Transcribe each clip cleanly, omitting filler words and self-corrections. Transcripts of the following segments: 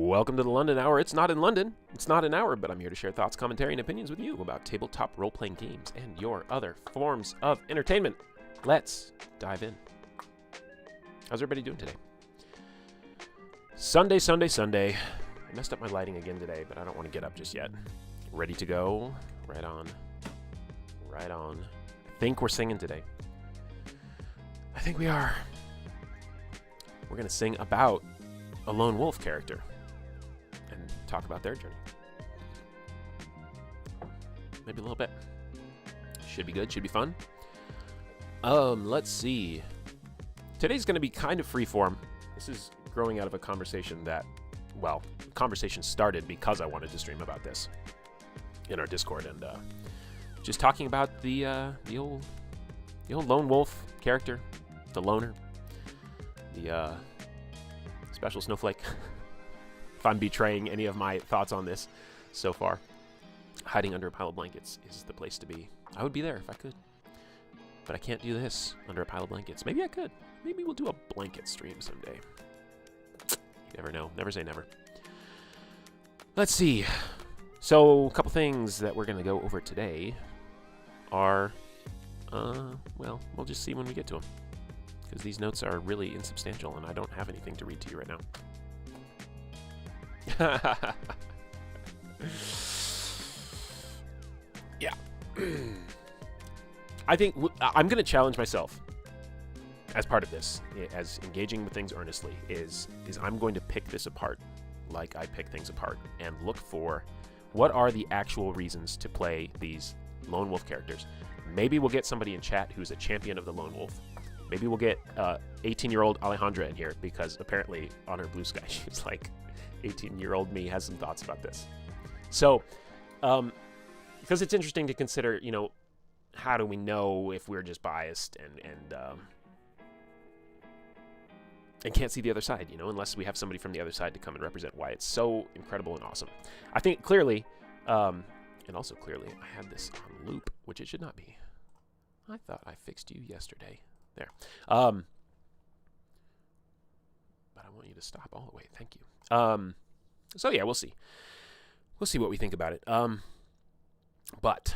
Welcome to the London Hour. It's not in London. It's not an hour, but I'm here to share thoughts, commentary, and opinions with you about tabletop role-playing games and your other forms of entertainment. Let's dive in. How's everybody doing today? Sunday. I messed up my lighting again today, but I don't want to get up just yet. Ready to go? Right on. Right on. I think we're singing today. I think we are. We're going to sing about a lone wolf character and talk about their journey. Maybe a little bit. Should be good. Should be fun. Let's see. Today's going to be kind of freeform. This is growing out of a conversation that, well, conversation started because I wanted to stream about this in our Discord, and just talking about the old lone wolf character, the loner, the special snowflake. If I'm betraying any of my thoughts on this so far, hiding under a pile of blankets is the place to be. I would be there if I could, but I can't do this under a pile of blankets. Maybe I could. Maybe we'll do a blanket stream someday. You never know. Never say never. Let's see. So, a couple things that we're going to go over today are, well, we'll just see when we get to them, because these notes are really insubstantial, and I don't have anything to read to you right now. Yeah. I think I'm going to challenge myself as part of this, as engaging with things earnestly, is I'm going to pick this apart like I pick things apart and look for what are the actual reasons to play these lone wolf characters. Maybe we'll get somebody in chat who's a champion of the lone wolf. Maybe we'll get 18-year-old Alejandra in here, because apparently on her Blue Sky, she's like, 18-year-old me has some thoughts about this. So, because it's interesting to consider, you know, how do we know if we're just biased and can't see the other side, you know, unless we have somebody from the other side to come and represent why it's so incredible and awesome. I think clearly, and also clearly, I had this on loop, which it should not be. I thought I fixed you yesterday. There. But I want you to stop all the way. Thank you. So yeah, we'll see. We'll see what we think about it. But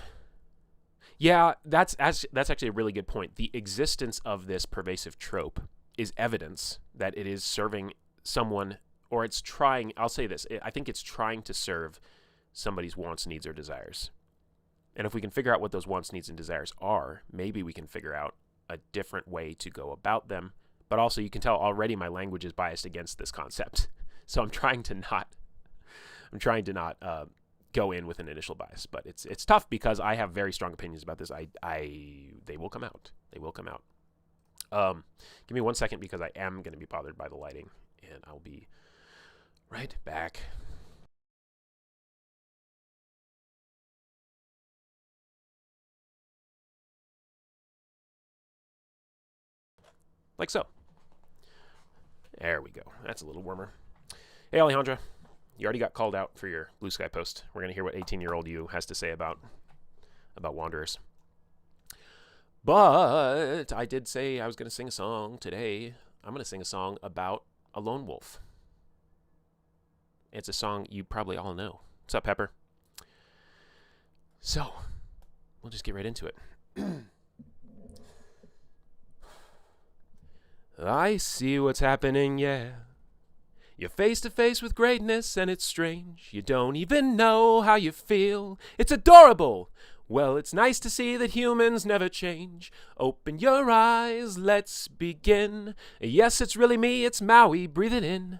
yeah, that's actually a really good point. The existence of this pervasive trope is evidence that it is serving someone, or it's trying, I'll say this, I think it's trying to serve somebody's wants, needs, or desires. And if we can figure out what those wants, needs, and desires are, maybe we can figure out a different way to go about them. But also, you can tell already my language is biased against this concept. So I'm trying to not go in with an initial bias. But it's tough because I have very strong opinions about this. They will come out. They will come out. Give me 1 second, because I am going to be bothered by the lighting, and I'll be right back. Like so. There we go. That's a little warmer. Hey, Alejandra, you already got called out for your Blue Sky post. We're going to hear what 18-year-old you has to say about Wanderers. But I did say I was going to sing a song today. I'm going to sing a song about a lone wolf. It's a song you probably all know. What's up, Pepper? So, we'll just get right into it. I see what's happening, yeah. You're face to face with greatness, and it's strange. You don't even know how you feel. It's adorable. Well, it's nice to see that humans never change. Open your eyes, let's begin. Yes, it's really me, it's Maui, breathe it in.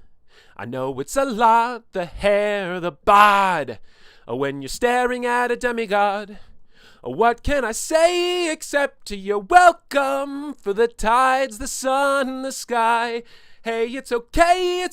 I know it's a lot, the hair, the bod. When you're staring at a demigod. What can I say except you're welcome for the tides, the sun, the sky. Hey, it's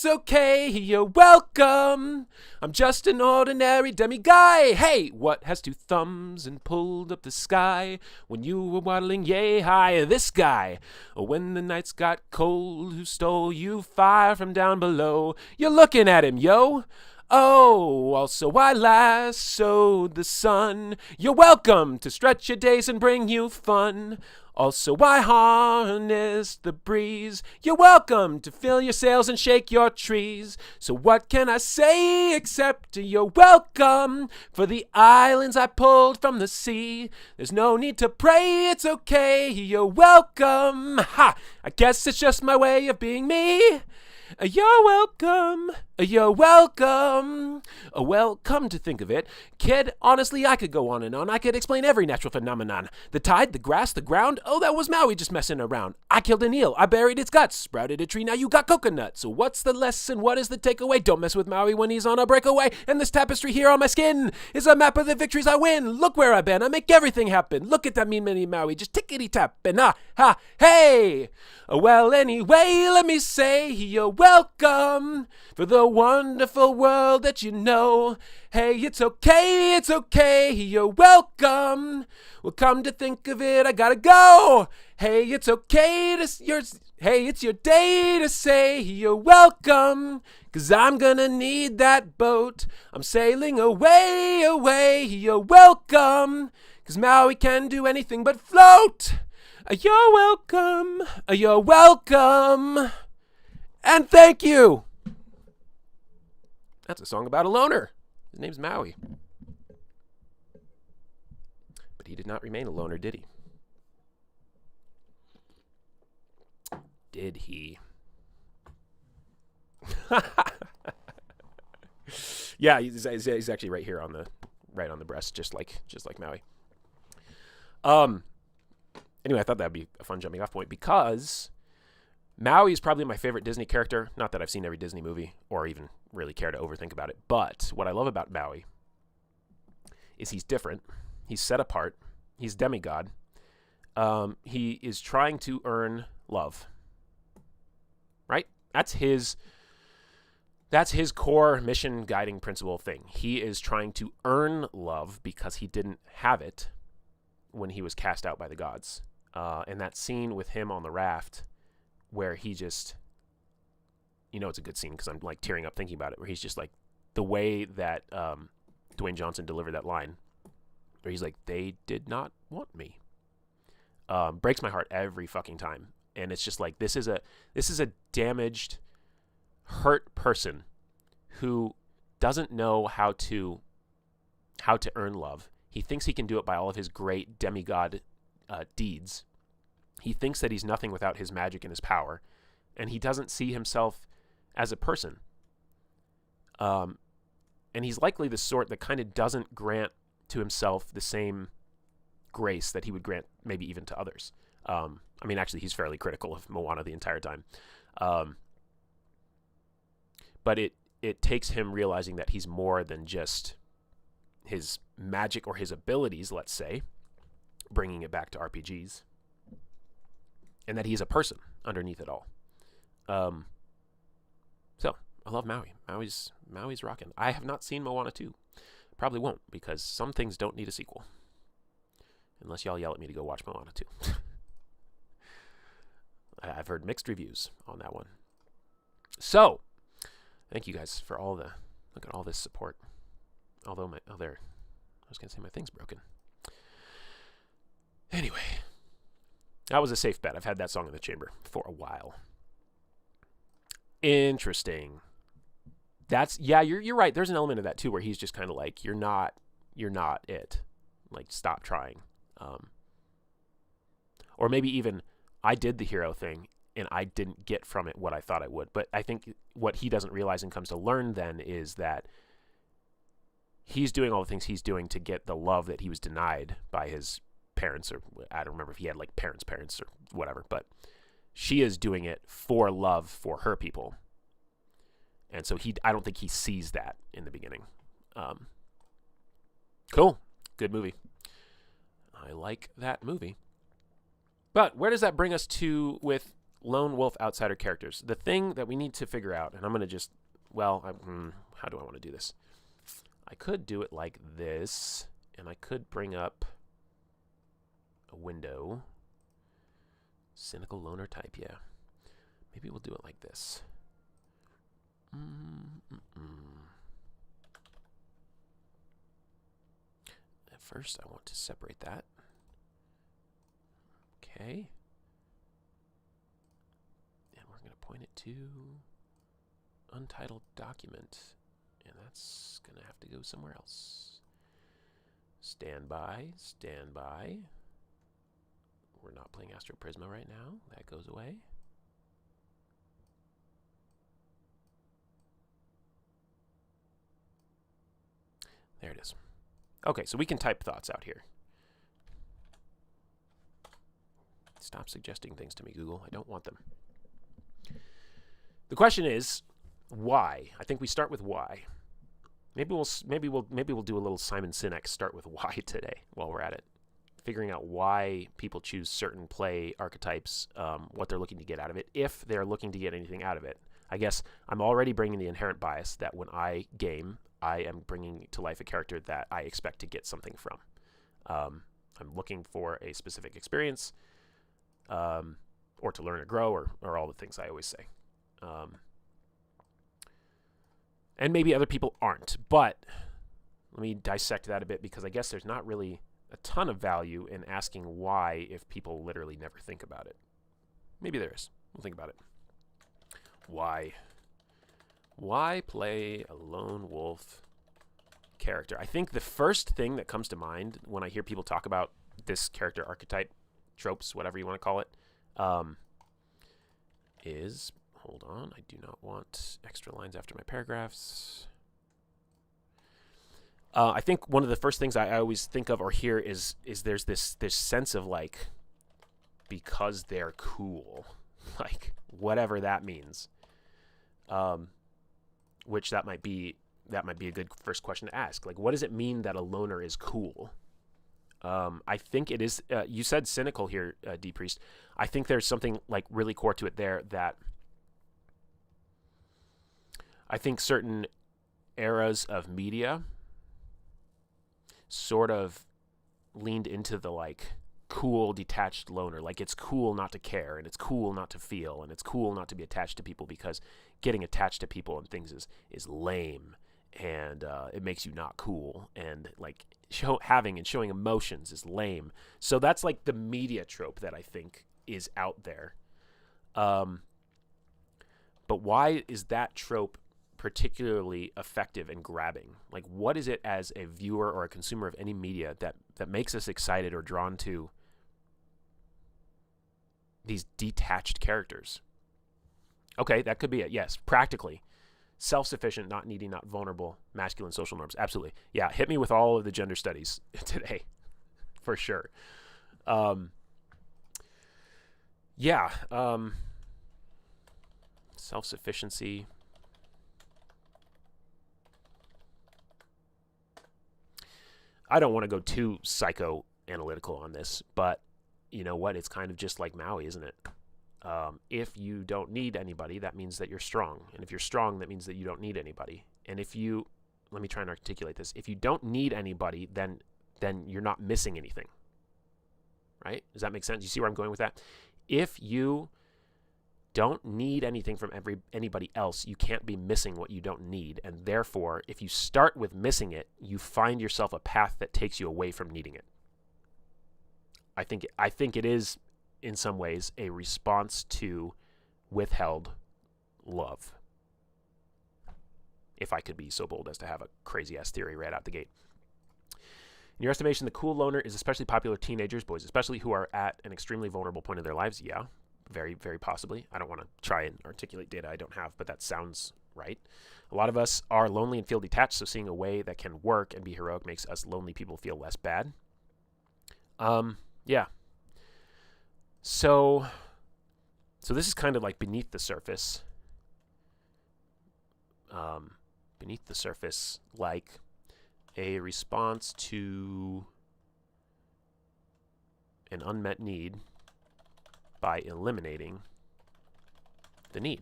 okay, you're welcome. I'm just an ordinary demi-guy. Hey, what has two thumbs and pulled up the sky when you were waddling yay high? This guy. When the nights got cold, who stole you fire from down below? You're looking at him, yo. Oh, also I lassoed the sun. You're welcome to stretch your days and bring you fun. Also I harnessed the breeze. You're welcome to fill your sails and shake your trees. So what can I say except you're welcome for the islands I pulled from the sea? There's no need to pray, it's okay, you're welcome. Ha! I guess it's just my way of being me. You're welcome. You're welcome. Well, come to think of it, kid, honestly, I could go on and on. I could explain every natural phenomenon. The tide, the grass, the ground. Oh, that was Maui just messing around. I killed an eel. I buried its guts. Sprouted a tree. Now you got coconut. So what's the lesson? What is the takeaway? Don't mess with Maui when he's on a breakaway. And this tapestry here on my skin is a map of the victories I win. Look where I've been. I make everything happen. Look at that mean mini Maui. Just tickety-tap and hey! Well, anyway, let me say you're welcome for the wonderful world that you know. Hey, it's okay, you're welcome. Well, come to think of it, I gotta go. Hey, it's okay hey, it's your day to say you're welcome. 'Cause I'm gonna need that boat. I'm sailing away, you're welcome. 'Cause Maui can do anything but float. You're welcome. You're welcome. And thank you. That's a song about a loner. His name's Maui. But he did not remain a loner, did he? Did he? Yeah, he's actually right here on the breast, just like Maui. Anyway, I thought that'd be a fun jumping off point because Maui is probably my favorite Disney character. Not that I've seen every Disney movie or even really care to overthink about it. But what I love about Maui is he's different. He's set apart. He's demigod. He is trying to earn love. Right? That's his core mission guiding principle thing. He is trying to earn love because he didn't have it when he was cast out by the gods. And that scene with him on the raft where he just, it's a good scene because I'm like tearing up thinking about it, where he's just like, the way that Dwayne Johnson delivered that line, where he's like, they did not want me, breaks my heart every fucking time. And it's just like, this is a damaged, hurt person who doesn't know how to earn love. He thinks he can do it by all of his great demigod deeds. He thinks that he's nothing without his magic and his power, and he doesn't see himself as a person. And he's likely the sort that kind of doesn't grant to himself the same grace that he would grant maybe even to others. Actually, he's fairly critical of Moana the entire time. But it takes him realizing that he's more than just his magic or his abilities, let's say, bringing it back to RPGs, and that he's a person underneath it all. So I love Maui. Maui's rocking. I have not seen Moana 2. Probably won't, because some things don't need a sequel. Unless y'all yell at me to go watch Moana 2. I've heard mixed reviews on that one. So, thank you guys for look at all this support. Although I was going to say my thing's broken. Anyway, that was a safe bet. I've had that song in the chamber for a while. Interesting. You're right. There's an element of that too, where he's just kind of like, you're not it. Like, stop trying. Or maybe even, I did the hero thing and I didn't get from it what I thought I would. But I think what he doesn't realize and comes to learn then is that he's doing all the things he's doing to get the love that he was denied by his parents, or I don't remember if he had like parents or whatever, but she is doing it for love for her people. And so I don't think he sees that in the beginning. Cool. Good movie. I like that movie. But where does that bring us to with lone wolf outsider characters? The thing that we need to figure out, and I'm going to just, how do I want to do this? I could do it like this, and I could bring up a window. Cynical loner type, yeah. Maybe we'll do it like this. First, I want to separate that. Okay. And we're going to point it to untitled document. And that's going to have to go somewhere else. Stand by, stand by. We're not playing Astro Prisma right now. That goes away. There it is. Okay, so we can type thoughts out here. Stop suggesting things to me, Google. I don't want them. The question is, why? I think we start with why. Maybe we'll do a little Simon Sinek start with why today while we're at it. Figuring out why people choose certain play archetypes, what they're looking to get out of it, if they're looking to get anything out of it. I guess I'm already bringing the inherent bias that when I game, I am bringing to life a character that I expect to get something from. I'm looking for a specific experience, or to learn or grow, or all the things I always say. And maybe other people aren't, but let me dissect that a bit, because I guess there's not really a ton of value in asking why if people literally never think about it. Maybe there is. We'll think about it. Why? Why play a lone wolf character? I think the first thing that comes to mind when I hear people talk about this character archetype, tropes, whatever you want to call it, is, hold on, I do not want extra lines after my paragraphs. I think one of the first things I always think of or hear is there's this sense of like, because they're cool, like whatever that means. Which that might be a good first question to ask. Like, what does it mean that a loner is cool? I think it is. You said cynical here, D Priest. I think there's something like really core to it there that I think certain eras of media sort of leaned into the like cool detached loner. Like, it's cool not to care, and it's cool not to feel, and it's cool not to be attached to people, because getting attached to people and things is lame, and it makes you not cool, and like having and showing emotions is lame. So that's like the media trope that I think is out there. But why is that trope particularly effective and grabbing? Like, what is it as a viewer or a consumer of any media that makes us excited or drawn to these detached characters? Okay, that could be it. Yes, practically. Self-sufficient, not needy, not vulnerable, masculine social norms. Absolutely. Yeah, hit me with all of the gender studies today, for sure. Self-sufficiency. I don't want to go too psychoanalytical on this, but you know what? It's kind of just like Maui, isn't it? If you don't need anybody, that means that you're strong. And if you're strong, that means that you don't need anybody. And let me try and articulate this. If you don't need anybody, then you're not missing anything. Right? Does that make sense? You see where I'm going with that? If you don't need anything from anybody else, you can't be missing what you don't need. And therefore, if you start with missing it, you find yourself a path that takes you away from needing it. I think it is, in some ways, a response to withheld love. If I could be so bold as to have a crazy-ass theory right out the gate. In your estimation, the cool loner is especially popular with teenagers, boys especially, who are at an extremely vulnerable point in their lives. Yeah, very, very possibly. I don't want to try and articulate data I don't have, but that sounds right. A lot of us are lonely and feel detached, so seeing a way that can work and be heroic makes us lonely people feel less bad. Yeah. So this is kind of like beneath the surface. Beneath the surface, like a response to an unmet need by eliminating the need.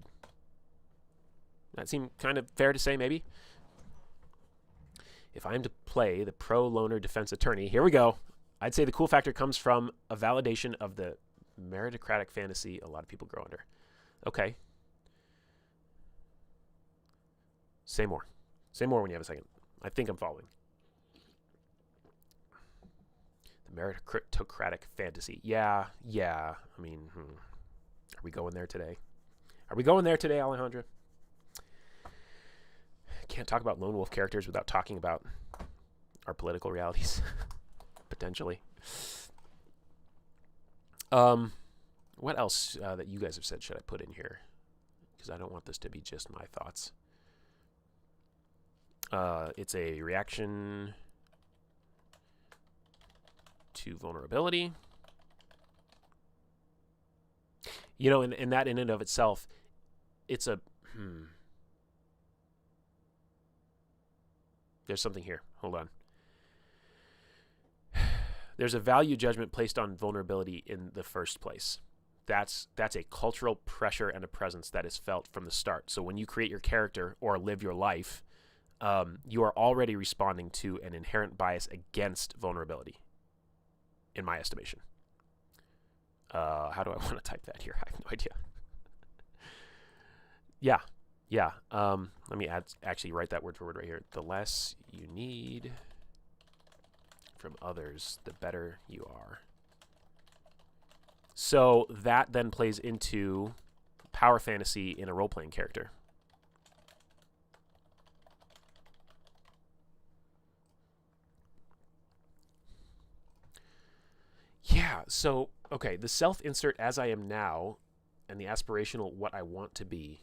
That seemed kind of fair to say, maybe. If I am to play the pro-loner defense attorney, here we go. I'd say the cool factor comes from a validation of the meritocratic fantasy a lot of people grow under. Okay. Say more. Say more when you have a second. I think I'm following. meritocratic fantasy. Yeah. I mean, are we going there today? Alejandra? Can't talk about lone wolf characters without talking about our political realities, potentially. What else that you guys have said should I put in here? Because I don't want this to be just my thoughts. It's a reaction to vulnerability. You know, and that in and of itself, it's a... There's something here. Hold on. There's a value judgment placed on vulnerability in the first place. That's a cultural pressure and a presence that is felt from the start. So when you create your character or live your life, you are already responding to an inherent bias against vulnerability, in my estimation. How do I want to type that here? I have no idea. Yeah. Let me actually write that word for word right here. The less you need from others, the better you are. So that then plays into power fantasy in a role-playing character. Yeah, so, okay, the self-insert as I am now and the aspirational what I want to be.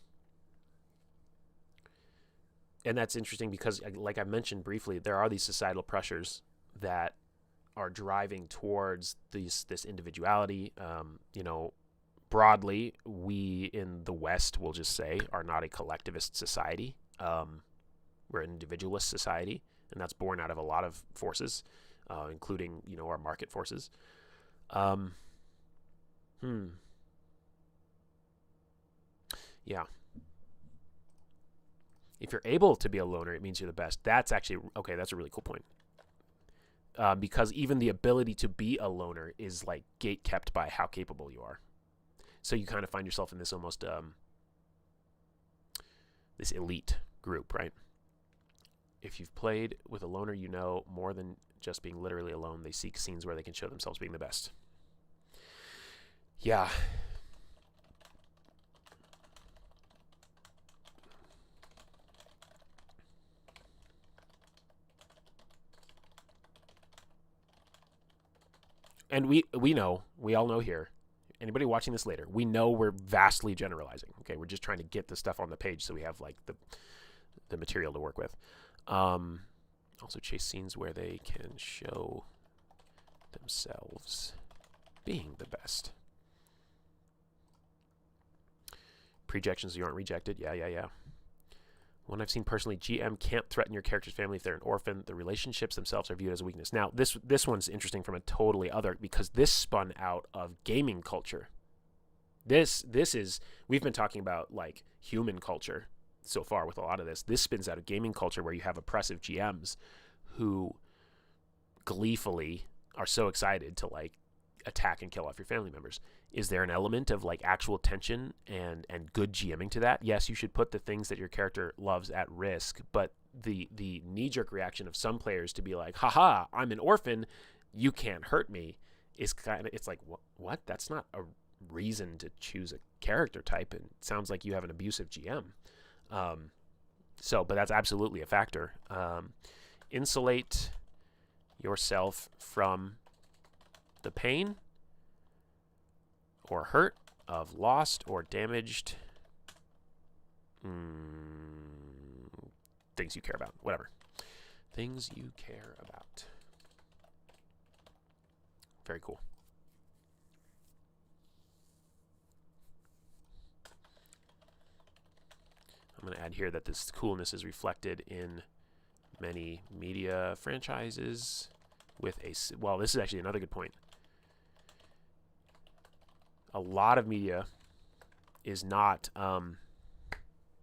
And that's interesting because, like I mentioned briefly, there are these societal pressures that are driving towards this individuality. You know, broadly, we in the West, we'll just say, are not a collectivist society. We're an individualist society, and that's born out of a lot of forces, including, you know, our market forces. Yeah. If you're able to be a loner, it means you're the best. That's actually, okay, that's a really cool point. Because even the ability to be a loner is like gate kept by how capable you are. So you kind of find yourself in this almost this elite group, right? If you've played with a loner, you know more than just being literally alone. They seek scenes where they can show themselves being the best. Yeah. And we all know here, anybody watching this later, we know we're vastly generalizing. Okay, we're just trying to get the stuff on the page so we have like the material to work with. Also chase scenes where they can show themselves being the best. Projections, you aren't rejected. Yeah. One I've seen personally, GM can't threaten your character's family if they're an orphan. The relationships themselves are viewed as a weakness. Now, this one's interesting from a totally other, because this spun out of gaming culture. This is, we've been talking about like human culture so far with a lot of this. This spins out of gaming culture where you have oppressive GMs who gleefully are so excited to like attack and kill off your family members. Is there an element of like actual tension and good GMing to that? Yes, you should put the things that your character loves at risk, but the knee-jerk reaction of some players to be like, haha, I'm an orphan, you can't hurt me, is kind of, it's like, what? That's not a reason to choose a character type, and it sounds like you have an abusive GM. But that's absolutely a factor. Insulate yourself from the pain or hurt of lost or damaged things you care about. Whatever. Things you care about. Very cool. I'm going to add here that this coolness is reflected in many media franchises with a... Well, this is actually another good point. A lot of media is not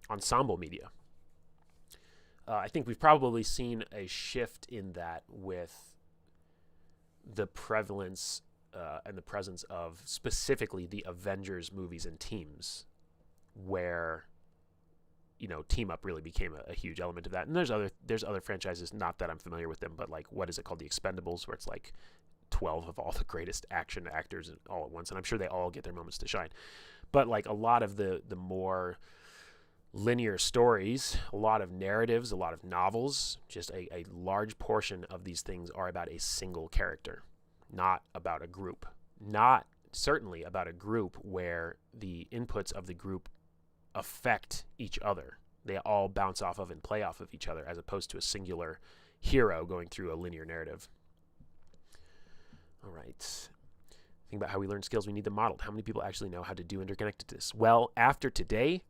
ensemble media. I think we've probably seen a shift in that with the prevalence and the presence of specifically the Avengers movies and teams, where, you know, team up really became a huge element of that. And there's other franchises, not that I'm familiar with them, but like, what is it called? The Expendables, where it's like 12 of all the greatest action actors all at once, and I'm sure they all get their moments to shine. But like a lot of the more linear stories, a lot of narratives, a lot of novels, just a large portion of these things are about a single character, not about a group. Not certainly about a group where the inputs of the group affect each other. They all bounce off of and play off of each other, as opposed to a singular hero going through a linear narrative. All right. Think about how we learn skills. We need them modeled. How many people actually know how to do interconnectedness? Well, after today,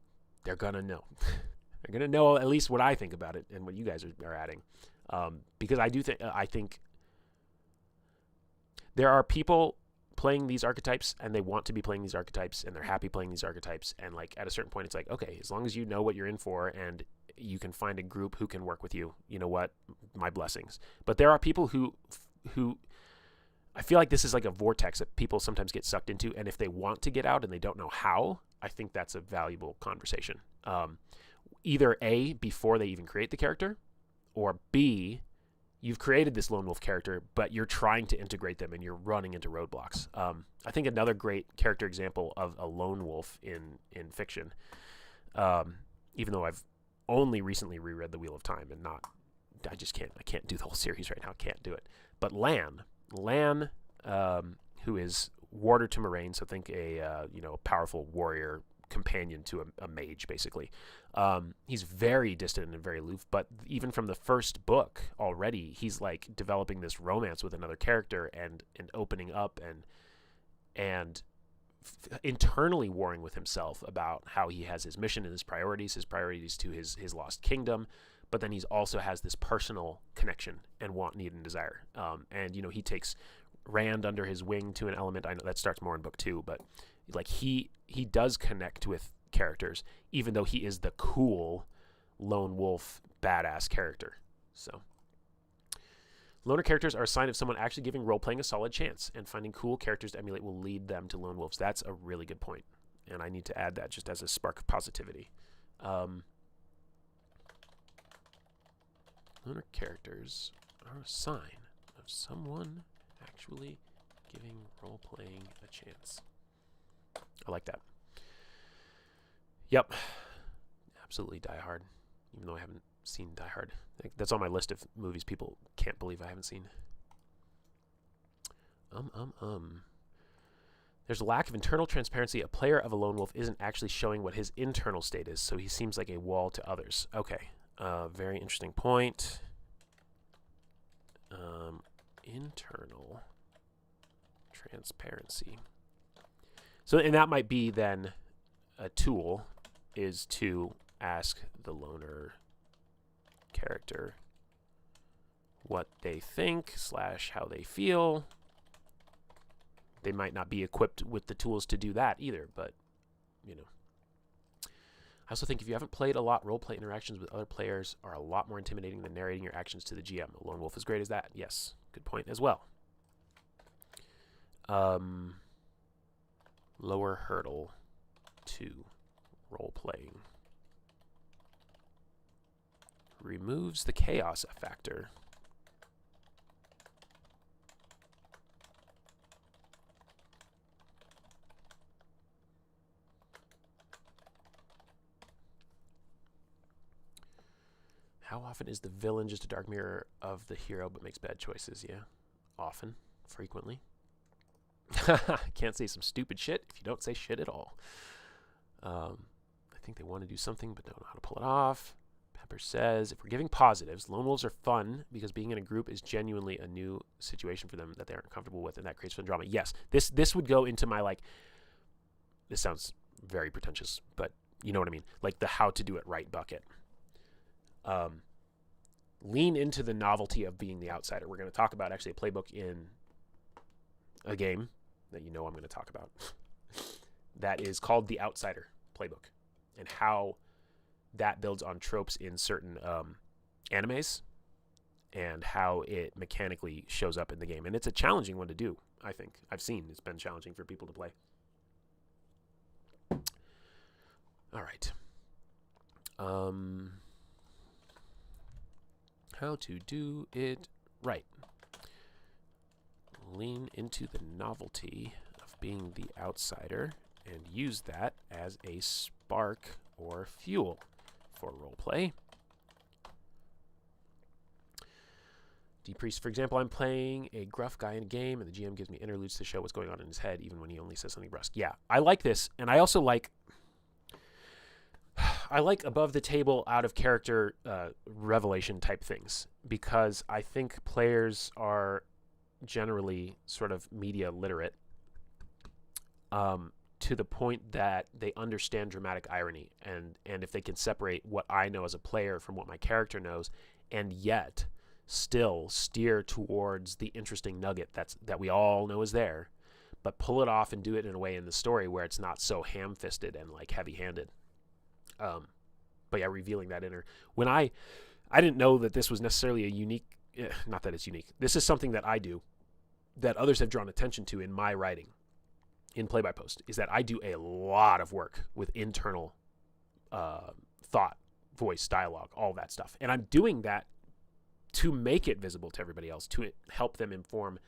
they're going to know. They're going to know at least what I think about it and what you guys are adding. Because I think there are people playing these archetypes, and they want to be playing these archetypes, and they're happy playing these archetypes, and like at a certain point it's like, okay, as long as you know what you're in for and you can find a group who can work with you, you know what, my blessings. But there are people who I feel like this is like a vortex that people sometimes get sucked into, and if they want to get out and they don't know how, I think that's a valuable conversation. Either A, before they even create the character, or B, you've created this lone wolf character, but you're trying to integrate them and you're running into roadblocks. I think another great character example of a lone wolf in fiction, even though I've only recently reread The Wheel of Time and I can't do the whole series right now. I can't do it. But Lan, who is warder to Moraine, so think a powerful warrior companion to a mage, basically. He's very distant and very aloof, but even from the first book already, he's like developing this romance with another character and opening up and internally warring with himself about how he has his mission and his priorities to his lost kingdom, but then he's also has this personal connection and want, need, and desire. And he takes Rand under his wing to an element. I know that starts more in book 2, but like he does connect with characters, even though he is the cool lone wolf badass character. So loner characters are a sign of someone actually giving role-playing a solid chance, and finding cool characters to emulate will lead them to lone wolves. That's a really good point, and I need to add that just as a spark of positivity. Loner characters are a sign of someone actually giving role-playing a chance. I like that. Yep. Absolutely Die Hard. Even though I haven't seen Die Hard. That's on my list of movies people can't believe I haven't seen. There's a lack of internal transparency. A player of a lone wolf isn't actually showing what his internal state is, so he seems like a wall to others. Okay. Very interesting point. Internal transparency. So, and that might be then a tool is to ask the loner character what they think / how they feel. They might not be equipped with the tools to do that either, but I also think if you haven't played a lot, role-play interactions with other players are a lot more intimidating than narrating your actions to the GM. A lone wolf is great as that. Yes, good point as well. Lower hurdle to role-playing. Removes the chaos factor. How often is the villain just a dark mirror of the hero but makes bad choices? Yeah, often, frequently. Can't say some stupid shit if you don't say shit at all. I think they want to do something but don't know how to pull it off. Pepper says, if we're giving positives, lone wolves are fun because being in a group is genuinely a new situation for them that they aren't comfortable with, and that creates fun drama. Yes, this would go into my, like, this sounds very pretentious, but you know what I mean, like the how to do it right bucket. Lean into the novelty of being the outsider. We're going to talk about actually a playbook in a game that I'm going to talk about that is called the Outsider Playbook, and how that builds on tropes in certain animes and how it mechanically shows up in the game. And it's a challenging one to do, I think. I've seen it's been challenging for people to play. All right. How to do it right. lean into the novelty of being the outsider and use that as a spark or fuel for roleplay. Depriest, for example, I'm playing a gruff guy in a game, and the GM gives me interludes to show what's going on in his head, even when he only says something brusque. Yeah, I like this, and I also like above the table, out of character revelation type things, because I think players are generally sort of media literate to the point that they understand dramatic irony, and if they can separate what I know as a player from what my character knows, and yet still steer towards the interesting nugget that we all know is there, but pull it off and do it in a way in the story where it's not so ham-fisted and like heavy-handed. But yeah, revealing that inner. When I didn't know that this was necessarily a unique, not that it's unique. This is something that I do that others have drawn attention to in my writing, in play-by-post, is that I do a lot of work with internal thought, voice, dialogue, all that stuff. And I'm doing that to make it visible to everybody else, to help them inform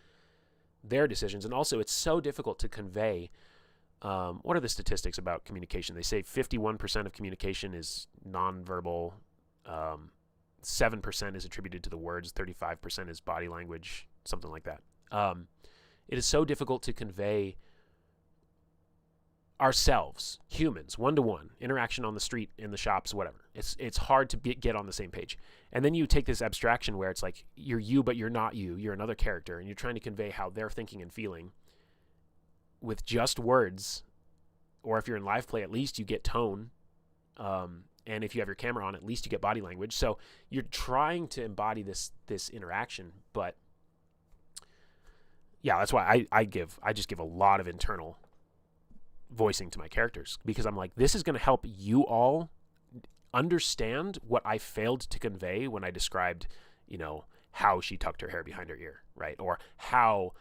their decisions. And also, it's so difficult to convey. What are the statistics about communication? They say 51% of communication is nonverbal, 7% is attributed to the words, 35% is body language, something like that. It is so difficult to convey ourselves, humans, one-to-one, interaction on the street, in the shops, whatever. It's hard to get on the same page. And then you take this abstraction where it's like, you're you, but you're not you. You're another character, and you're trying to convey how they're thinking and feeling with just words. Or if you're in live play, at least you get tone. And if you have your camera on, at least you get body language. So you're trying to embody this interaction. But yeah, that's why I just give a lot of internal voicing to my characters, because I'm like, this is going to help you all understand what I failed to convey when I described, how she tucked her hair behind her ear, right? Or how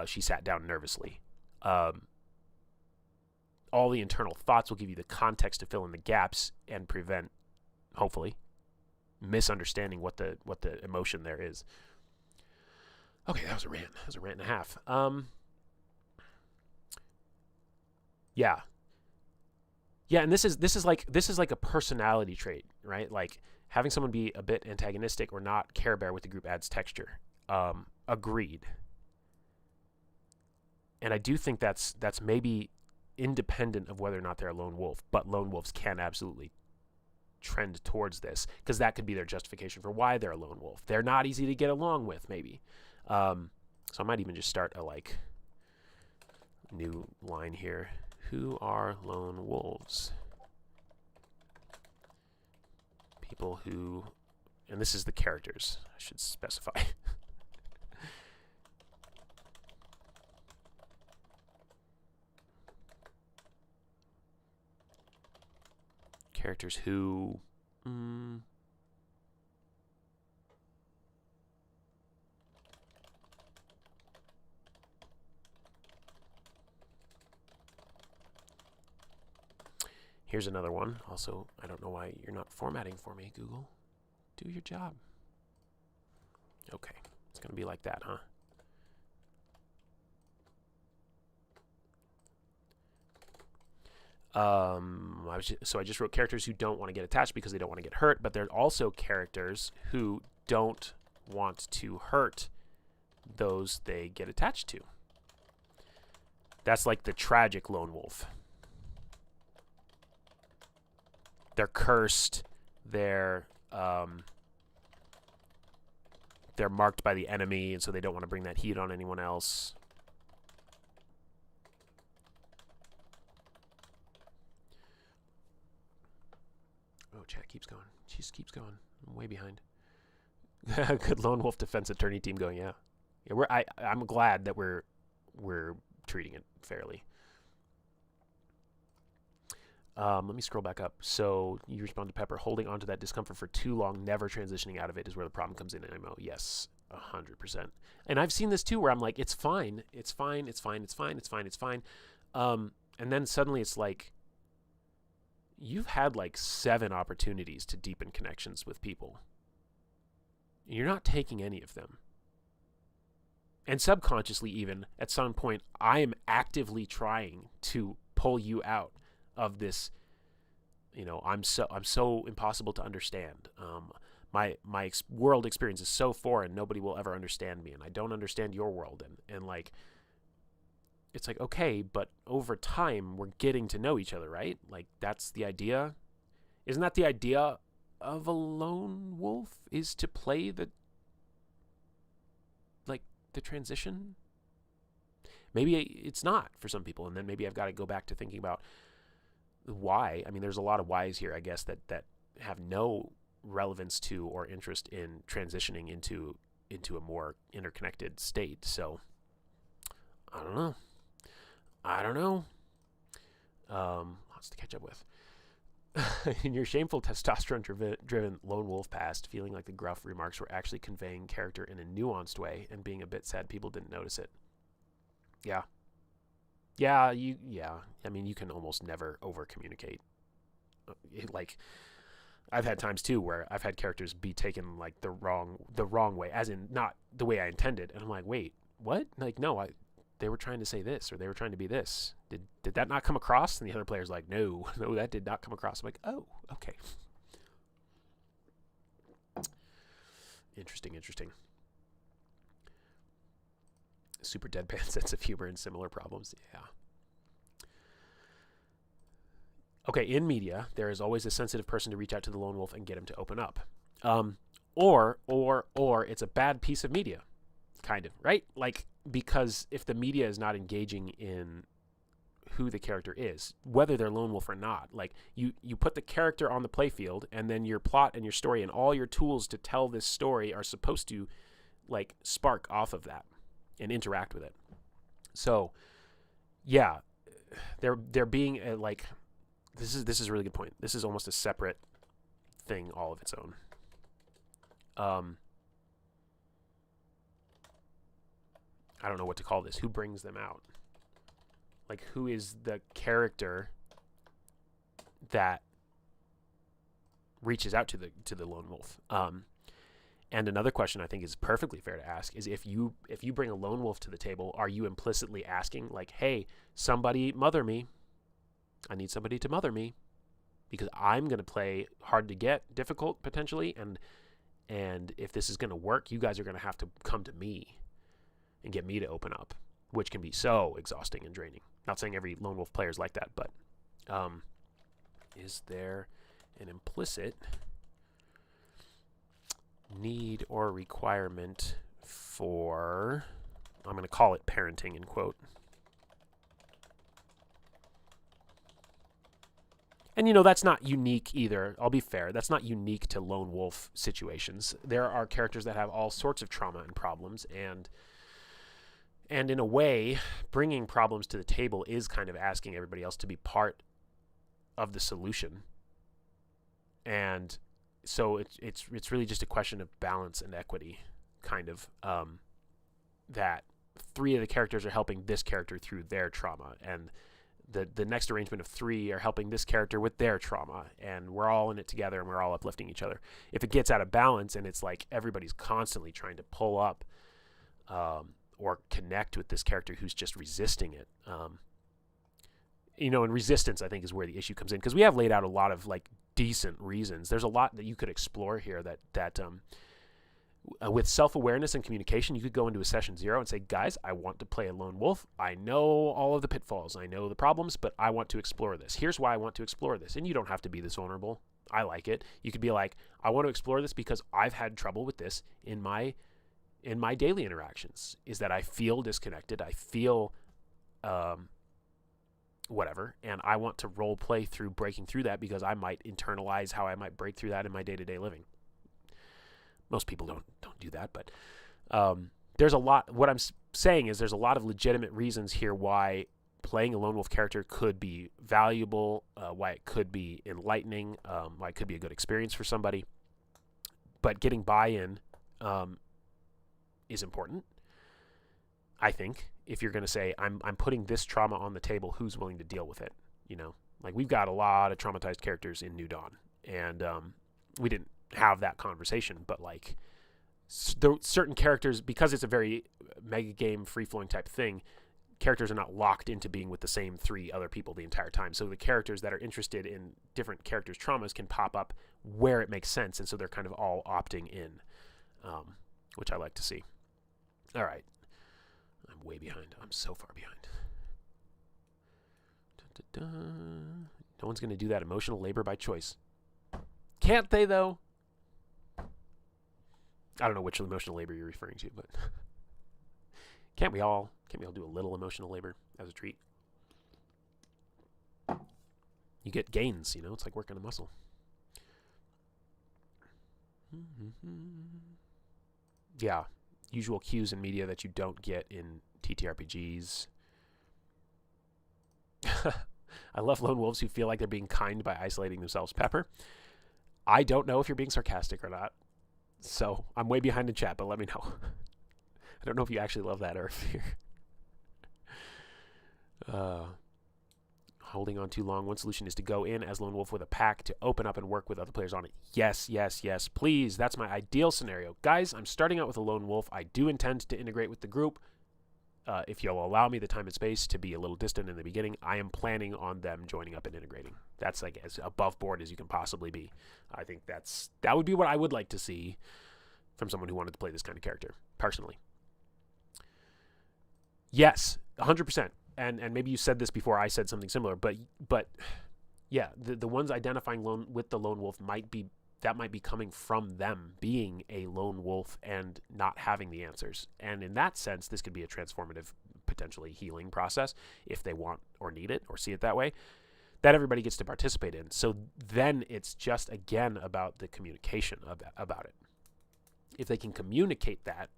she sat down nervously. All the internal thoughts will give you the context to fill in the gaps and prevent, hopefully, misunderstanding what the emotion there is. Okay, that was a rant. That was a rant and a half. Yeah, and this is like a personality trait, right? Like having someone be a bit antagonistic or not care bear with the group adds texture. Agreed. And I do think that's maybe independent of whether or not they're a lone wolf, but lone wolves can absolutely trend towards this, because that could be their justification for why they're a lone wolf. They're not easy to get along with, maybe. So I might even just start a new line here. Who are lone wolves? People who, and this is the characters, I should specify. Characters who here's another one. Also, I don't know why you're not formatting for me, Google. Do your job. Okay, it's going to be like that, huh? I just wrote characters who don't want to get attached because they don't want to get hurt, but there are also characters who don't want to hurt those they get attached to. That's like the tragic lone wolf. They're cursed. They're marked by the enemy, and so they don't want to bring that heat on anyone else. Oh, chat keeps going. She just keeps going. I'm way behind. Good lone wolf defense attorney team going. Yeah. I'm glad that we're treating it fairly. Let me scroll back up. So you respond to Pepper. Holding on to that discomfort for too long, never transitioning out of it is where the problem comes in. MMO. Yes, 100%. And I've seen this too, where I'm like, it's fine. It's fine. It's fine. It's fine. It's fine. It's fine. And then suddenly it's like, you've had like 7 opportunities to deepen connections with people. You're not taking any of them. And subconsciously, even at some point, I am actively trying to pull you out of this. I'm so impossible to understand. My world experience is so foreign, nobody will ever understand me, and I don't understand your world. And like, it's like, okay, but over time we're getting to know each other, right? Like, that's the idea. Isn't that the idea of a lone wolf, is to play the transition? Maybe it's not for some people, and then maybe I've got to go back to thinking about why. I mean, there's a lot of whys here, I guess, that have no relevance to or interest in transitioning into a more interconnected state. So I don't know. Lots to catch up with. In your shameful testosterone-driven lone wolf past, feeling like the gruff remarks were actually conveying character in a nuanced way and being a bit sad people didn't notice it. Yeah. I mean, you can almost never over-communicate. Like, I've had times too where I've had characters be taken like the wrong way, as in not the way I intended, and I'm like, wait, what? Like, no, they were trying to say this, or they were trying to be this. Did that not come across? And the other player's like, no, that did not come across. I'm like, oh, okay. Interesting. Super deadpan sense of humor and similar problems. Yeah. Okay, in media, there is always a sensitive person to reach out to the lone wolf and get him to open up. Or it's a bad piece of media, kind of, right? Like, because if the media is not engaging in who the character is, whether they're lone wolf or not, like, you put the character on the playfield, and then your plot and your story and all your tools to tell this story are supposed to, like, spark off of that and interact with it. So, yeah, they're being like, this is a really good point. This is almost a separate thing all of its own. I don't know what to call this. Who brings them out? Like, who is the character that reaches out to the lone wolf? And another question I think is perfectly fair to ask is, if you bring a lone wolf to the table, are you implicitly asking, like, hey, somebody mother me? I need somebody to mother me, because I'm going to play hard to get, difficult potentially, and if this is going to work, you guys are going to have to come to me and get me to open up, which can be so exhausting and draining. Not saying every lone wolf player is like that, but is there an implicit need or requirement for, I'm going to call it parenting in quote. And, that's not unique either. I'll be fair. That's not unique to lone wolf situations. There are characters that have all sorts of trauma and problems, and in a way, bringing problems to the table is kind of asking everybody else to be part of the solution. And so it's really just a question of balance and equity, kind of, that three of the characters are helping this character through their trauma, and the next arrangement of three are helping this character with their trauma, and we're all in it together, and we're all uplifting each other. If it gets out of balance and it's like everybody's constantly trying to pull up or connect with this character who's just resisting it, and resistance, I think, is where the issue comes in, because we have laid out a lot of, like, decent reasons. There's a lot that you could explore here that with self-awareness and communication, you could go into a session 0 and say, guys, I want to play a lone wolf. I know all of the pitfalls. I know the problems, but I want to explore this. Here's why I want to explore this. And you don't have to be this vulnerable. I like it. You could be like, I want to explore this because I've had trouble with this in my daily interactions, is that I feel disconnected. I feel whatever, and I want to role play through breaking through that, because I might internalize how I might break through that in my day-to-day living. Most people don't do that, but there's a lot. What I'm saying is there's a lot of legitimate reasons here why playing a lone wolf character could be valuable, why it could be enlightening, why it could be a good experience for somebody. But getting buy-in is important, I think. If you're going to say, I'm putting this trauma on the table, who's willing to deal with it? Like, we've got a lot of traumatized characters in New Dawn, and we didn't have that conversation, but, like, certain characters, because it's a very mega game, free-flowing type thing, characters are not locked into being with the same 3 other people the entire time. So the characters that are interested in different characters' traumas can pop up where it makes sense, and so they're kind of all opting in, which I like to see. All right. I'm way behind. I'm so far behind. No one's going to do that emotional labor by choice. Can't they, though? I don't know which emotional labor you're referring to, but can't we all do a little emotional labor as a treat? You get gains, it's like working a muscle. Yeah, usual cues in media that you don't get in TTRPGs. I love lone wolves who feel like they're being kind by isolating themselves. Pepper, I don't know if you're being sarcastic or not, so I'm way behind in chat, but let me know. I don't know if you actually love that or if you're holding on too long. One solution is to go in as lone wolf with a pack to open up and work with other players on it. Yes, yes, yes, please. That's my ideal scenario. Guys, I'm starting out with a lone wolf. I do intend to integrate with the group. If you'll allow me the time and space to be a little distant in the beginning, I am planning on them joining up and integrating. That's like as above board as you can possibly be. I think that would be what I would like to see from someone who wanted to play this kind of character, personally. Yes, 100%. And maybe you said this before I said something similar, but yeah, the ones identifying with the lone wolf might be coming from them being a lone wolf and not having the answers. And in that sense, this could be a transformative, potentially healing process if they want or need it or see it that way, that everybody gets to participate in. So then it's just, again, about the communication about it. If they can communicate that,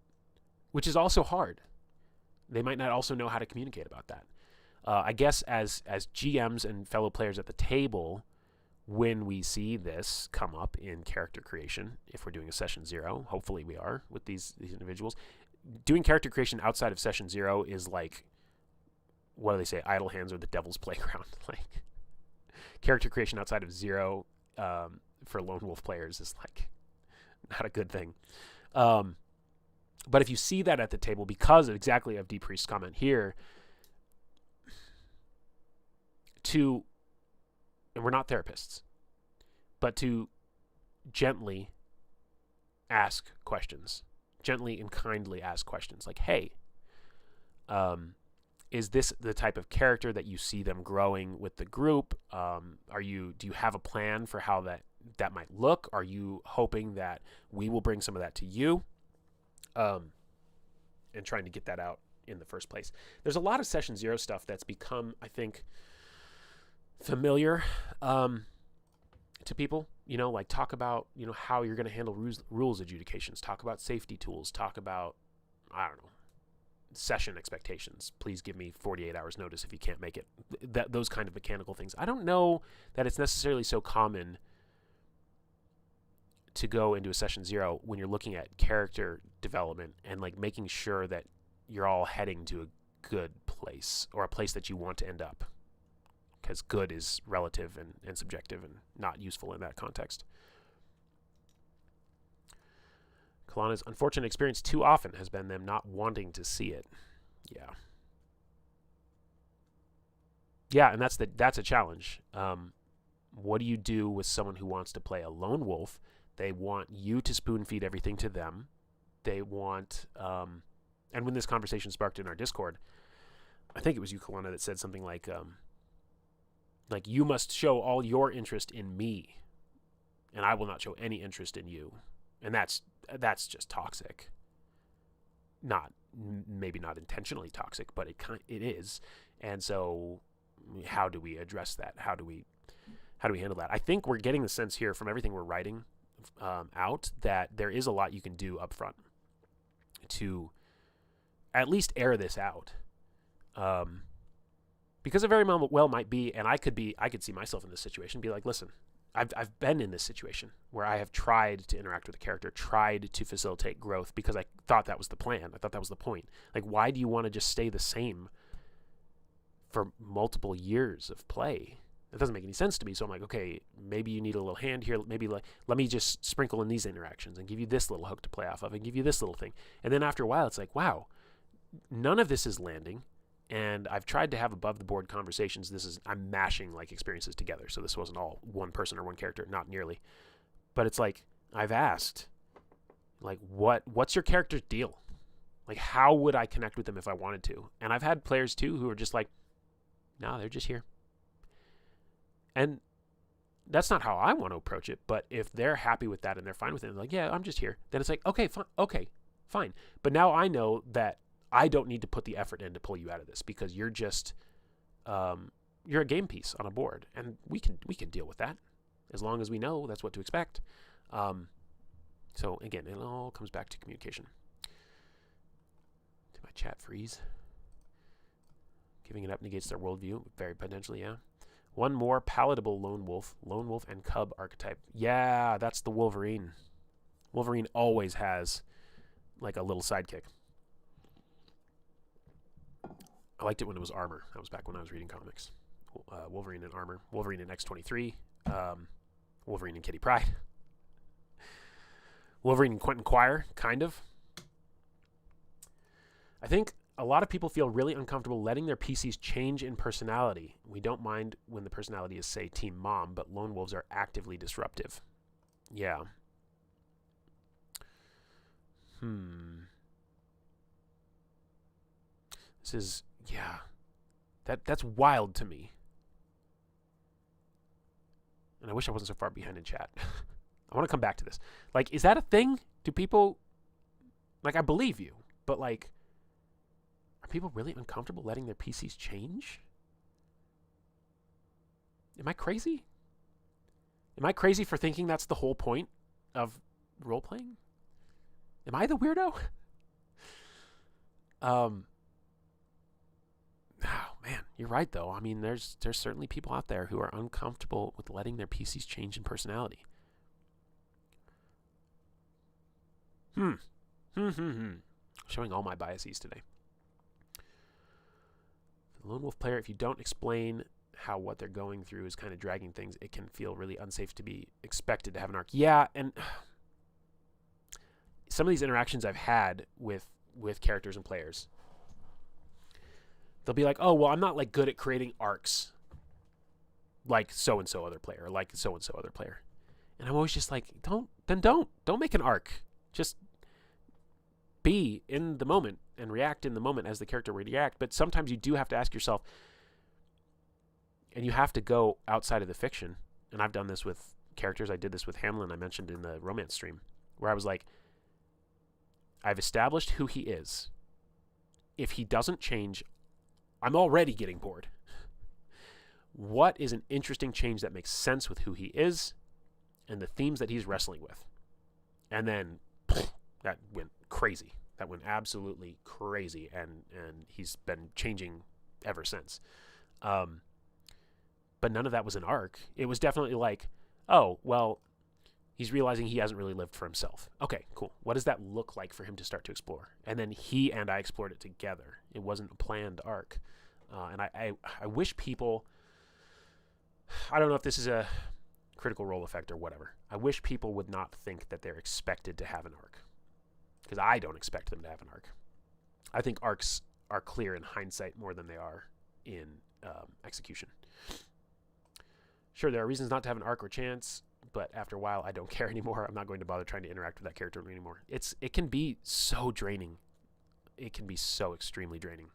which is also hard, they might not also know how to communicate about that. I guess as GMs and fellow players at the table, when we see this come up in character creation, if we're doing a session 0, hopefully we are with these individuals, doing character creation outside of session 0 is like, what do they say, idle hands or the devil's playground. Like, character creation outside of 0 for lone wolf players is like not a good thing. But if you see that at the table, because of exactly of D Priest's comment here, and we're not therapists, but to gently ask questions, gently and kindly ask questions like, hey, is this the type of character that you see them growing with the group? Do you have a plan for how that might look? Are you hoping that we will bring some of that to you? And trying to get that out in the first place. There's a lot of session 0 stuff that's become, I think, familiar to people, like talk about, how you're going to handle rules adjudications, talk about safety tools, talk about, I don't know, session expectations. Please give me 48 hours notice if you can't make it. Those kind of mechanical things. I don't know that it's necessarily so common to go into a session 0 when you're looking at character development and like making sure that you're all heading to a good place or a place that you want to end up. Because good is relative and subjective and not useful in that context. Kalana's unfortunate experience too often has been them not wanting to see it. Yeah. Yeah, and that's a challenge. What do you do with someone who wants to play a lone wolf? They want you to spoon feed everything to them. They want, and when this conversation sparked in our Discord, I think it was you, Kalana, that said something like you must show all your interest in me, and I will not show any interest in you. And that's just toxic. Maybe not intentionally toxic, but it is. And so, how do we address that? How do we handle that? I think we're getting the sense here from everything we're writing out that there is a lot you can do up front to at least air this out. Because it very well might be, and I could see myself in this situation, be like, listen, I've been in this situation where I have tried to interact with a character, tried to facilitate growth because I thought that was the plan. I thought that was the point. Like, why do you want to just stay the same for multiple years of play? It doesn't make any sense to me. So I'm like, okay, maybe you need a little hand here. Maybe let me just sprinkle in these interactions and give you this little hook to play off of and give you this little thing. And then after a while, it's like, wow, none of this is landing. And I've tried to have above the board conversations. I'm mashing like experiences together. So this wasn't all one person or one character, not nearly. But it's like, I've asked, like, what's your character's deal? Like, how would I connect with them if I wanted to? And I've had players too who are just like, no, they're just here. And that's not how I want to approach it. But if they're happy with that and they're fine with it, and they're like, yeah, I'm just here. Then it's like, okay, fine. But now I know that I don't need to put the effort in to pull you out of this because you're just, you're a game piece on a board. And we can deal with that as long as we know that's what to expect. So again, it all comes back to communication. Did my chat freeze? Giving it up negates their worldview. Very potentially, yeah. One more palatable lone wolf and cub archetype. Yeah, that's the Wolverine. Wolverine always has like a little sidekick. I liked it when it was armor. That was back when I was reading comics. Wolverine in armor. Wolverine in X-23. Wolverine in Kitty Pryde. Wolverine in Quentin Quire, kind of. I think a lot of people feel really uncomfortable letting their PCs change in personality. We don't mind when the personality is, say, Team Mom, but lone wolves are actively disruptive. Yeah. This is, yeah. That's wild to me. And I wish I wasn't so far behind in chat. I want to come back to this. Like, is that a thing? Do people, like, I believe you, but like, are people really uncomfortable letting their PCs change? Am I crazy? Am I crazy for thinking that's the whole point of role-playing? Am I the weirdo? Oh, man, you're right, though. I mean, there's certainly people out there who are uncomfortable with letting their PCs change in personality. Showing all my biases today. The lone wolf player, if you don't explain how what they're going through is kind of dragging things, it can feel really unsafe to be expected to have an arc. Yeah, and some of these interactions I've had with characters and players, they'll be like, oh, well, I'm not like good at creating arcs like so-and-so other player, or like so-and-so other player. And I'm always just like, don't make an arc. Just be in the moment and react in the moment as the character would react. But sometimes you do have to ask yourself, and you have to go outside of the fiction. And I've done this with characters. I did this with Hamlin, I mentioned in the romance stream, where I was like, I've established who he is. If he doesn't change, I'm already getting bored. What is an interesting change that makes sense with who he is and the themes that he's wrestling with? And then that went crazy. That went absolutely crazy, and he's been changing ever since. But none of that was an arc. It was definitely like, oh, well, he's realizing he hasn't really lived for himself. Okay, cool. What does that look like for him to start to explore? And then he and I explored it together. It wasn't a planned arc. And I wish people, I don't know if this is a Critical Role effect or whatever, I wish people would not think that they're expected to have an arc. Because I don't expect them to have an arc. I think arcs are clear in hindsight more than they are in execution. Sure, there are reasons not to have an arc or chance, but after a while, I don't care anymore. I'm not going to bother trying to interact with that character anymore. It can be so draining. It can be so extremely draining.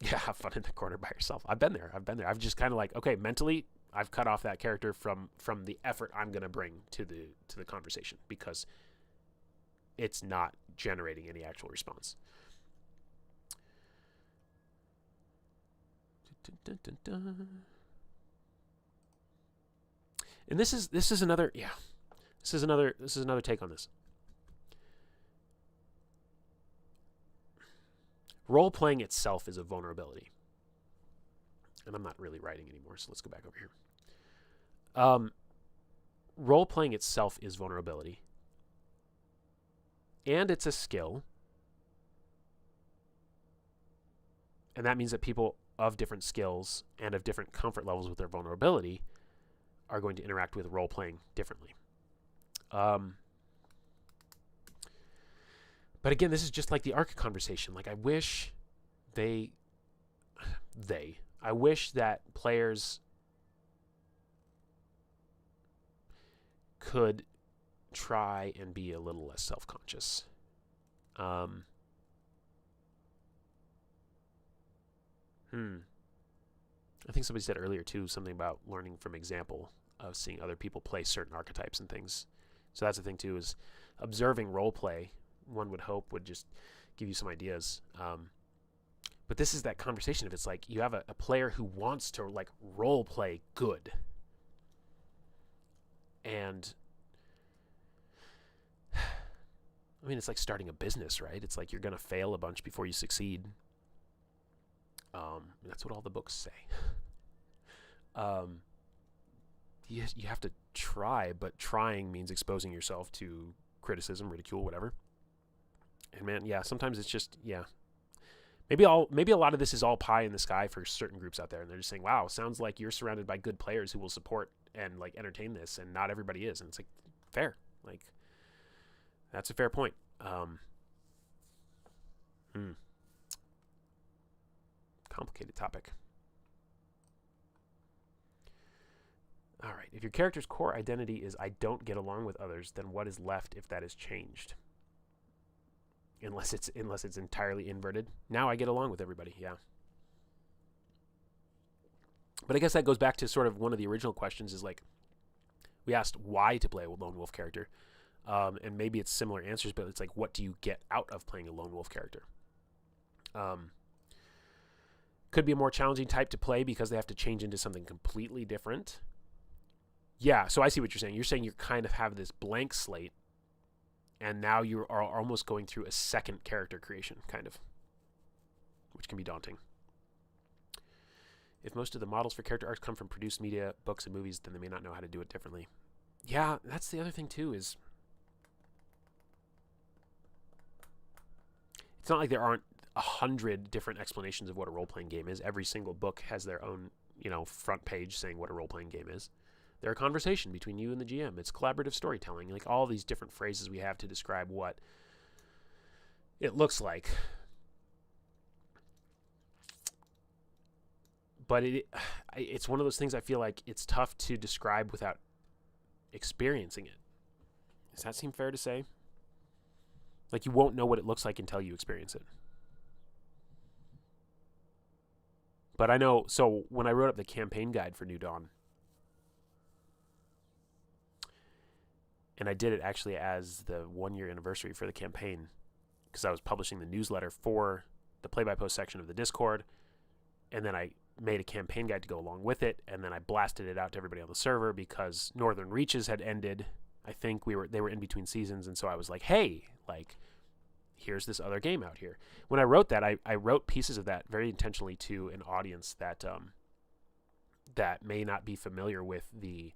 Yeah, have fun in the corner by yourself. I've been there. I've just kind of like, okay, mentally, I've cut off that character from the effort I'm going to bring to the conversation because it's not generating any actual response. And this is another take on this. Role playing itself is a vulnerability. And I'm not really writing anymore, so let's go back over here. Role playing itself is vulnerability. And it's a skill. And that means that people of different skills and of different comfort levels with their vulnerability are going to interact with role-playing differently. But again, this is just like the arc conversation. Like, I wish I wish that players could try and be a little less self-conscious. I think somebody said earlier too something about learning from example of seeing other people play certain archetypes and things. So that's the thing too, is observing role play, one would hope would just give you some ideas. But this is that conversation. If it's like you have a player who wants to like role play good, and I mean, it's like starting a business, right? It's like you're going to fail a bunch before you succeed. That's what all the books say. You have to try, but trying means exposing yourself to criticism, ridicule, whatever. And man, yeah, sometimes it's just, yeah. Maybe a lot of this is all pie in the sky for certain groups out there, and they're just saying, wow, sounds like you're surrounded by good players who will support and like entertain this, and not everybody is. And it's like, fair. Like, that's a fair point. Complicated topic. All right. If your character's core identity is I don't get along with others, then what is left if that is changed? Unless it's entirely inverted. Now I get along with everybody. Yeah. But I guess that goes back to sort of one of the original questions, is like, we asked why to play a lone wolf character. And maybe it's similar answers, but it's like, what do you get out of playing a lone wolf character? Could be a more challenging type to play because they have to change into something completely different. Yeah, so I see what you're saying. You're saying you kind of have this blank slate, and now you are almost going through a second character creation, kind of, which can be daunting. If most of the models for character arcs come from produced media, books, and movies, then they may not know how to do it differently. Yeah, that's the other thing, too, is it's not like there aren't 100 different explanations of what a role-playing game is. Every single book has their own, front page saying what a role-playing game is. They're a conversation between you and the GM. It's collaborative storytelling. Like all these different phrases we have to describe what it looks like. But it's one of those things I feel like it's tough to describe without experiencing it. Does that seem fair to say? Like you won't know what it looks like until you experience it. But I know, so when I wrote up the campaign guide for New Dawn, and I did it actually as the 1-year anniversary for the campaign, because I was publishing the newsletter for the play-by-post section of the Discord, and then I made a campaign guide to go along with it, and then I blasted it out to everybody on the server because Northern Reaches had ended. I think they were in between seasons, and so I was like, hey, like, here's this other game out here. When I wrote that, I wrote pieces of that very intentionally to an audience that that may not be familiar with the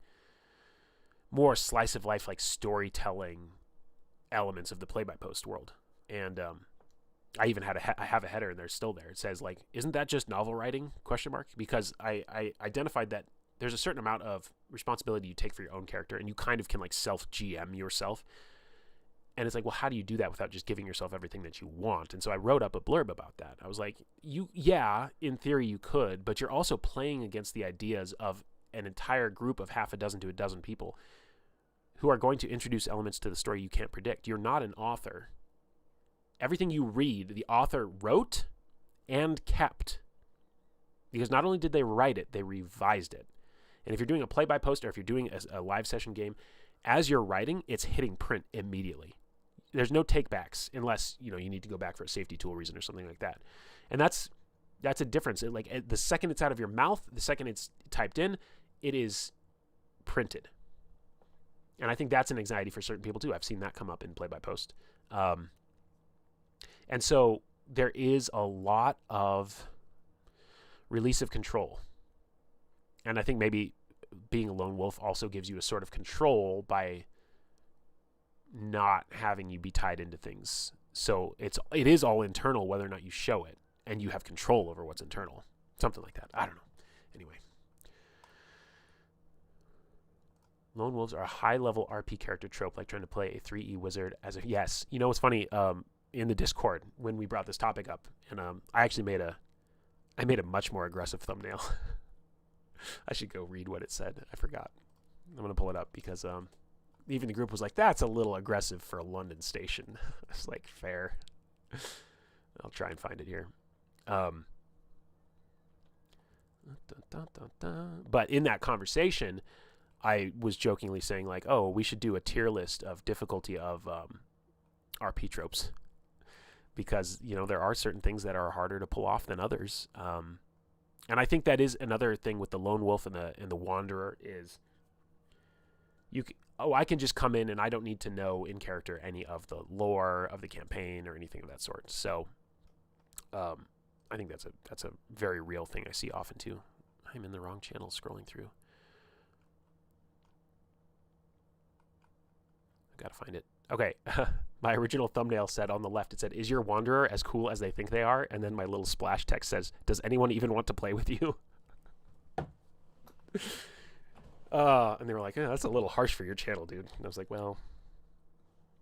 more slice of life, like storytelling elements of the play-by-post world. And I even had I have a header, and there's still there. It says, like, isn't that just novel writing? ? Because I identified that there's a certain amount of responsibility you take for your own character, and you kind of can like self-GM yourself. And it's like, well, how do you do that without just giving yourself everything that you want? And so I wrote up a blurb about that. I was like, in theory you could, but you're also playing against the ideas of an entire group of half a dozen to a dozen people who are going to introduce elements to the story you can't predict. You're not an author. Everything you read, the author wrote and kept. Because not only did they write it, they revised it. And if you're doing a play-by-post or if you're doing a live session game, as you're writing, it's hitting print immediately. There's no take-backs unless, you need to go back for a safety tool reason or something like that. And that's a difference. The second it's out of your mouth, the second it's typed in, it is printed. And I think that's an anxiety for certain people too. I've seen that come up in play-by-post. And so there is a lot of release of control. And I think maybe being a lone wolf also gives you a sort of control by not having you be tied into things. So it is all internal whether or not you show it, and you have control over what's internal. Something like that. I don't know. Anyway. Lone wolves are a high-level RP character trope, like trying to play a 3E wizard as a... Yes. You know what's funny? In the Discord, when we brought this topic up, and I actually made a much more aggressive thumbnail. I should go read what it said. I forgot. I'm going to pull it up because even the group was like, that's a little aggressive for a London station. It's like, fair. I'll try and find it here. But in that conversation, I was jokingly saying like, oh, we should do a tier list of difficulty of RP tropes. Because, you know, there are certain things that are harder to pull off than others. And I think that is another thing with the lone wolf and the wanderer is I can just come in and I don't need to know in character any of the lore of the campaign or anything of that sort. So I think that's a very real thing I see often too. I'm in the wrong channel scrolling through. I gotta find it. Okay. My original thumbnail said on the left, it said, is your wanderer as cool as they think they are? And then my little splash text says, does anyone even want to play with you? And they were like, oh, that's a little harsh for your channel, dude. And I was like, well,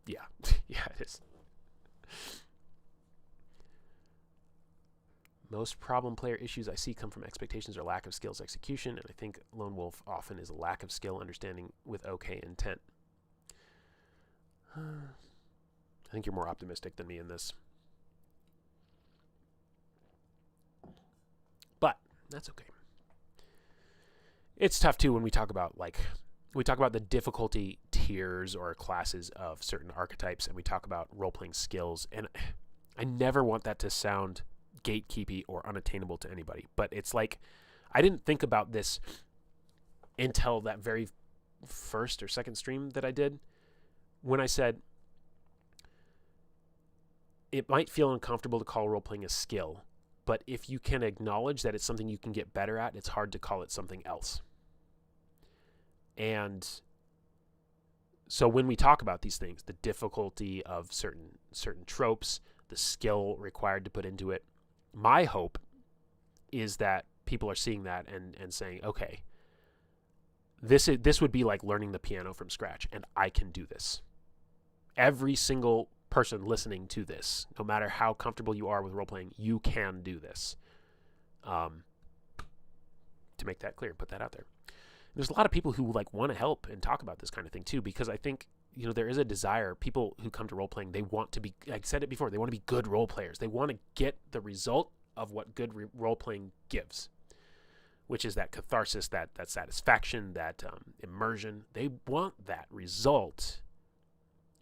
yeah. Yeah, it is. Most problem player issues I see come from expectations or lack of skills execution, and I think lone wolf often is a lack of skill understanding with okay intent. I think you're more optimistic than me in this. But that's okay. It's tough too when we talk about the difficulty tiers or classes of certain archetypes, and we talk about role-playing skills, and I never want that to sound gatekeepy or unattainable to anybody. But it's like I didn't think about this until that very first or second stream that I did when I said it might feel uncomfortable to call role-playing a skill, but if you can acknowledge that it's something you can get better at, it's hard to call it something else. And so when we talk about these things, the difficulty of certain tropes, the skill required to put into it, my hope is that people are seeing that and saying, okay, this would be like learning the piano from scratch, and I can do this. Every single person listening to this, no matter how comfortable you are with role-playing, you can do this. To make that clear, put that out there. There's a lot of people who want to help and talk about this kind of thing too, because I think, you know, there is a desire. People who come to role-playing, they want to be, I said it before, they want to be good role players. They want to get the result of what good role-playing gives, which is that catharsis, that satisfaction, that immersion. They want that result.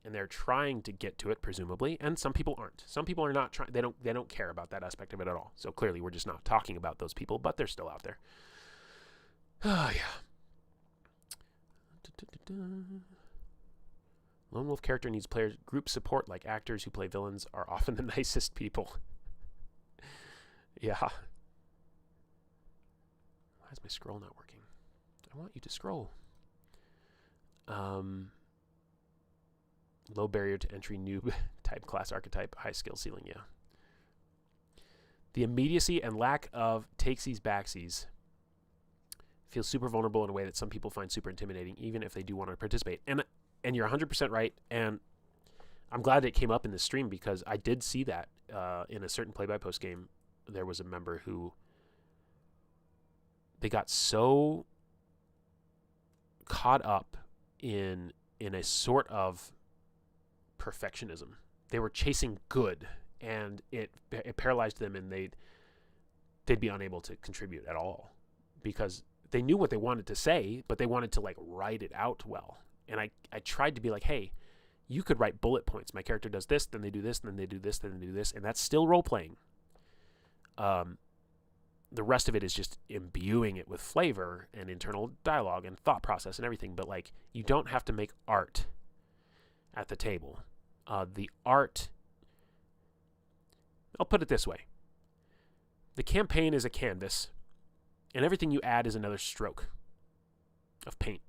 And they're trying to get to it, presumably, and some people aren't. Some people are not trying. They don't care about that aspect of it at all. So clearly, we're just not talking about those people, but they're still out there. Oh yeah. Lone wolf character needs player group support, like actors who play villains are often the nicest people. Yeah. Why is my scroll not working? I want you to scroll. Low barrier to entry noob type class archetype, high skill ceiling, yeah. The immediacy and lack of takesies backsies feels super vulnerable in a way that some people find super intimidating, even if they do want to participate. And you're 100% right, and I'm glad it came up in the stream because I did see that in a certain play-by-post game. There was a member who they got so caught up in a sort of perfectionism. They were chasing good, and it paralyzed them, and they'd be unable to contribute at all because they knew what they wanted to say, but they wanted to write it out well. And I tried to be like, hey, you could write bullet points. My character does this, then they do this, then they do this, then they do this, and that's still role playing. The rest of it is just imbuing it with flavor and internal dialogue and thought process and everything. But you don't have to make art at the table. The art, I'll put it this way. The campaign is a canvas, and everything you add is another stroke of paint.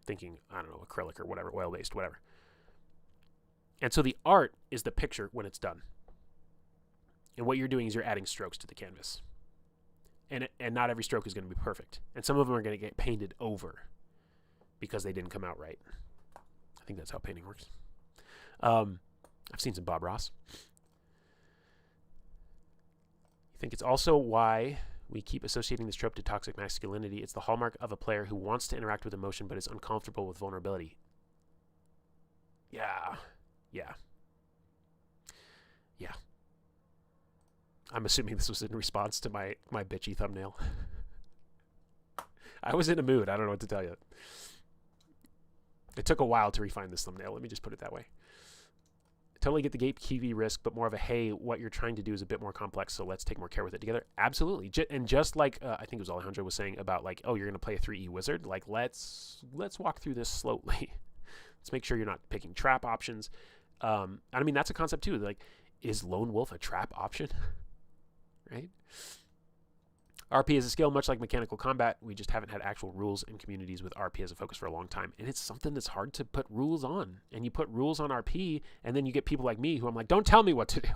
Thinking, I don't know, acrylic or whatever, oil-based, whatever. And so the art is the picture when it's done. And what you're doing is you're adding strokes to the canvas. And not every stroke is going to be perfect. And some of them are going to get painted over because they didn't come out right. I think that's how painting works. I've seen some Bob Ross. You think it's also why we keep associating this trope to toxic masculinity. It's the hallmark of a player who wants to interact with emotion but is uncomfortable with vulnerability. Yeah. I'm assuming this was in response to my bitchy thumbnail. I was in a mood. I don't know what to tell you. It took a while to refine this thumbnail. Let me just put it that way. Totally get the gatekeepy risk, but more of a, hey, what you're trying to do is a bit more complex, so let's take more care with it together. Absolutely. And just like I think it was Alejandro was saying about like, oh, you're going to play a 3E wizard. Like, let's walk through this slowly. Let's make sure you're not picking trap options. And I mean, that's a concept too. Like, is Lone Wolf a trap option? Right? RP is a skill, much like mechanical combat. We just haven't had actual rules in communities with RP as a focus for a long time. And it's something that's hard to put rules on. And you put rules on RP, and then you get people like me who I'm like, don't tell me what to do.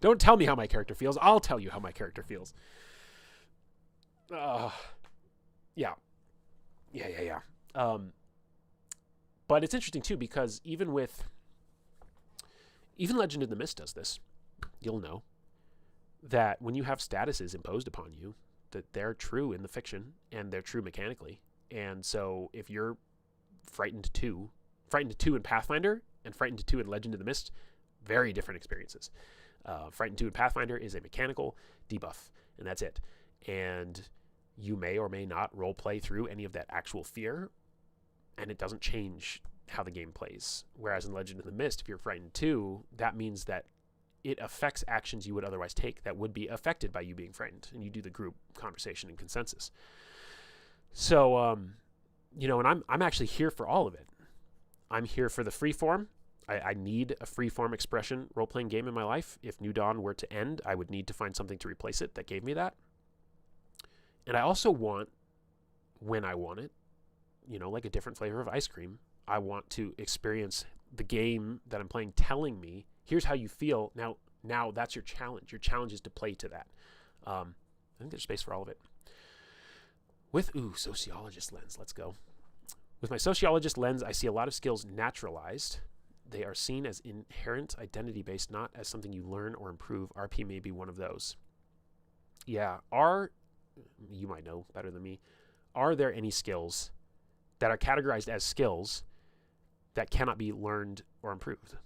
Don't tell me how my character feels. I'll tell you how my character feels. Yeah. But it's interesting, too, because even Legend of the Mist does this. You'll know that when you have statuses imposed upon you, that they're true in the fiction and they're true mechanically. And so if you're frightened 2 in Pathfinder and frightened 2 in Legend of the Mist, very different experiences. Frightened 2 in Pathfinder is a mechanical debuff, and that's it. And you may or may not role play through any of that actual fear, and it doesn't change how the game plays. Whereas in Legend of the Mist, if you're frightened 2, that means that it affects actions you would otherwise take that would be affected by you being frightened, and you do the group conversation and consensus. So, and I'm actually here for all of it. I'm here for the freeform. I need a freeform expression role-playing game in my life. If New Dawn were to end, I would need to find something to replace it that gave me that. And I also want, when I want it, like a different flavor of ice cream, I want to experience the game that I'm playing telling me, here's how you feel. Now that's your challenge. Your challenge is to play to that. I think there's space for all of it. With, sociologist lens. Let's go. With my sociologist lens, I see a lot of skills naturalized. They are seen as inherent identity-based, not as something you learn or improve. RP may be one of those. Yeah, you might know better than me, are there any skills that are categorized as skills that cannot be learned or improved?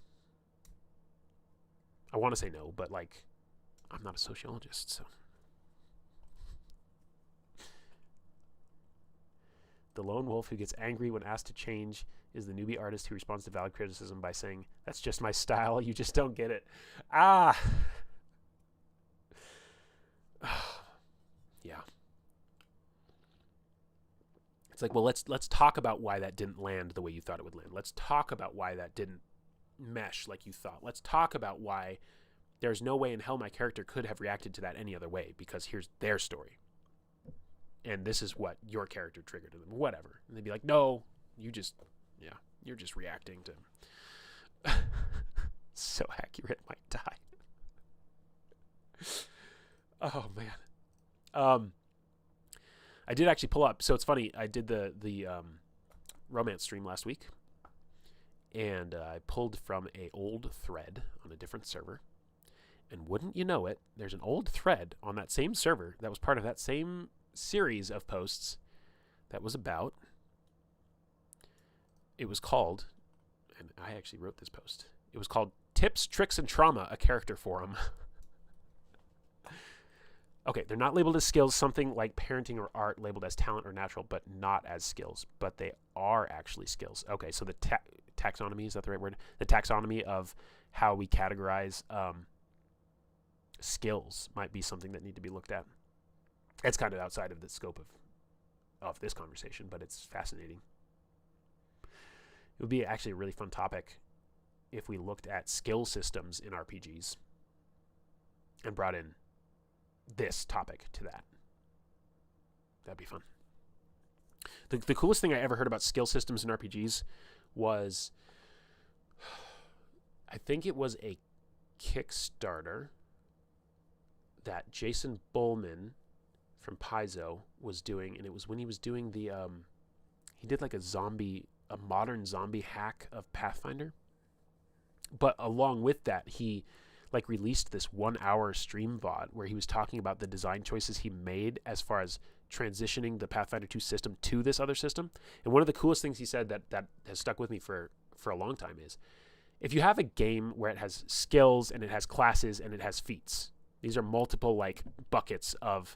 I want to say no, but I'm not a sociologist, so. The lone wolf who gets angry when asked to change is the newbie artist who responds to valid criticism by saying, that's just my style, you just don't get it. Yeah. It's like, well, let's talk about why that didn't land the way you thought it would land. Let's talk about why that didn't mesh like you thought. Let's talk about why there's no way in hell my character could have reacted to that any other way, because here's their story. And this is what your character triggered in them, whatever. And they'd be like, no, you're just reacting to. So accurate, might die. Oh, man. I did actually pull up. So it's funny. I did the romance stream last week, and I pulled from a old thread on a different server. And wouldn't you know it, there's an old thread on that same server that was part of that same series of posts that was about. It was called, and I actually wrote this post. It was called Tips, Tricks, and Trauma, a Character Forum. Okay, they're not labeled as skills, something like parenting or art labeled as talent or natural, but not as skills. But they are actually skills. Okay, so the taxonomy, is that the right word? The taxonomy of how we categorize skills might be something that need to be looked at. It's kind of outside of the scope of this conversation, but it's fascinating. It would be actually a really fun topic if we looked at skill systems in RPGs and brought in this topic to that. That'd be fun. The coolest thing I ever heard about skill systems in RPGs was, I think it was a Kickstarter that Jason Bullman from Paizo was doing, and it was when he was doing the he did like a modern zombie hack of Pathfinder. But along with that, he like released this 1 hour stream VOD where he was talking about the design choices he made as far as transitioning the Pathfinder 2 system to this other system. And one of the coolest things he said that has stuck with me for a long time is, if you have a game where it has skills and it has classes and it has feats, these are multiple like buckets of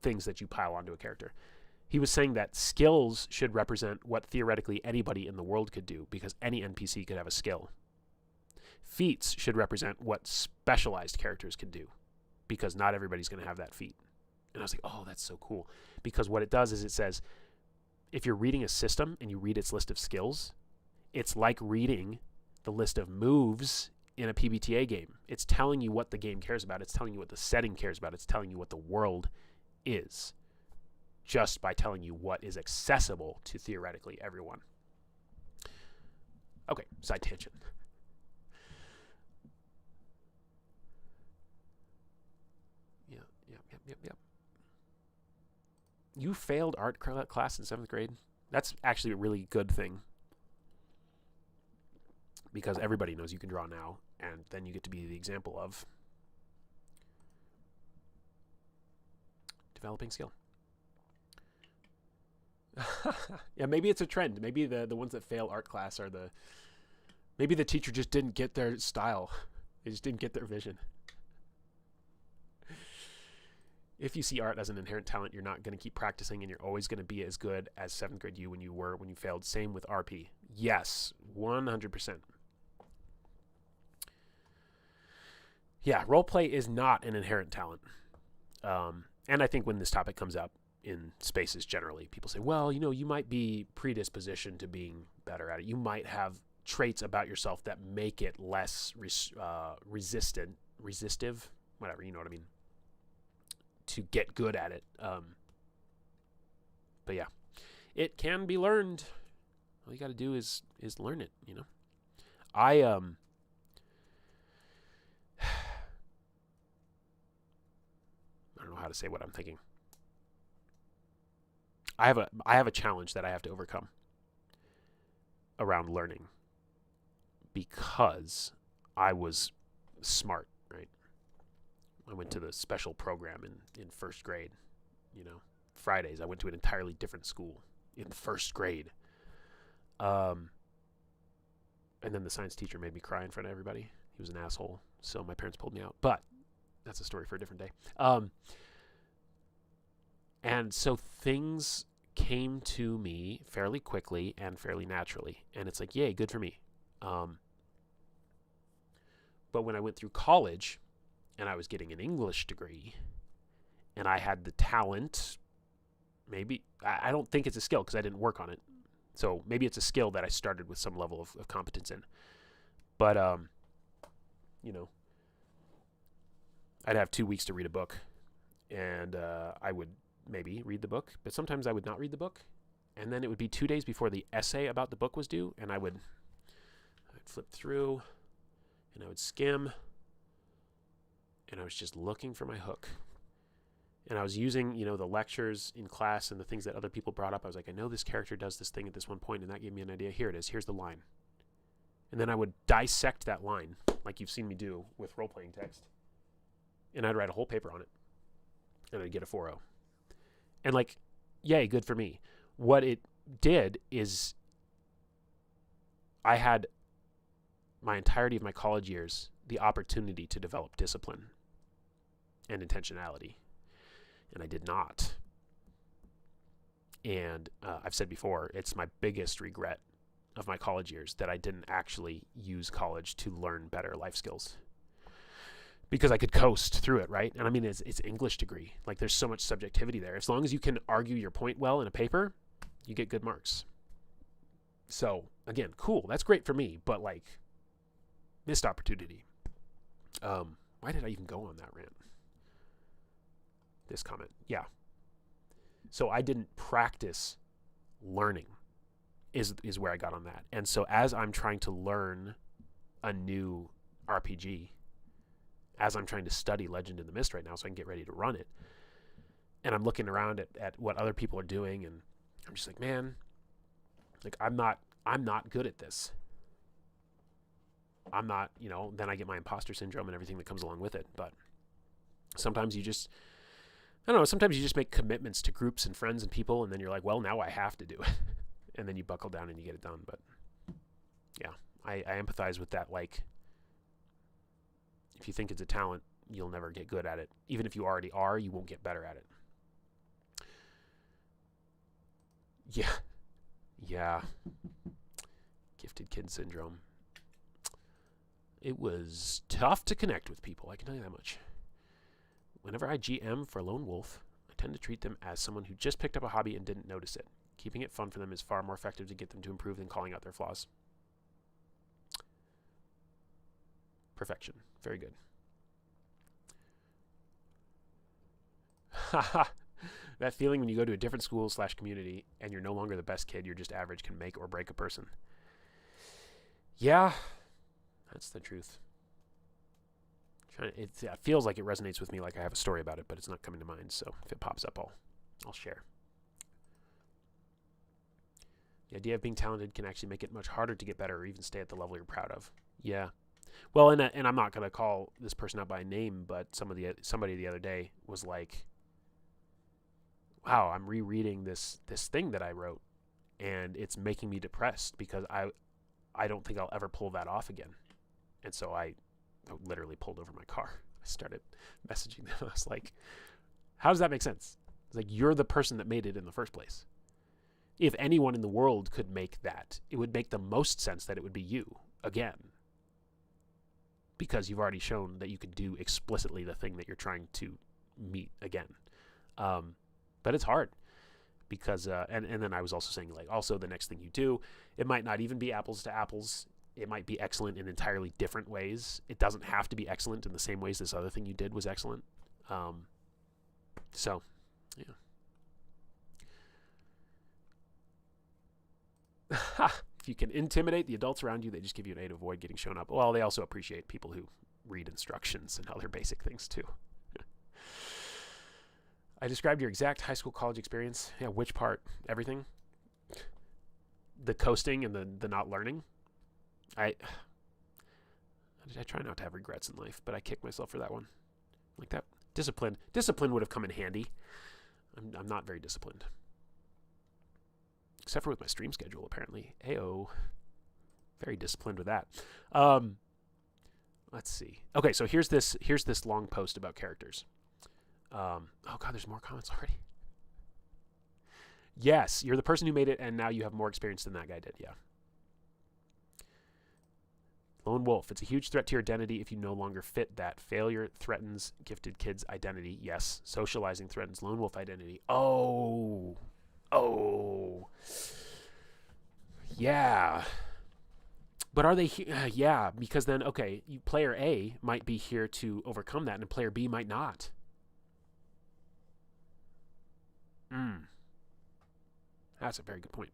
things that you pile onto a character. He was saying that skills should represent what theoretically anybody in the world could do, because any NPC could have a skill. Feats should represent what specialized characters can do, because not everybody's going to have that feat. And I was like, oh, that's so cool. Because what it does is it says, if you're reading a system and you read its list of skills, it's like reading the list of moves in a PBTA game. It's telling you what the game cares about. It's telling you what the setting cares about. It's telling you what the world is, just by telling you what is accessible to theoretically everyone. Okay, side tangent. Yep. You failed art class in 7th grade? That's actually a really good thing, because everybody knows you can draw now, and then you get to be the example of developing skill. Yeah, maybe it's a trend. Maybe the ones that fail art class are maybe the teacher just didn't get their style. They just didn't get their vision. If you see art as an inherent talent, you're not going to keep practicing, and you're always going to be as good as 7th grade you when you failed. Same with RP. Yes, 100%. Yeah, roleplay is not an inherent talent. And I think when this topic comes up in spaces generally, people say, well, you might be predispositioned to being better at it. You might have traits about yourself that make it less resistive, whatever, you know what I mean, to get good at it. But yeah, it can be learned. All you got to do is learn it, I don't know how to say what I'm thinking. I have a challenge that I have to overcome around learning, because I was smart, right? I went to the special program in 1st grade. Fridays I went to an entirely different school in 1st grade. And then the science teacher made me cry in front of everybody. He was an asshole, so my parents pulled me out. But that's a story for a different day. And so things came to me fairly quickly and fairly naturally. And it's like, yay, good for me. But when I went through college and I was getting an English degree and I had the talent, maybe, I don't think it's a skill because I didn't work on it. So maybe it's a skill that I started with some level of competence in. But, I'd have 2 weeks to read a book, and I would maybe read the book, but sometimes I would not read the book, and then it would be 2 days before the essay about the book was due, and I'd flip through, and I would skim, and I was just looking for my hook. And I was using, the lectures in class and the things that other people brought up. I was like, I know this character does this thing at this one point, and that gave me an idea. Here it is. Here's the line. And then I would dissect that line, like you've seen me do with role-playing text. And I'd write a whole paper on it. And I'd get a 4.0. And yay, good for me. What it did is I had my entirety of my college years the opportunity to develop discipline and intentionality. And I did not. And I've said before, it's my biggest regret of my college years that I didn't actually use college to learn better life skills. Because I could coast through it, right? And I mean, it's English degree. There's so much subjectivity there. As long as you can argue your point well in a paper, you get good marks. So, again, cool. That's great for me, but missed opportunity. Why did I even go on that rant? This comment. Yeah. So I didn't practice learning is where I got on that. And so as I'm trying to learn a new RPG, as I'm trying to study Legend in the Mist right now so I can get ready to run it. And I'm looking around at what other people are doing, and I'm just like, man, like I'm not good at this. I'm not, then I get my imposter syndrome and everything that comes along with it. But sometimes you just, I don't know, sometimes you just make commitments to groups and friends and people, and then you're like, well, now I have to do it. And then you buckle down and you get it done. But yeah, I empathize with that. Like, if you think it's a talent, you'll never get good at it. Even if you already are, you won't get better at it. Yeah. Gifted kid syndrome. It was tough to connect with people, I can tell you that much. Whenever I GM for Lone Wolf, I tend to treat them as someone who just picked up a hobby and didn't notice it. Keeping it fun for them is far more effective to get them to improve than calling out their flaws. Perfection. Very good. Haha. That feeling when you go to a different school/community and you're no longer the best kid, you're just average, can make or break a person. Yeah, that's the truth. It feels like it resonates with me, like I have a story about it, but it's not coming to mind. So if it pops up, I'll share. The idea of being talented can actually make it much harder to get better or even stay at the level you're proud of. Yeah. Well, and I'm not going to call this person out by name, but somebody the other day was like, wow, I'm rereading this thing that I wrote, and it's making me depressed because I don't think I'll ever pull that off again. And so I literally pulled over my car. I started messaging them. I was like, how does that make sense? It's like, you're the person that made it in the first place. If anyone in the world could make that, it would make the most sense that it would be you again. Because you've already shown that you can do explicitly the thing that you're trying to meet again. But it's hard because, and then I was also saying, like, also the next thing you do, it might not even be apples to apples. It might be excellent in entirely different ways. It doesn't have to be excellent in the same ways this other thing you did was excellent. So, yeah. If you can intimidate the adults around you, they just give you an A to avoid getting shown up. Well, they also appreciate people who read instructions and other basic things too. I described your exact high school college experience. Yeah, which part? Everything? The coasting and the not learning? I try not to have regrets in life, but I kicked myself for that one. Like that. Discipline would have come in handy. I'm not very disciplined. Except for with my stream schedule, apparently. Ayo. Very disciplined with that. Let's see. Okay, so here's this long post about characters. Oh god, there's more comments already. Yes, you're the person who made it, and now you have more experience than that guy did. Yeah. Lone Wolf. It's a huge threat to your identity if you no longer fit that. Failure threatens gifted kids' identity. Yes. Socializing threatens Lone Wolf identity. Oh. Yeah. But are they here? Yeah, because then, okay, player A might be here to overcome that, and player B might not. That's a very good point.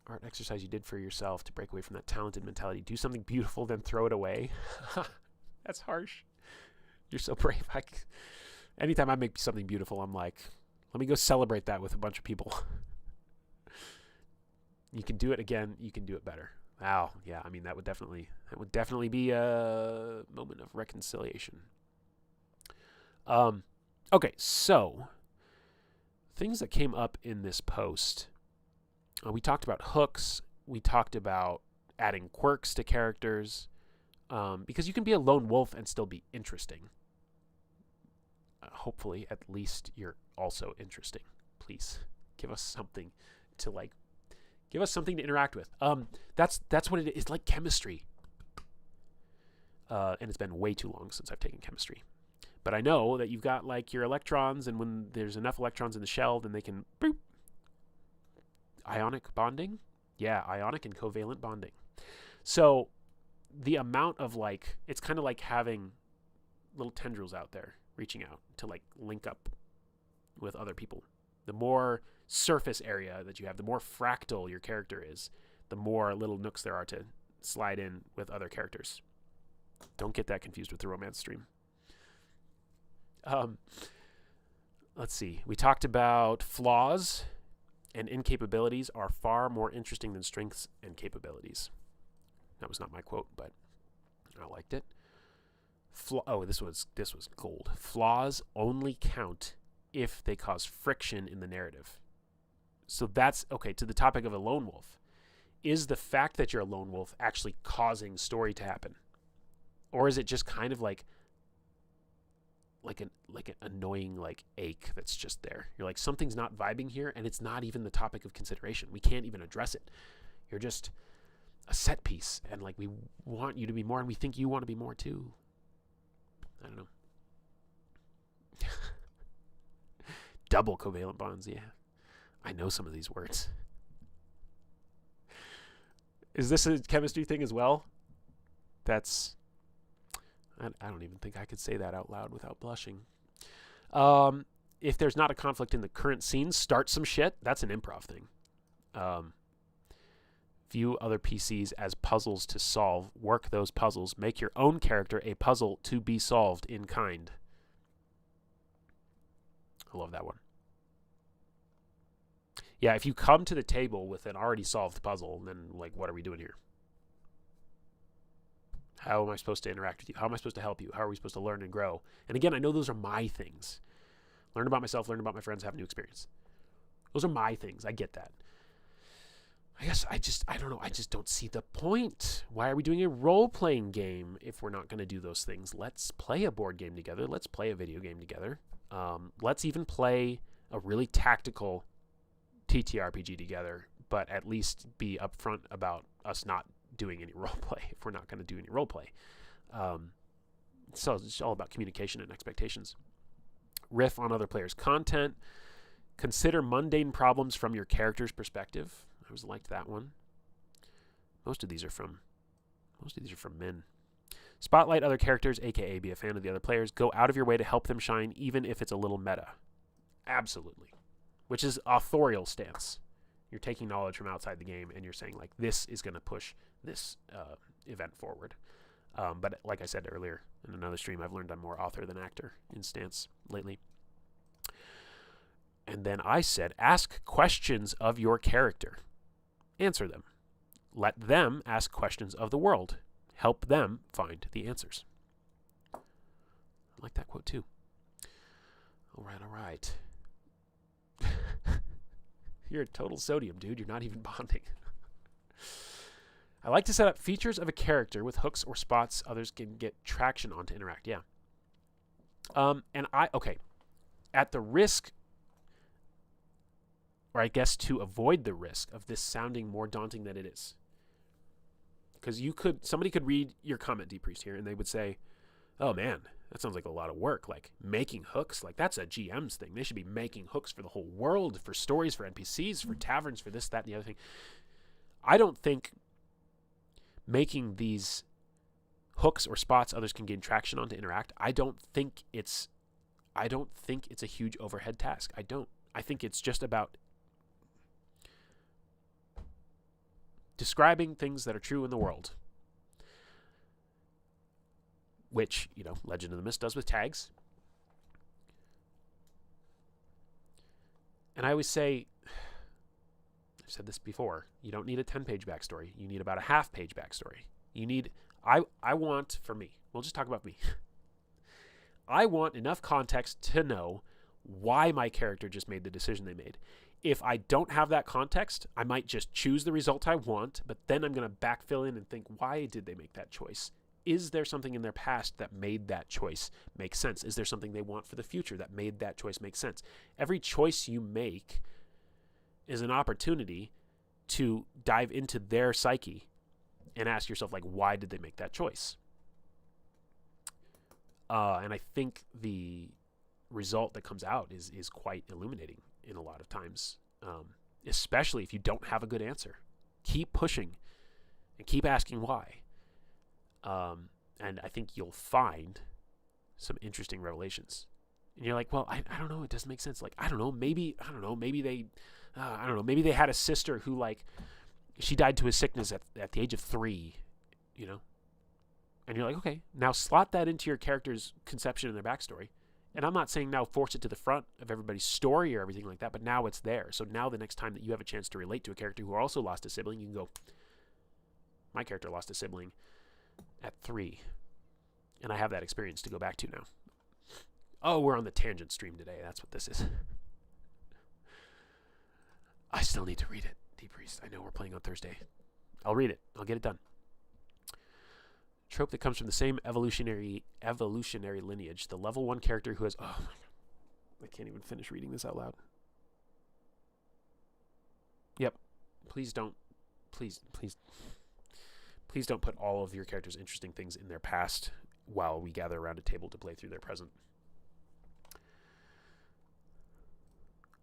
Art exercise you did for yourself to break away from that talented mentality. Do something beautiful, then throw it away. That's harsh. You're so brave. Anytime I make something beautiful, I'm like, let me go celebrate that with a bunch of people. You can do it again. You can do it better. Wow. Yeah. I mean, that would definitely be a moment of reconciliation. Okay. So things that came up in this post. We talked about hooks. We talked about adding quirks to characters. Because you can be a lone wolf and still be interesting. Hopefully, at least you're also interesting. Please give us something to like. Give us something to interact with. That's what it is. It's like chemistry. And it's been way too long since I've taken chemistry. But I know that you've got like your electrons, and when there's enough electrons in the shell, then they can boop. Ionic bonding? Yeah, ionic and covalent bonding. So the amount of like, it's kind of like having little tendrils out there reaching out to like link up with other people. The more surface area that you have, the more fractal your character is, the more little nooks there are to slide in with other characters. Don't get that confused with the romance stream. Let's see. We talked about flaws and incapabilities are far more interesting than strengths and capabilities. That was not my quote, but I liked it. This was gold. Flaws only count if they cause friction in the narrative. So that's okay. To the topic of a lone wolf, is the fact that you're a lone wolf actually causing story to happen, or is it just kind of like an annoying ache that's just there? You're like, something's not vibing here, and it's not even the topic of consideration. We can't even address it. You're just a set piece, and we want you to be more, and we think you want to be more too. I don't know. Double covalent bonds, yeah. I know some of these words. Is this a chemistry thing as well? I don't even think I could say that out loud without blushing. If there's not a conflict in the current scene, start some shit. That's an improv thing. View other PCs as puzzles to solve. Work those puzzles. Make your own character a puzzle to be solved in kind. I love that one. Yeah, if you come to the table with an already solved puzzle, then what are we doing here? How am I supposed to interact with you? How am I supposed to help you? How are we supposed to learn and grow? And again, I know those are my things. Learn about myself, learn about my friends, have new experience. Those are my things. I get that. I guess I don't know. I just don't see the point. Why are we doing a role-playing game if we're not going to do those things? Let's play a board game together. Let's play a video game together. Let's even play a really tactical TTRPG together, but at least be upfront about us not doing any roleplay if we're not going to do any roleplay. So it's all about communication and expectations. Riff on other players' content. Consider mundane problems from your character's perspective. I always liked that one. Most of these are from men. Spotlight other characters, aka be a fan of the other players. Go out of your way to help them shine, even if it's a little meta. Absolutely. Which is authorial stance. You're taking knowledge from outside the game and you're saying this is going to push this event forward. But like I said earlier in another stream, I've learned I'm more author than actor in stance lately. And then I said, ask questions of your character. Answer them. Let them ask questions of the world. Help them find the answers. I like that quote too. All right. You're a total sodium, dude. You're not even bonding. I like to set up features of a character with hooks or spots others can get traction on to interact. Yeah. At the risk, or I guess to avoid the risk of this sounding more daunting than it is. Because somebody could read your comment, Depriest, here, and they would say, oh man, that sounds like a lot of work. Making hooks, that's a GM's thing. They should be making hooks for the whole world, for stories, for NPCs, for taverns, for this, that, and the other thing. I don't think making these hooks or spots others can gain traction on to interact, I don't think it's a huge overhead task. I don't. I think it's just about describing things that are true in the world. Which, Legend of the Mist does with tags. And I always say, I've said this before, you don't need a 10-page backstory. You need about a half-page backstory. I want, for me, we'll just talk about me. I want enough context to know why my character just made the decision they made. If I don't have that context, I might just choose the result I want, but then I'm going to backfill in and think, why did they make that choice? Is there something in their past that made that choice make sense? Is there something they want for the future that made that choice make sense? Every choice you make is an opportunity to dive into their psyche and ask yourself, why did they make that choice? And I think the result that comes out is quite illuminating in a lot of times, especially if you don't have a good answer. Keep pushing and keep asking why. And I think you'll find some interesting revelations. And you're like, well, I don't know. It doesn't make sense. I don't know. Maybe they had a sister who she died to a sickness at the age of 3, And you're like, okay, now slot that into your character's conception and their backstory. And I'm not saying now force it to the front of everybody's story or everything like that, but now it's there. So now the next time that you have a chance to relate to a character who also lost a sibling, you can go, my character lost a sibling at 3. And I have that experience to go back to now. Oh, we're on the tangent stream today. That's what this is. I still need to read it, Deep Priest. I know we're playing on Thursday. I'll read it. I'll get it done. Trope that comes from the same evolutionary lineage. The level 1 character who has... Oh, my God. I can't even finish reading this out loud. Yep. Please don't... Please don't put all of your characters' interesting things in their past while we gather around a table to play through their present.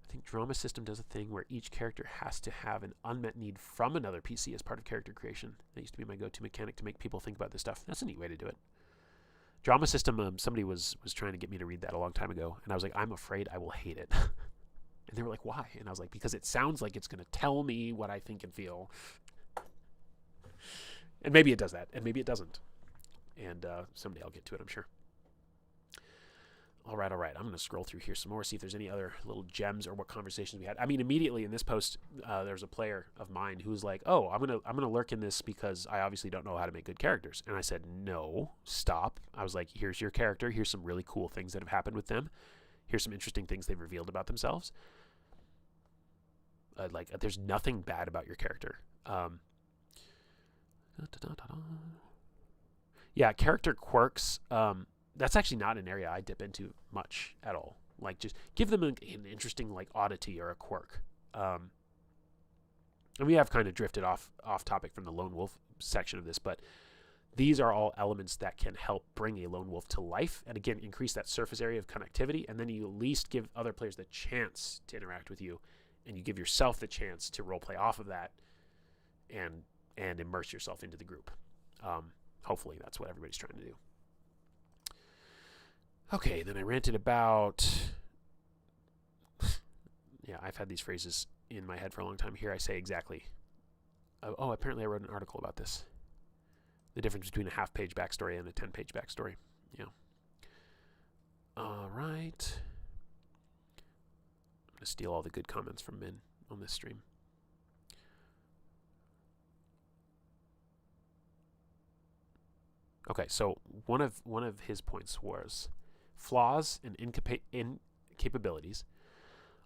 I think Drama System does a thing where each character has to have an unmet need from another PC as part of character creation. That used to be my go-to mechanic to make people think about this stuff. That's a neat way to do it. Drama System, somebody was trying to get me to read that a long time ago, and I was like, I'm afraid I will hate it. And they were like, why? And I was like, because it sounds like it's going to tell me what I think and feel. And maybe it does that, and maybe it doesn't. And someday I'll get to it, I'm sure. All right. I'm going to scroll through here some more, see if there's any other little gems or what conversations we had. I mean, immediately in this post, there's a player of mine who was like, "Oh, I'm gonna lurk in this because I obviously don't know how to make good characters." And I said, "No, stop." I was like, "Here's your character. Here's some really cool things that have happened with them. Here's some interesting things they've revealed about themselves. There's nothing bad about your character." Yeah, character quirks. That's actually not an area I dip into much at all. Like, just give them an interesting, like, oddity or a quirk. And we have kind of drifted off topic from the lone wolf section of this, but these are all elements that can help bring a lone wolf to life, and again, increase that surface area of connectivity, and then you at least give other players the chance to interact with you, and you give yourself the chance to roleplay off of that, and immerse yourself into the group. Hopefully that's what everybody's trying to do. Okay, then I ranted about... Yeah, I've had these phrases in my head for a long time. Here I say exactly. Apparently I wrote an article about this. The difference between a half-page backstory and a 10-page backstory. Yeah. All right. I'm going to steal all the good comments from Min on this stream. Okay, so one of his points was flaws and incapabilities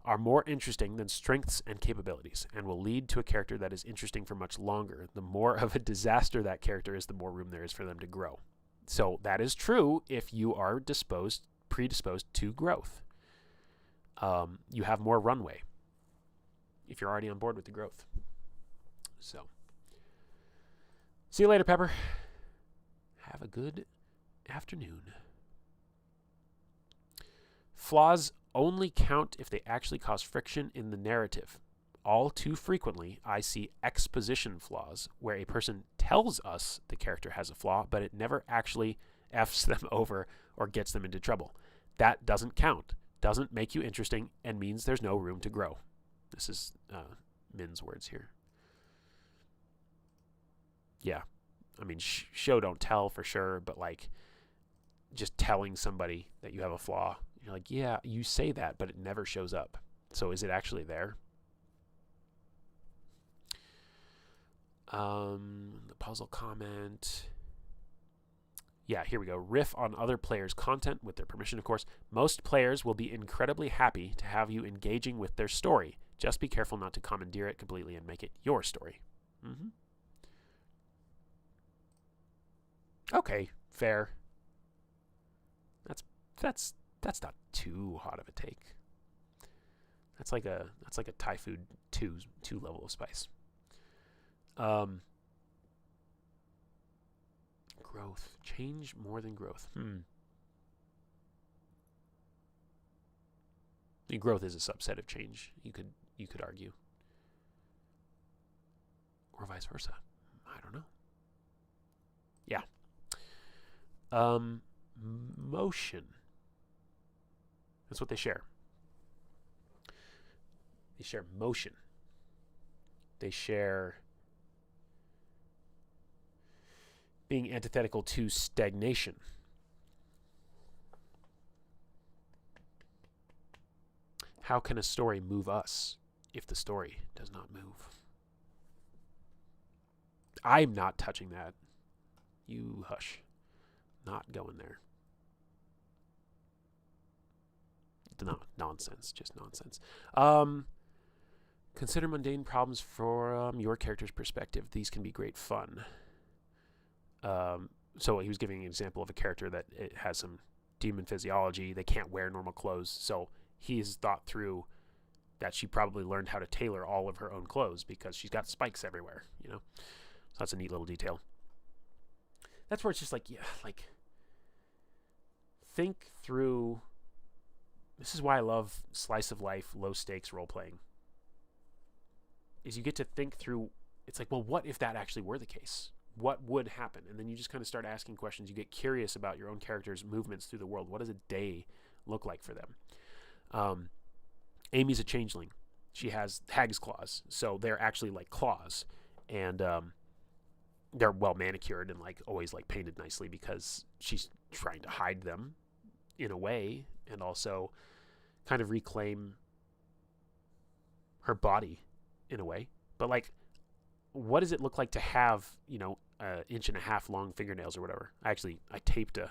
are more interesting than strengths and capabilities, and will lead to a character that is interesting for much longer. The more of a disaster that character is, the more room there is for them to grow. So that is true if you are predisposed to growth. You have more runway if you're already on board with the growth. So, see you later, Pepper. Have a good afternoon. Flaws only count if they actually cause friction in the narrative. All too frequently, I see exposition flaws where a person tells us the character has a flaw, but it never actually Fs them over or gets them into trouble. That doesn't count, doesn't make you interesting, and means there's no room to grow. This is Min's words here. Yeah. I mean, show don't tell for sure, but like just telling somebody that you have a flaw, you're like, yeah, you say that, but it never shows up. So is it actually there? The puzzle comment. Yeah, here we go. Riff on other players' content with their permission, of course. Most players will be incredibly happy to have you engaging with their story. Just be careful not to commandeer it completely and make it your story. Mm-hmm. Okay, fair. That's not too hot of a take. That's like a Thai food 2 level of spice. Growth, change more than growth. I mean, growth is a subset of change. You could argue, or vice versa. I don't know. Yeah. Motion. That's what they share. They share motion. They share being antithetical to stagnation. How can a story move us if the story does not move? I'm not touching that. You hush. Not going there. No, nonsense. Just nonsense. Consider mundane problems from your character's perspective. These can be great fun. So he was giving an example of a character that it has some demon physiology. They can't wear normal clothes. So he's thought through that she probably learned how to tailor all of her own clothes because she's got spikes everywhere, you know? So that's a neat little detail. That's where it's just like, yeah, like, think through. This is why I love slice of life, low stakes role playing. Is you get to think through, it's like, well, what if that actually were the case? What would happen? And then you just kind of start asking questions. You get curious about your own character's movements through the world. What does a day look like for them? Amy's a changeling. She has hag's claws, so they're actually like claws, and they're well manicured and like always like painted nicely because she's trying to hide them in a way, and also kind of reclaim her body in a way. But like, what does it look like to have, you know, 1.5 inch long fingernails or whatever? I taped a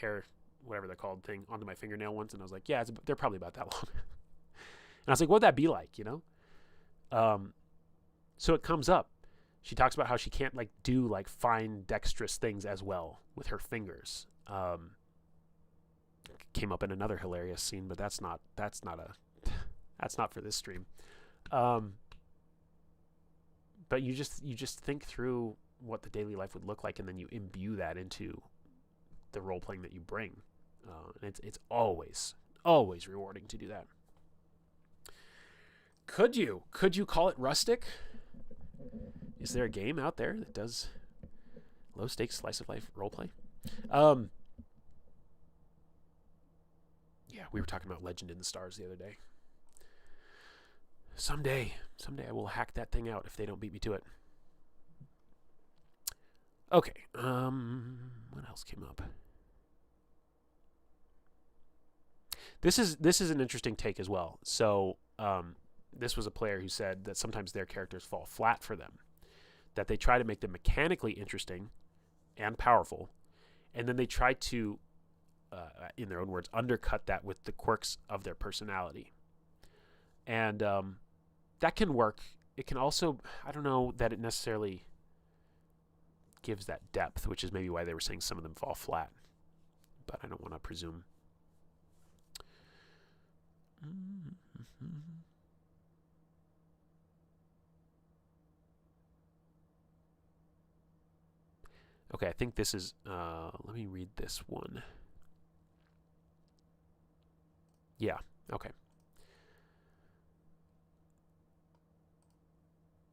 hair, whatever they're called, thing onto my fingernail once, and I was like, yeah, they're probably about that long. And I was like, what'd that be like, you know? So it comes up. She talks about how she can't like do like fine dexterous things as well with her fingers. Came up in another hilarious scene, but that's not for this stream. But you just think through what the daily life would look like, and then you imbue that into the role playing that you bring. And it's always rewarding to do that. Could you call it rustic? Is there a game out there that does low stakes slice of life role play? Yeah, we were talking about Legend in the Stars the other day. Someday I will hack that thing out if they don't beat me to it. Okay, what else came up? This is an interesting take as well. So, this was a player who said that sometimes their characters fall flat for them, that they try to make them mechanically interesting and powerful, and then they try to, in their own words, undercut that with the quirks of their personality. And that can work. It can also, I don't know that it necessarily gives that depth, which is maybe why they were saying some of them fall flat. But I don't want to presume. Okay, I think this is, let me read this one. Yeah, okay.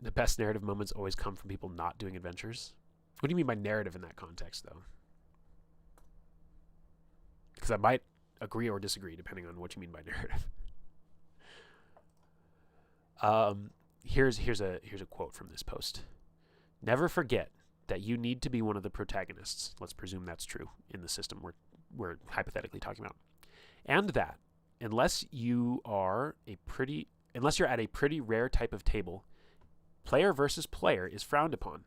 The best narrative moments always come from people not doing adventures. What do you mean by narrative in that context, though? Because I might agree or disagree depending on what you mean by narrative. Here's a quote from this post. Never forget that you need to be one of the protagonists. Let's presume that's true in the system we're hypothetically talking about. And that unless you're at a pretty rare type of table, player versus player is frowned upon.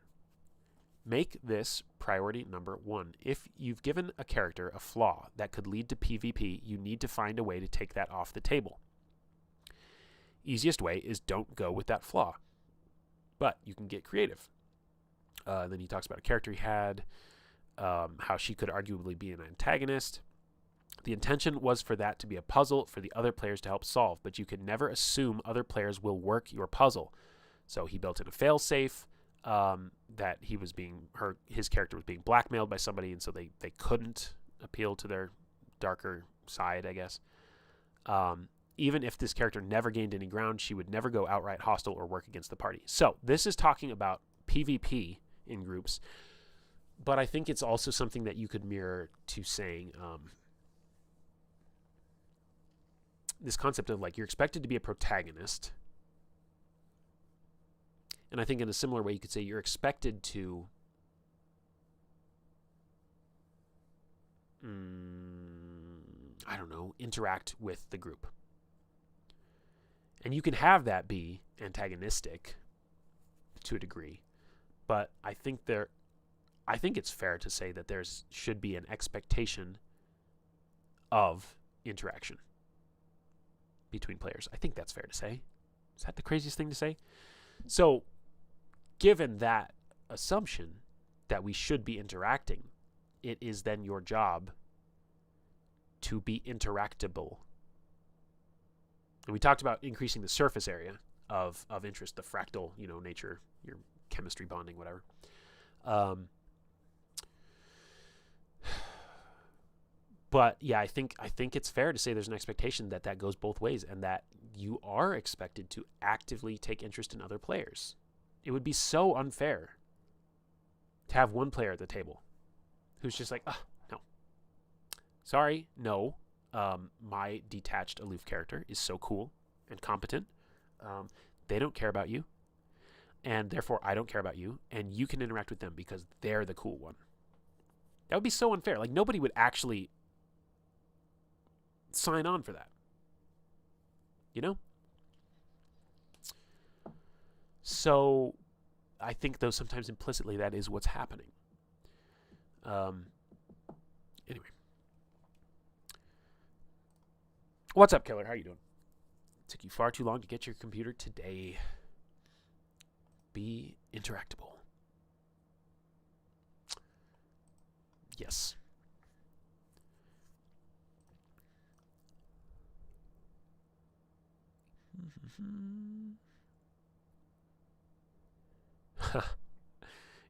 Make this priority number 1. If you've given a character a flaw that could lead to PvP, you need to find a way to take that off the table. Easiest way is don't go with that flaw. But you can get creative. Then he talks about a character he had, how she could arguably be an antagonist. The intention was for that to be a puzzle for the other players to help solve, but you can never assume other players will work your puzzle. So he built in a failsafe, that his character was being blackmailed by somebody, and so they couldn't appeal to their darker side, I guess. Even if this character never gained any ground, she would never go outright hostile or work against the party. So this is talking about PvP in groups, but I think it's also something that you could mirror to saying this concept of like you're expected to be a protagonist. And I think in a similar way, you could say you're expected to I don't know, interact with the group. And you can have that be antagonistic to a degree, but I think it's fair to say that should be an expectation of interaction between players. I think that's fair to say. Is that the craziest thing to say? So, given that assumption that we should be interacting, it is then your job to be interactable. And we talked about increasing the surface area of interest, the fractal, nature, your chemistry bonding, whatever. But yeah, I think it's fair to say there's an expectation that goes both ways, and that you are expected to actively take interest in other players. It would be so unfair to have one player at the table who's just like, no. Sorry, no. My detached, aloof character is so cool and competent. They don't care about you, and therefore I don't care about you, and you can interact with them because they're the cool one. That would be so unfair. Like, nobody would actually sign on for that. So I think, though, sometimes implicitly that is what's happening. Anyway. What's up, Killer? How you doing? It took you far too long to get your computer today. Be interactable. Yes.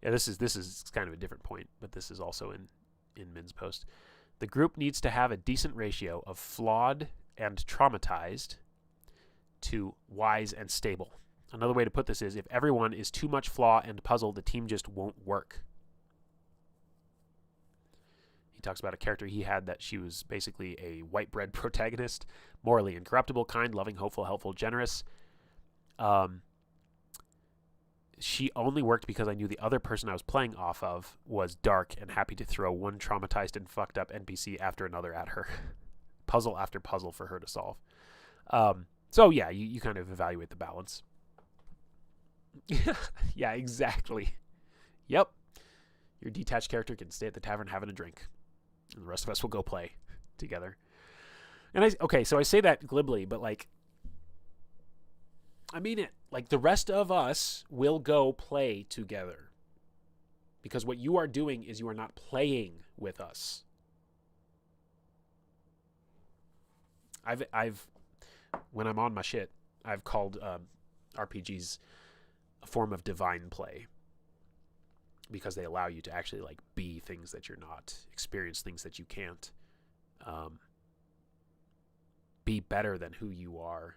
Yeah, this is kind of a different point, but this is also in Min's post. The group needs to have a decent ratio of flawed and traumatized to wise and stable. Another way to put this is, if everyone is too much flaw and puzzle, the team just won't work. He talks about a character he had that she was basically a white bread protagonist, morally incorruptible, kind, loving, hopeful, helpful, generous. She only worked because I knew the other person I was playing off of was dark and happy to throw one traumatized and fucked up NPC after another at her. Puzzle after puzzle for her to solve. So yeah, you kind of evaluate the balance. Yeah, exactly. Yep. Your detached character can stay at the tavern having a drink, and the rest of us will go play together. And so I say that glibly, but I mean it. Like, the rest of us will go play together. Because what you are doing is you are not playing with us. I've when I'm on my shit, I've called RPGs a form of divine play. Because they allow you to actually be things that you're not, experience things that you can't, be better than who you are,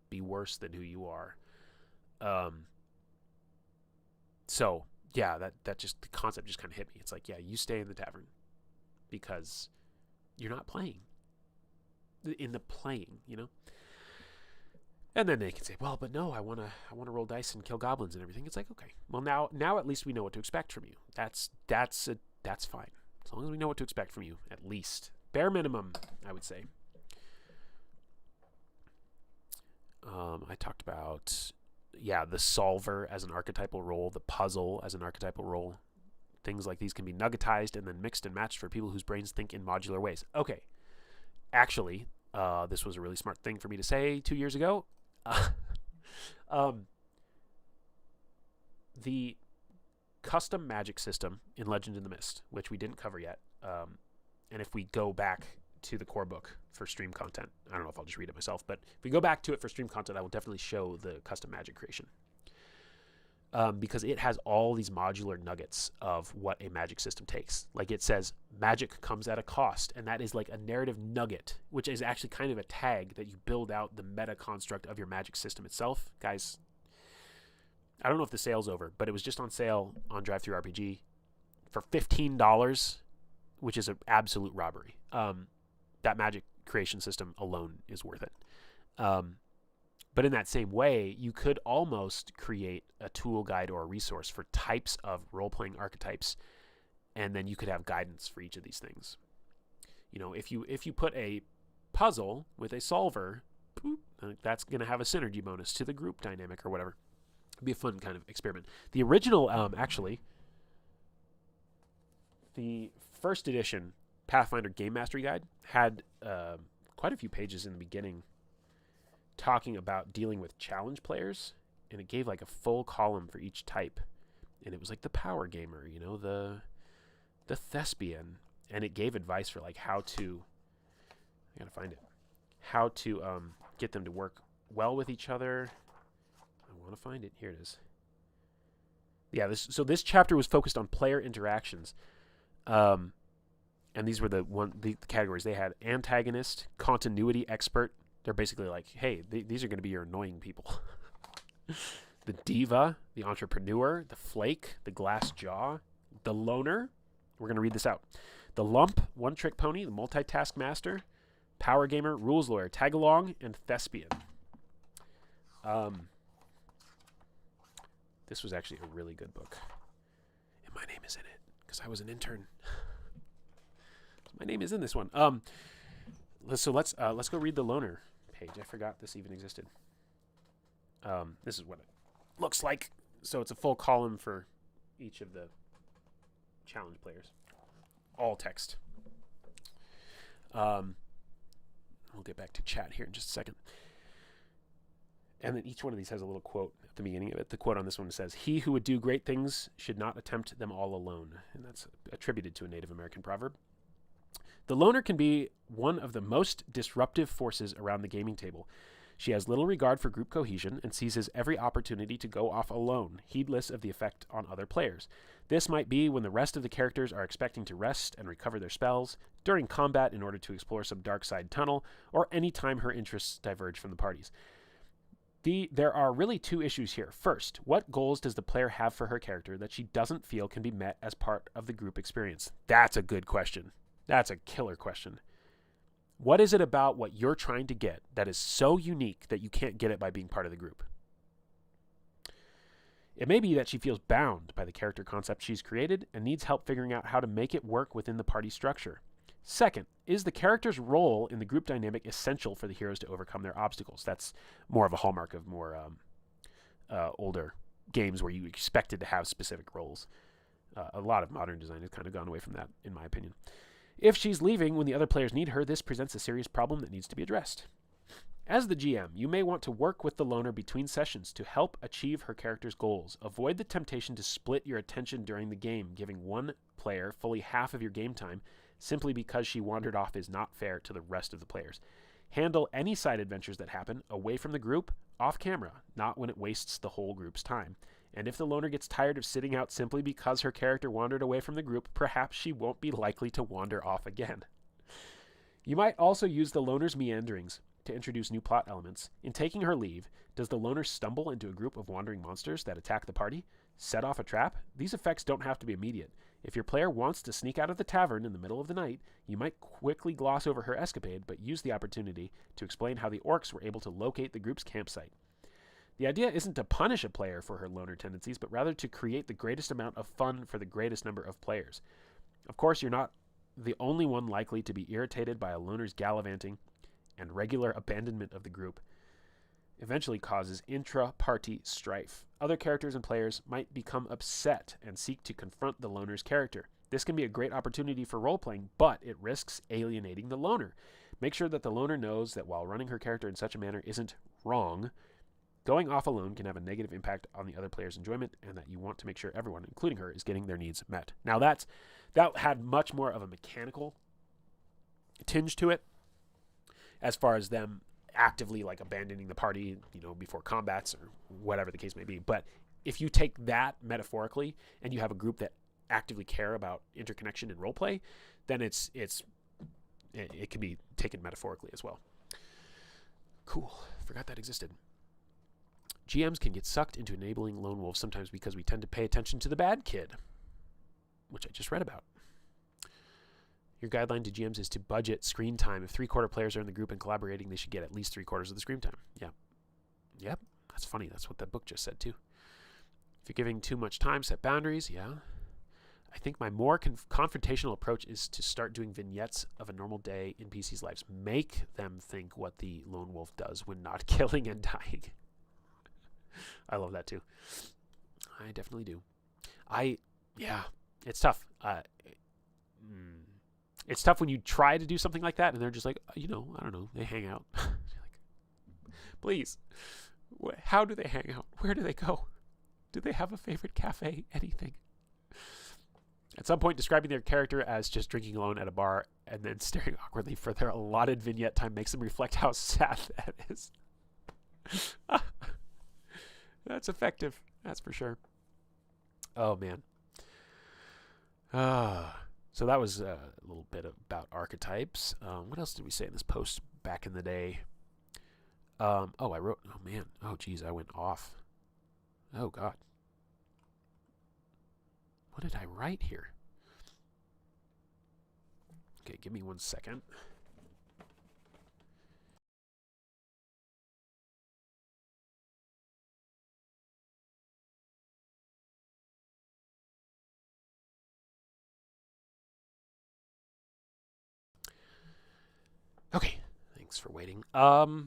be worse than who you are. So yeah, that just, the concept just kind of hit me. It's like, yeah, you stay in the tavern because you're not playing in the playing, And then they can say, well, but no, I want to roll dice and kill goblins and everything. It's like, okay, well, now at least we know what to expect from you. That's fine. As long as we know what to expect from you, at least. Bare minimum, I would say. I talked about, the solver as an archetypal role, the puzzle as an archetypal role. Things like these can be nuggetized and then mixed and matched for people whose brains think in modular ways. Okay. Actually, this was a really smart thing for me to say 2 years ago. The custom magic system in Legend in the Mist, which we didn't cover yet, and if we go back to the core book for stream content, I don't know if I'll just read it myself, but if we go back to it for stream content, I will definitely show the custom magic creation, because it has all these modular nuggets of what a magic system takes. Like, it says magic comes at a cost, and that is like a narrative nugget, which is actually kind of a tag that you build out the meta construct of your magic system itself. Guys, I don't know if the sale's over, but it was just on sale on DriveThruRPG for $15, which is an absolute robbery. That magic creation system alone is worth it. But in that same way, you could almost create a tool guide or a resource for types of role-playing archetypes and then you could have guidance for each of these things. You know, if you put a puzzle with a solver, that's going to have a synergy bonus to the group dynamic or whatever. It'd be a fun kind of experiment. The original, actually, the first edition Pathfinder Game Mastery Guide had quite a few pages in the beginning talking about dealing with challenge players, and it gave like a full column for each type. And it was like the power gamer, you know, the thespian, and it gave advice for like how to, I gotta find it, how to get them to work well with each other. I want to find it. Here it is. Yeah, this chapter was focused on player interactions. And these were the categories they had: antagonist, continuity expert. They're basically like, hey, these are going to be your annoying people. The diva, the entrepreneur, the flake, the glass jaw, the loner. We're going to read this out. The lump, one-trick pony, the multitask master, power gamer, rules lawyer, tag-along, and thespian. This was actually a really good book. And my name is in it, because I was an intern. My name is in this one. So let's go read the loner page. I forgot this even existed. This is what it looks like. So it's a full column for each of the challenge players. All text. We'll get back to chat here in just a second. And then each one of these has a little quote at the beginning of it. The quote on this one says, "He who would do great things should not attempt them all alone." And that's attributed to a Native American proverb. The loner can be one of the most disruptive forces around the gaming table. She has little regard for group cohesion and seizes every opportunity to go off alone, heedless of the effect on other players. This might be when the rest of the characters are expecting to rest and recover their spells, during combat in order to explore some dark side tunnel, or any time her interests diverge from the party's. There are really two issues here. First, what goals does the player have for her character that she doesn't feel can be met as part of the group experience? That's a good question. That's a killer question. What is it about what you're trying to get that is so unique that you can't get it by being part of the group? It may be that she feels bound by the character concept she's created and needs help figuring out how to make it work within the party structure. Second, is the character's role in the group dynamic essential for the heroes to overcome their obstacles? That's more of a hallmark of more older games where you expected to have specific roles. A lot of modern design has kind of gone away from that, in my opinion. If she's leaving when the other players need her, this presents a serious problem that needs to be addressed. As the GM, you may want to work with the loner between sessions to help achieve her character's goals. Avoid the temptation to split your attention during the game, giving one player fully half of your game time simply because she wandered off is not fair to the rest of the players. Handle any side adventures that happen away from the group, off camera, not when it wastes the whole group's time. And if the loner gets tired of sitting out simply because her character wandered away from the group, perhaps she won't be likely to wander off again. You might also use the loner's meanderings to introduce new plot elements. In taking her leave, does the loner stumble into a group of wandering monsters that attack the party? Set off a trap? These effects don't have to be immediate. If your player wants to sneak out of the tavern in the middle of the night, you might quickly gloss over her escapade, but use the opportunity to explain how the orcs were able to locate the group's campsite. The idea isn't to punish a player for her loner tendencies, but rather to create the greatest amount of fun for the greatest number of players. Of course, you're not the only one likely to be irritated by a loner's gallivanting, and regular abandonment of the group eventually causes intra-party strife. Other characters and players might become upset and seek to confront the loner's character. This can be a great opportunity for role-playing, but it risks alienating the loner. Make sure that the loner knows that while running her character in such a manner isn't wrong, going off alone can have a negative impact on the other player's enjoyment, and that you want to make sure everyone, including her, is getting their needs met. Now that had much more of a mechanical tinge to it, as far as them actively like abandoning the party, before combats or whatever the case may be. But if you take that metaphorically and you have a group that actively care about interconnection and roleplay, then it can be taken metaphorically as well. Cool. Forgot that existed. GMs can get sucked into enabling lone wolves sometimes because we tend to pay attention to the bad kid, which I just read about. Your guideline to GMs is to budget screen time. If 3/4 players are in the group and collaborating, they should get at least 3/4 of the screen time. Yeah. Yep. That's funny. That's what that book just said, too. If you're giving too much time, set boundaries. Yeah. I think my more confrontational approach is to start doing vignettes of a normal day in PC's lives. Make them think what the lone wolf does when not killing and dying. I love that too. I definitely do. Yeah, it's tough. It's tough when you try to do something like that and they're just like, I don't know, they hang out. Like, please, how do they hang out? Where do they go? Do they have a favorite cafe? Anything? At some point, describing their character as just drinking alone at a bar and then staring awkwardly for their allotted vignette time makes them reflect how sad that is. That's effective. That's for sure. Oh, man. So that was a little bit about archetypes. What else did we say in this post back in the day? I wrote... Oh, man. Oh, geez, I went off. Oh, God. What did I write here? Okay, give me 1 second. Okay, thanks for waiting. I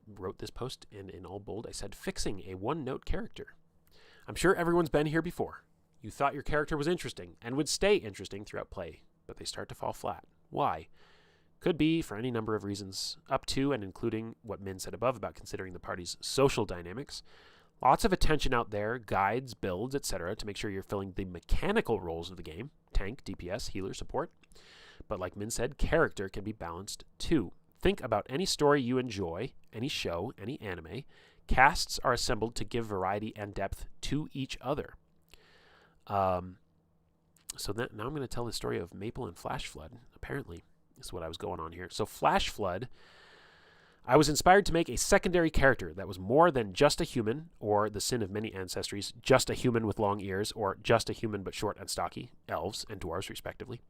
wrote this post, and in all bold, I said, fixing a one-note character. I'm sure everyone's been here before. You thought your character was interesting and would stay interesting throughout play, but they start to fall flat. Why? Could be for any number of reasons, up to and including what Min said above about considering the party's social dynamics. Lots of attention out there, guides, builds, etc., to make sure you're filling the mechanical roles of the game, tank, DPS, healer, support. But like Min said, character can be balanced too. Think about any story you enjoy, any show, any anime. Casts are assembled to give variety and depth to each other. Now I'm going to tell the story of Maple and Flash Flood, apparently, is what I was going on here. So Flash Flood, I was inspired to make a secondary character that was more than just a human, or the sin of many ancestries, just a human with long ears, or just a human but short and stocky, elves and dwarves respectively.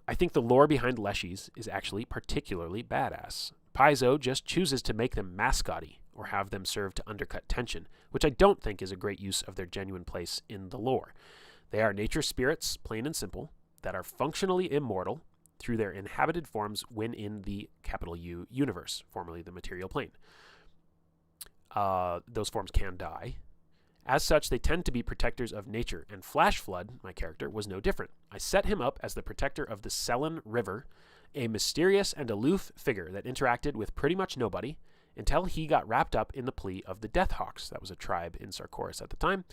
I think the lore behind Leshies is actually particularly badass. Paizo just chooses to make them mascotty, or have them serve to undercut tension, which I don't think is a great use of their genuine place in the lore. They are nature spirits, plain and simple, that are functionally immortal through their inhabited forms when in the capital U universe, formerly the material plane. Those forms can die. As such, they tend to be protectors of nature, and Flash Flood, my character, was no different. I set him up as the protector of the Selen River, a mysterious and aloof figure that interacted with pretty much nobody until he got wrapped up in the plea of the Deathhawks. That was a tribe in Sarkoris at the time.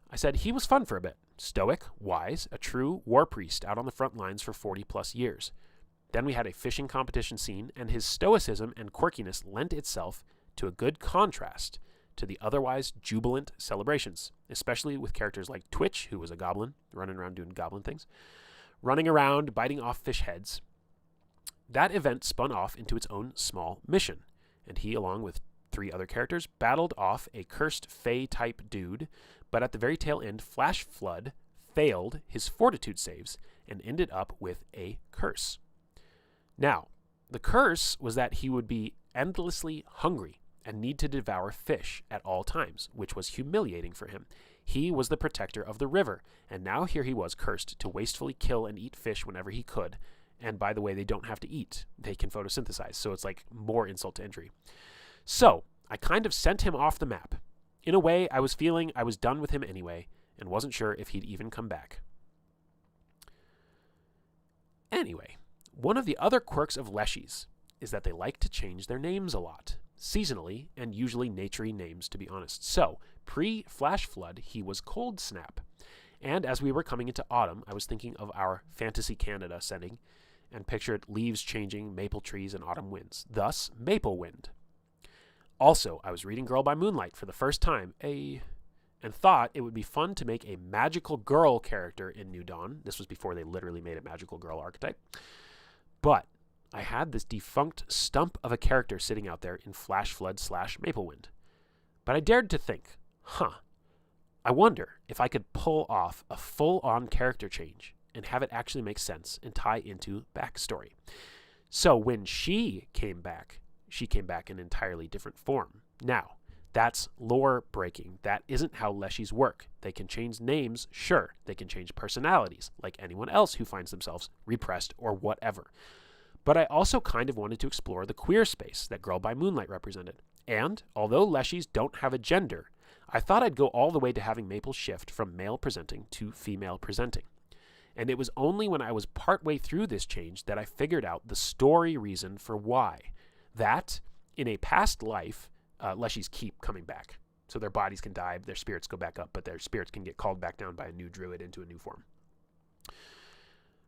I said he was fun for a bit. Stoic, wise, a true war priest out on the front lines for 40 plus years. Then we had a fishing competition scene, and his stoicism and quirkiness lent itself to a good contrast to the otherwise jubilant celebrations, especially with characters like Twitch, who was a goblin, running around doing goblin things, running around, biting off fish heads. That event spun off into its own small mission, and he, along with 3 other characters, battled off a cursed Fey-type dude, but at the very tail end, Flash Flood failed his fortitude saves and ended up with a curse. Now, the curse was that he would be endlessly hungry and need to devour fish at all times, which was humiliating for him. He was the protector of the river, and now here he was cursed to wastefully kill and eat fish whenever he could. And by the way, they don't have to eat. They can photosynthesize, so it's like more insult to injury. So, I kind of sent him off the map. In a way, I was feeling I was done with him anyway, and wasn't sure if he'd even come back. Anyway, one of the other quirks of Leshies is that they like to change their names a lot. Seasonally, and usually naturey names, to be honest. So, pre-Flash Flood, he was Cold Snap. And as we were coming into autumn, I was thinking of our Fantasy Canada setting, and pictured leaves changing, maple trees, and autumn winds. Thus, Maple Wind. Also, I was reading Girl by Moonlight for the first time, and thought it would be fun to make a magical girl character in New Dawn. This was before they literally made a magical girl archetype. But I had this defunct stump of a character sitting out there in Flash Flood / Maplewind. But I dared to think, I wonder if I could pull off a full-on character change and have it actually make sense and tie into backstory. So when she came back in an entirely different form. Now, That's lore breaking. That isn't how leshies work. They can change names, sure. They can change personalities, like anyone else who finds themselves repressed or whatever. But I also kind of wanted to explore the queer space that Girl by Moonlight represented. And, although leshies don't have a gender, I thought I'd go all the way to having Maple shift from male presenting to female presenting. And it was only when I was partway through this change that I figured out the story reason for why. That, in a past life, leshies keep coming back. So their bodies can die, their spirits go back up, but their spirits can get called back down by a new druid into a new form.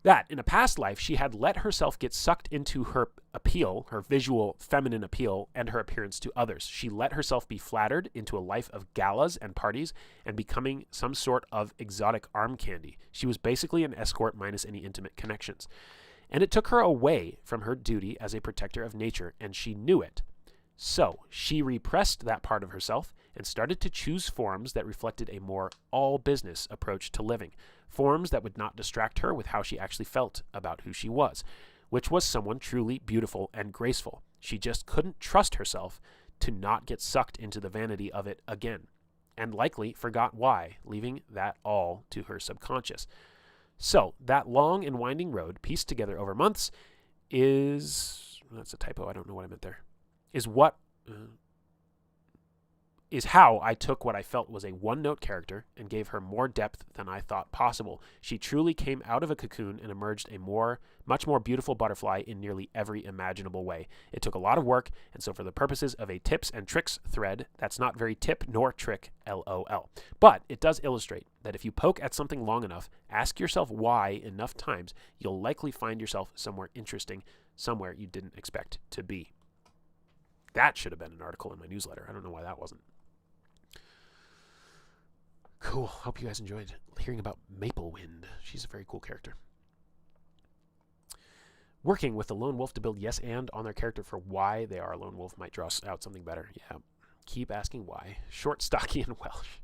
That, in a past life, she had let herself get sucked into her appeal, her visual feminine appeal, and her appearance to others. She let herself be flattered into a life of galas and parties and becoming some sort of exotic arm candy. She was basically an escort minus any intimate connections. And it took her away from her duty as a protector of nature, and she knew it. So, she repressed that part of herself and started to choose forms that reflected a more all-business approach to living. Forms that would not distract her with how she actually felt about who she was, which was someone truly beautiful and graceful. She just couldn't trust herself to not get sucked into the vanity of it again, and likely forgot why, leaving that all to her subconscious. So, that long and winding road, pieced together over months, is... That's a typo, I don't know what I meant there. Is how I took what I felt was a one-note character and gave her more depth than I thought possible. She truly came out of a cocoon and emerged a much more beautiful butterfly in nearly every imaginable way. It took a lot of work, and so for the purposes of a tips and tricks thread, that's not very tip nor trick, LOL. But it does illustrate that if you poke at something long enough, ask yourself why enough times, you'll likely find yourself somewhere interesting, somewhere you didn't expect to be. That should have been an article in my newsletter. I don't know why that wasn't. Cool. Hope you guys enjoyed hearing about Maplewind. She's a very cool character. Working with the lone wolf to build yes and on their character for why they are a lone wolf might draw out something better. Yeah. Keep asking why. Short, stocky, and Welsh.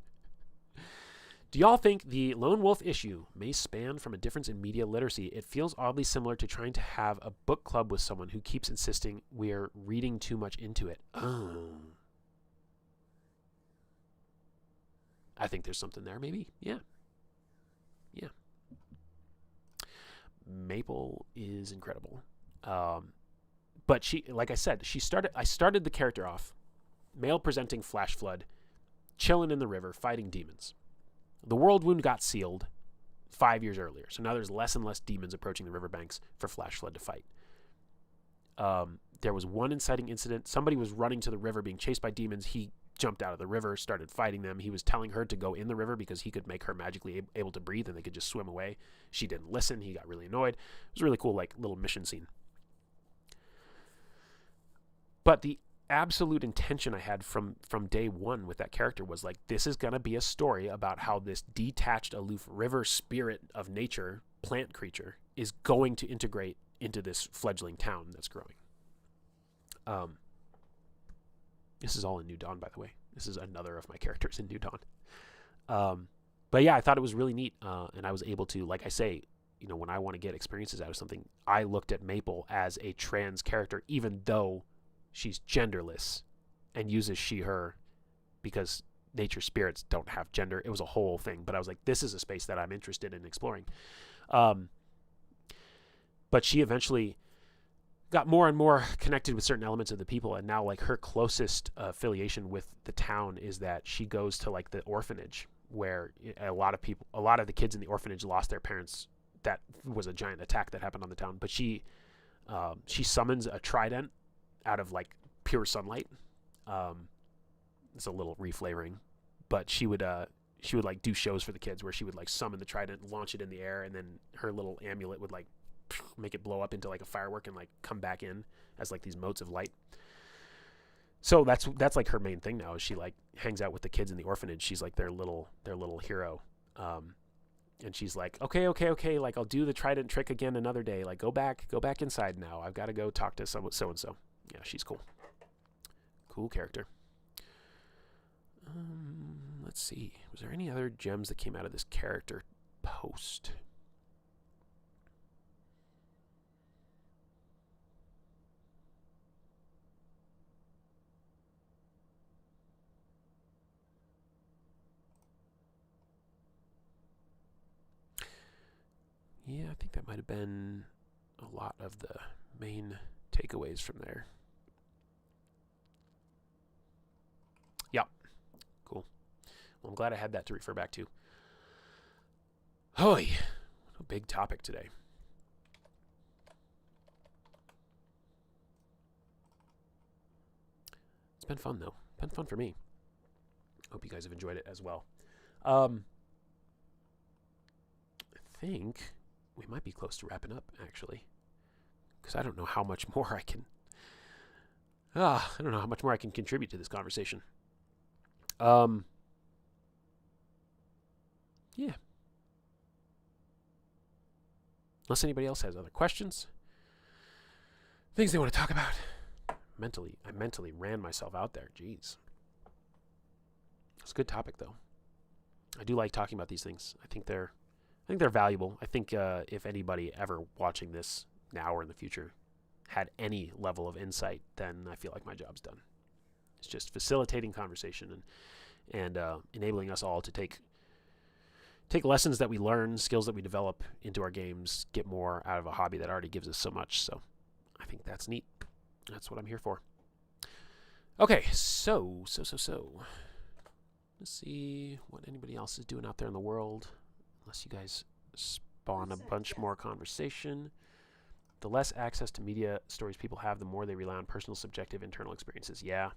Do y'all think the lone wolf issue may span from a difference in media literacy? It feels oddly similar to trying to have a book club with someone who keeps insisting we're reading too much into it. I think there's something there, maybe. Yeah. Maple is incredible. But she, like I said, I started the character off, male presenting flash flood, chilling in the river, fighting demons. The world wound got sealed 5 years earlier, so now there's less and less demons approaching the riverbanks for flash flood to fight. There was one inciting incident. Somebody was running to the river being chased by demons. He jumped out of the river, started fighting them. He was telling her to go in the river because he could make her magically able to breathe and they could just swim away. She didn't listen. He got really annoyed. It was a really cool, little mission scene. But the absolute intention I had from day one with that character was this is going to be a story about how this detached, aloof river spirit of nature, plant creature, is going to integrate into this fledgling town that's growing. This is all in New Dawn, by the way. This is another of my characters in New Dawn. But yeah, I thought it was really neat, and I was able to, like I say, when I want to get experiences out of something, I looked at Maple as a trans character, even though she's genderless and uses she, her, because nature spirits don't have gender. It was a whole thing, but I was like, this is a space that I'm interested in exploring. But she eventually got more and more connected with certain elements of the people, and now her closest affiliation with the town is that she goes to the orphanage where a lot of the kids in the orphanage lost their parents. That was a giant attack that happened on the town, but she summons a trident out of pure sunlight. It's a little reflavoring, but she would do shows for the kids where she would summon the trident, launch it in the air, and then her little amulet would make it blow up into a firework and come back in as these motes of light. So that's her main thing now, is she hangs out with the kids in the orphanage. She's their little hero. And she's okay, I'll do the trident trick again another day. Go back inside now. I've got to go talk to so and so. Yeah, she's cool. Cool character. Let's see. Was there any other gems that came out of this character post? I think that might have been a lot of the main takeaways from there. Yeah, cool. Well, I'm glad I had that to refer back to. Hoy, a big topic today. It's been fun, though. Been fun for me. Hope you guys have enjoyed it as well. I think we might be close to wrapping up, actually, because I don't know how much more I can. I don't know how much more I can contribute to this conversation. Yeah. Unless anybody else has other questions, things they want to talk about. I mentally ran myself out there. Jeez. It's a good topic, though. I do like talking about these things. I think they're valuable. I think if anybody ever watching this now or in the future had any level of insight, then I feel like my job's done. It's just facilitating conversation and enabling us all to take lessons that we learn, skills that we develop into our games, get more out of a hobby that already gives us so much. So I think that's neat. That's what I'm here for. Okay, so let's see what anybody else is doing out there in the world. Unless you guys spawn a bunch more conversation. The less access to media stories people have, the more they rely on personal, subjective, internal experiences. Yeah.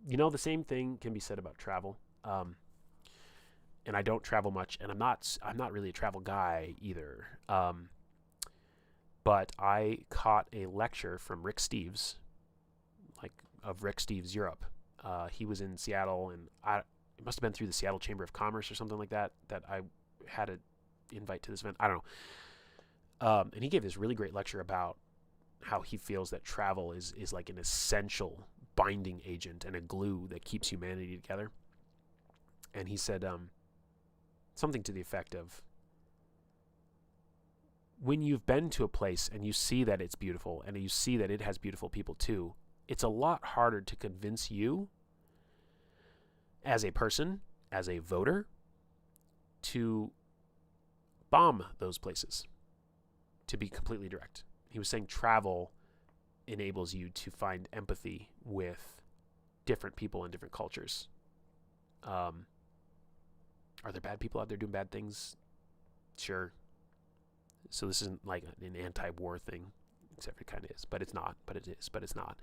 You know, the same thing can be said about travel. And I don't travel much, and I'm not really a travel guy either. But I caught a lecture from Rick Steves, of Rick Steves Europe. He was in Seattle, and it must have been through the Seattle Chamber of Commerce or something like that I had an invite to this event. I don't know. And he gave this really great lecture about how he feels that travel is like an essential binding agent and a glue that keeps humanity together. And he said something to the effect of, when you've been to a place and you see that it's beautiful and you see that it has beautiful people too, it's a lot harder to convince you as a person, as a voter, to bomb those places, to be completely direct. He was saying travel enables you to find empathy with different people and different cultures. Are there bad people out there doing bad things? Sure. So this isn't like an anti-war thing, except it kind of is, but it's not. But it is, but it's not.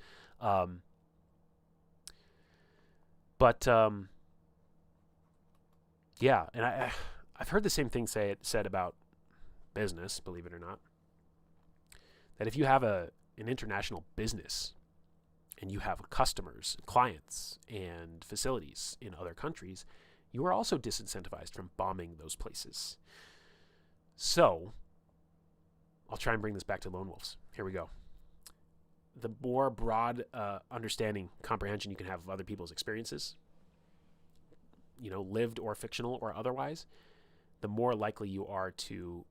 Yeah, and I've heard the same thing said about business, believe it or not. That if you have an international business and you have customers, clients, and facilities in other countries, you are also disincentivized from bombing those places. So, I'll try and bring this back to lone wolves. Here we go. The more broad understanding, comprehension you can have of other people's experiences, lived or fictional or otherwise, the more likely you are to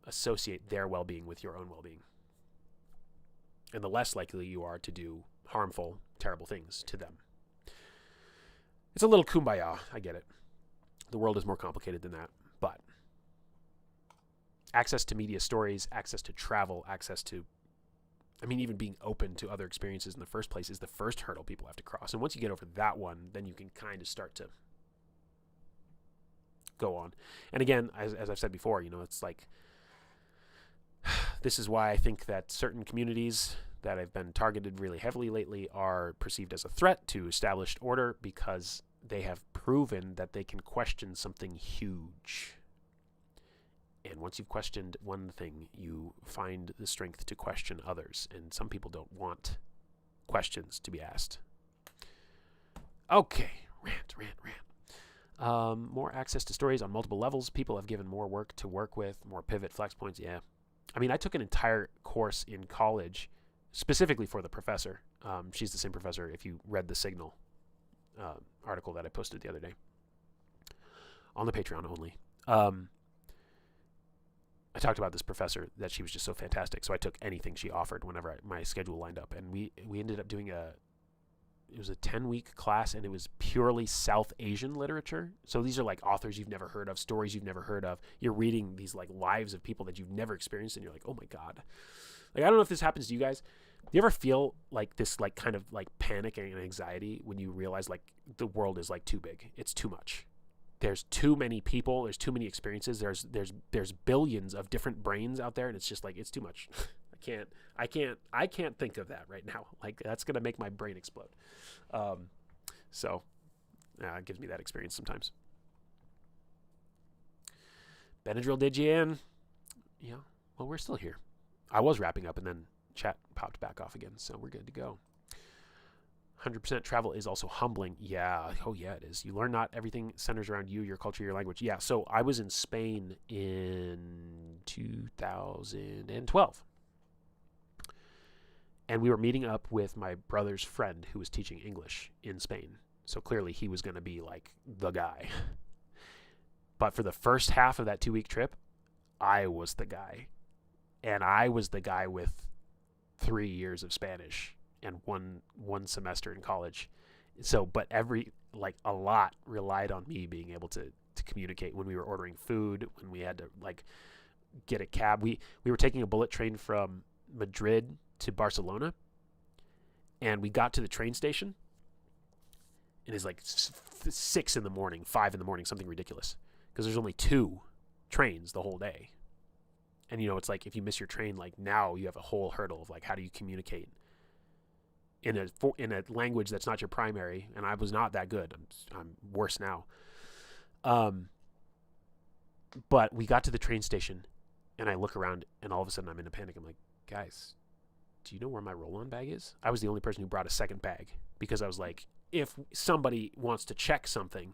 associate their well-being with your own well-being. And the less likely you are to do harmful, terrible things to them. It's a little kumbaya, I get it. The world is more complicated than that, but access to media stories, access to travel, even being open to other experiences in the first place is the first hurdle people have to cross. And once you get over that one, then you can kind of start to go on. And again, as I've said before, it's like, this is why I think that certain communities that have been targeted really heavily lately are perceived as a threat to established order, because they have proven that they can question something huge. And once you've questioned one thing, you find the strength to question others. And some people don't want questions to be asked. Okay, rant. More access to stories on multiple levels. People have given more work to work with, more pivot flex points. Yeah. I took an entire course in college specifically for the professor. She's the same professor if you read the Signal article that I posted the other day on the Patreon only. I talked about this professor, that she was just so fantastic. So I took anything she offered whenever my schedule lined up. And we ended up doing a 10-week class, and it was purely South Asian literature. So these are like authors you've never heard of, stories you've never heard of. You're reading these like lives of people that you've never experienced, and you're like, oh my God. Like, I don't know if this happens to you guys. Do you ever feel like this, like kind of like panic and anxiety when you realize like the world is like too big? It's too much. There's too many people. There's too many experiences. There's billions of different brains out there, and it's just like, it's too much. I can't think of that right now. Like, that's gonna make my brain explode. So it gives me that experience sometimes. Benadryl did you in? Yeah. Well, we're still here. I was wrapping up, and then chat popped back off again, so we're good to go. 100% travel is also humbling. Yeah. Oh, yeah, it is. You learn not everything centers around you, your culture, your language. Yeah. So I was in Spain in 2012. And we were meeting up with my brother's friend who was teaching English in Spain. So clearly he was going to be like the guy. But for the first half of that 2-week trip, I was the guy. And I was the guy with 3 years of Spanish and one semester in college. So, but a lot relied on me being able to communicate when we were ordering food, when we had to like get a cab. We were taking a bullet train from Madrid to Barcelona, and we got to the train station, and it's like 6 in the morning, 5 in the morning, something ridiculous, because there's only 2 trains the whole day. And it's like, if you miss your train, like now you have a whole hurdle of like, how do you communicate in a language that's not your primary? And I was not that good. I'm worse now. But we got to the train station, and I look around, and all of a sudden I'm in a panic. I'm like, guys, do you know where my roll-on bag is? I was the only person who brought a second bag, because I was like, if somebody wants to check something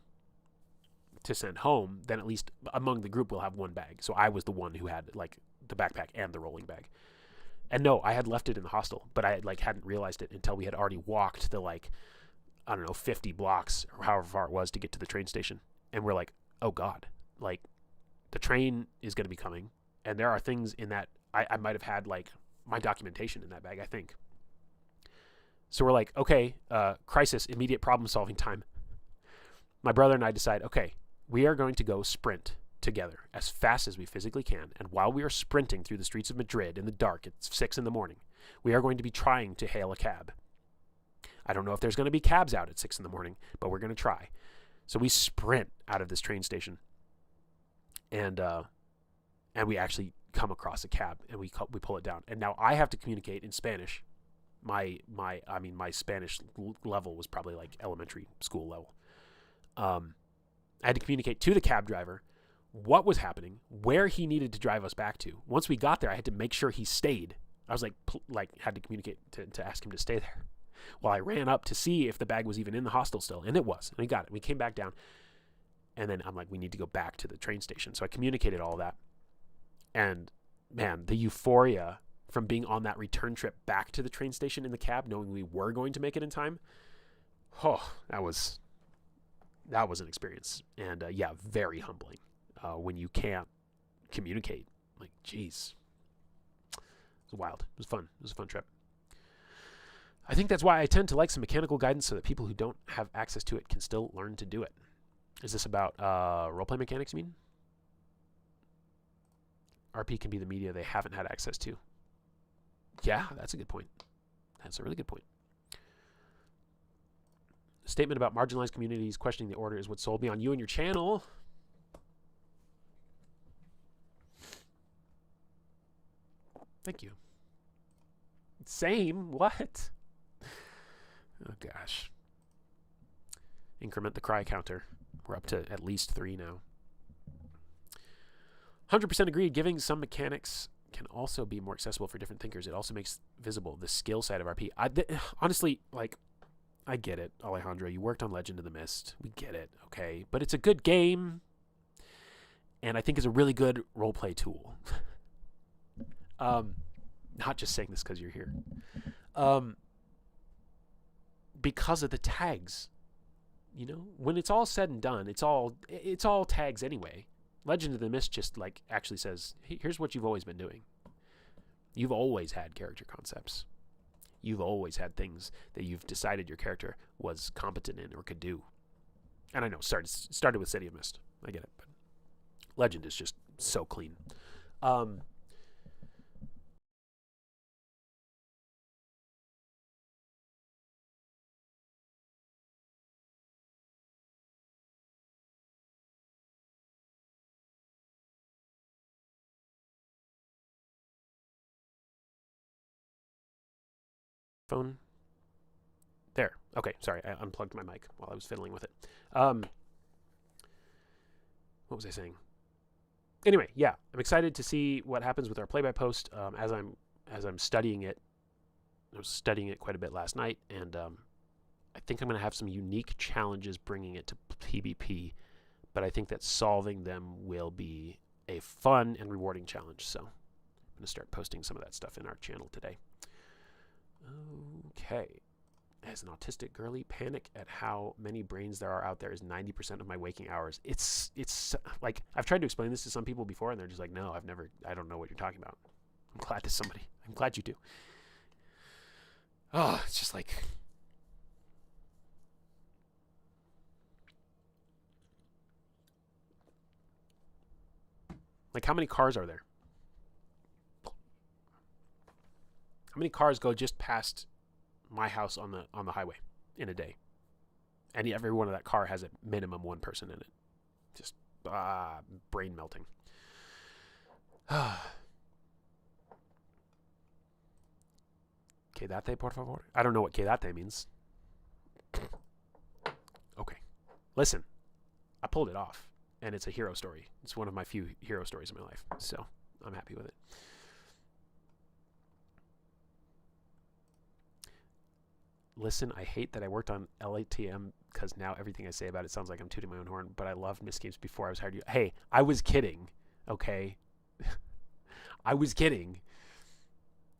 to send home, then at least among the group we'll have one bag. So I was the one who had like the backpack and the rolling bag. And no, I had left it in the hostel, but I hadn't realized it until we had already walked the 50 blocks or however far it was to get to the train station. And we're like, oh God, like the train is going to be coming, and there are things in that I might have had like my documentation in that bag, I think. So we're like, okay, crisis, immediate problem solving time. My brother and I decide, okay, we are going to go sprint together as fast as we physically can. And while we are sprinting through the streets of Madrid in the dark at 6 in the morning, we are going to be trying to hail a cab. I don't know if there's going to be cabs out at 6 in the morning, but we're going to try. So we sprint out of this train station, and we actually come across a cab, and we pull it down. And now I have to communicate in Spanish. My Spanish level was probably like elementary school level. I had to communicate to the cab driver what was happening, where he needed to drive us back to. Once we got there, I had to make sure he stayed. I was had to communicate to ask him to stay there. Well, I ran up to see if the bag was even in the hostel still, and it was. And we got it. We came back down, and then I'm like, we need to go back to the train station. So I communicated all that. And man, the euphoria from being on that return trip back to the train station in the cab, knowing we were going to make it in time, that was an experience. And very humbling when you can't communicate. Like, geez. It was wild. It was fun. It was a fun trip. I think that's why I tend to like some mechanical guidance, so that people who don't have access to it can still learn to do it. Is this about roleplay mechanics, you mean? RP can be the media they haven't had access to. Yeah, that's a good point. That's a really good point. The statement about marginalized communities questioning the order is what sold me on you and your channel. Thank you. Same? What? Oh, gosh. Increment the cry counter. We're up to at least 3 now. 100% agreed. Giving some mechanics can also be more accessible for different thinkers. It also makes visible the skill side of RP. Honestly, I get it, Alejandro. You worked on Legend of the Mist. We get it, okay? But it's a good game, and I think it's a really good roleplay tool. Not just saying this because you're here. Because of the tags. When it's all said and done, it's all tags anyway. Legend of the Mist just actually says, here's what you've always been doing. You've always had character concepts. You've always had things that you've decided your character was competent in or could do. And I know, started with City of Mist. I get it. But Legend is just so clean. Phone. There. Okay, sorry. I unplugged my mic while I was fiddling with it. What was I saying? Anyway, yeah, I'm excited to see what happens with our play-by-post as I'm studying it. I was studying it quite a bit last night, and I think I'm going to have some unique challenges bringing it to PvP, but I think that solving them will be a fun and rewarding challenge. So I'm going to start posting some of that stuff in our channel today. Okay. As an autistic girly, panic at how many brains there are out there is 90% of my waking hours. It's like, I've tried to explain this to some people before, and they're just like, no, I don't know what you're talking about. I'm glad you do. Oh, it's just like, how many cars are there? How many cars go just past my house on the highway in a day? And every one of that car has a minimum one person in it. Just brain melting. Quédate, por favor. I don't know what quédate means. Okay. Listen, I pulled it off, and it's a hero story. It's one of my few hero stories in my life, so I'm happy with it. Listen, I hate that I worked on LATM because now everything I say about it sounds like I'm tooting my own horn, but I loved Miss Games before I was hired. Hey, I was kidding, okay? I was kidding.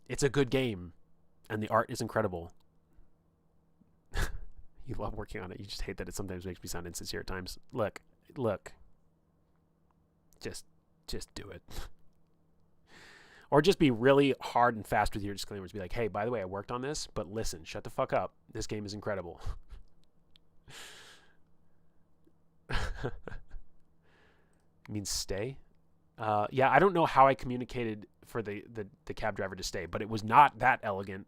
It's a good game, and the art is incredible. You love working on it. You just hate that it sometimes makes me sound insincere at times. Look. Just do it. Or just be really hard and fast with your disclaimers. Be like, hey, by the way, I worked on this, but listen, shut the fuck up. This game is incredible. Means stay? Yeah, I don't know how I communicated for the cab driver to stay, but it was not that elegant.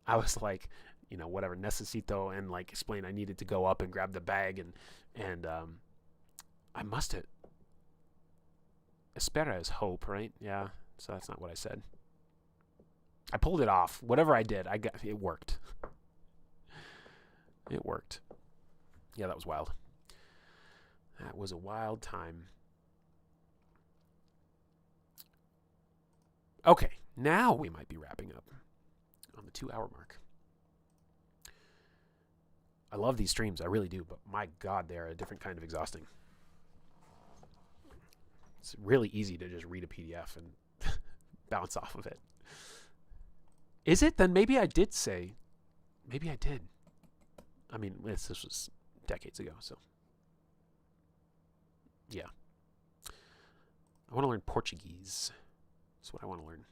I was like, whatever, necesito, and like explain I needed to go up and grab the bag, and I must have. Espera is hope, right? Yeah. So that's not what I said. I pulled it off. Whatever I did, it worked. It worked. Yeah, that was wild. That was a wild time. Okay, now we might be wrapping up on the 2-hour mark. I love these streams, I really do, but my God, they are a different kind of exhausting. It's really easy to just read a PDF and bounce off of it. Is it? Then maybe I did say. Maybe I did. I mean, this was decades ago, so. Yeah. I want to learn Portuguese. That's what I want to learn.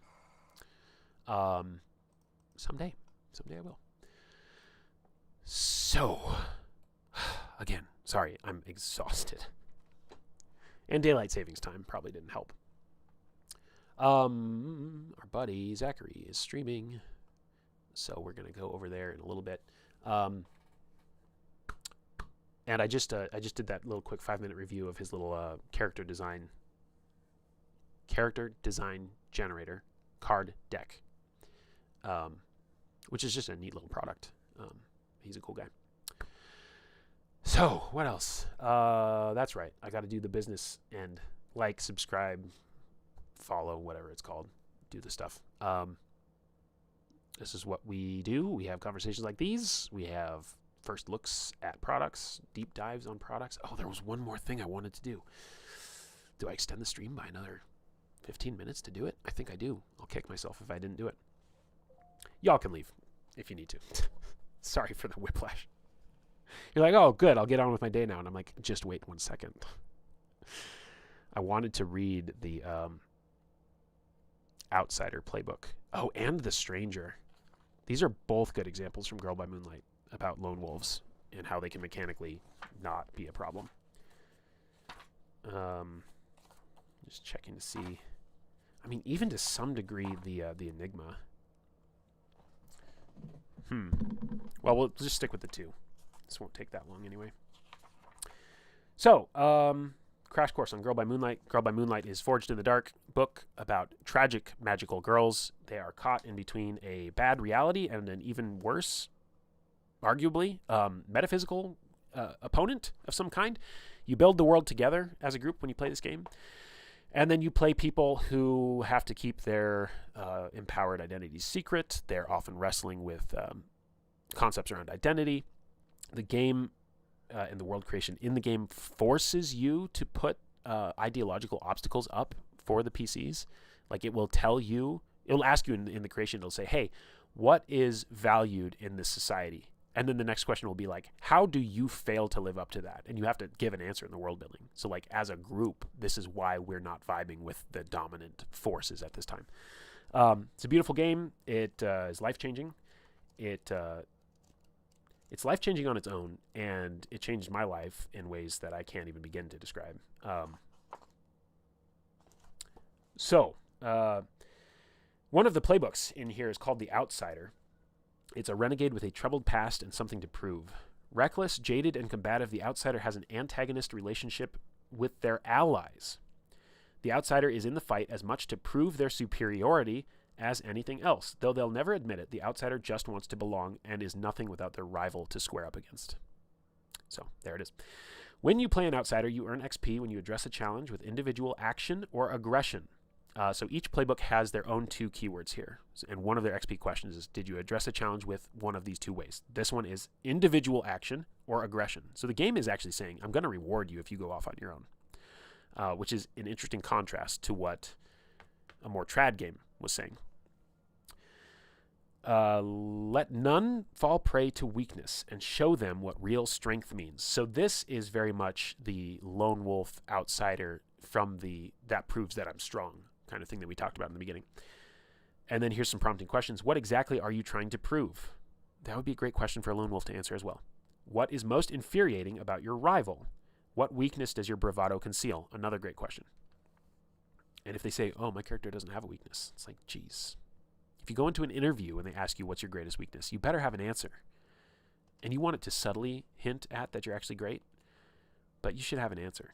Someday. Someday I will. So, again, sorry, I'm exhausted. And daylight savings time probably didn't help. Our buddy Zachary is streaming, so we're gonna go over there in a little bit. And I just did that little quick 5-minute review of his little character design generator card deck, which is just a neat little product. He's a cool guy. So, what else? That's right. I got to do the business and like, subscribe, follow, whatever it's called. Do the stuff. This is what we do. We have conversations like these. We have first looks at products, deep dives on products. Oh, there was one more thing I wanted to do. Do I extend the stream by another 15 minutes to do it? I think I do. I'll kick myself if I didn't do it. Y'all can leave if you need to. Sorry for the whiplash. You're like, oh, good, I'll get on with my day now. And I'm like, just wait 1 second. I wanted to read the Outsider playbook. Oh, and The Stranger. These are both good examples from Girl by Moonlight about lone wolves and how they can mechanically not be a problem. Just checking to see. I mean, even to some degree, the Enigma. Well, we'll just stick with the 2. This won't take that long anyway. So, crash course on Girl by Moonlight. Girl by Moonlight is Forged in the Dark book about tragic magical girls. They are caught in between a bad reality and an even worse, arguably, metaphysical opponent of some kind. You build the world together as a group when you play this game. And then you play people who have to keep their empowered identities secret. They're often wrestling with concepts around identity. The game and the world creation in the game forces you to put ideological obstacles up for the PCs. Like, it will tell you, it'll ask you in the creation, it'll say, hey, what is valued in this society? And then the next question will be like, how do you fail to live up to that? And you have to give an answer in the world building. So, like, as a group, this is why we're not vibing with the dominant forces at this time. It's a beautiful game. It is life-changing. It's life-changing on its own, and it changed my life in ways that I can't even begin to describe. One of the playbooks in here is called The Outsider. It's a renegade with a troubled past and something to prove. Reckless, jaded, and combative, the outsider has an antagonist relationship with their allies. The outsider is in the fight as much to prove their superiority as anything else. Though they'll never admit it, the outsider just wants to belong and is nothing without their rival to square up against. So, there it is. When you play an outsider, you earn XP when you address a challenge with individual action or aggression. So each playbook has their own 2 keywords here. And one of their XP questions is, did you address a challenge with one of these 2 ways? This one is individual action or aggression. So the game is actually saying, I'm going to reward you if you go off on your own, which is an interesting contrast to what a more trad game was saying. Let none fall prey to weakness and show them what real strength means. So this is very much the lone wolf outsider from the that proves that I'm strong kind of thing that we talked about in the beginning. And then here's some prompting questions. What exactly are you trying to prove? That would be a great question for a lone wolf to answer as well. What is most infuriating about your rival? What weakness does your bravado conceal? Another great question. And if they say, oh, my character doesn't have a weakness, it's like, geez. If you go into an interview and they ask you what's your greatest weakness, you better have an answer. And you want it to subtly hint at that you're actually great, but you should have an answer.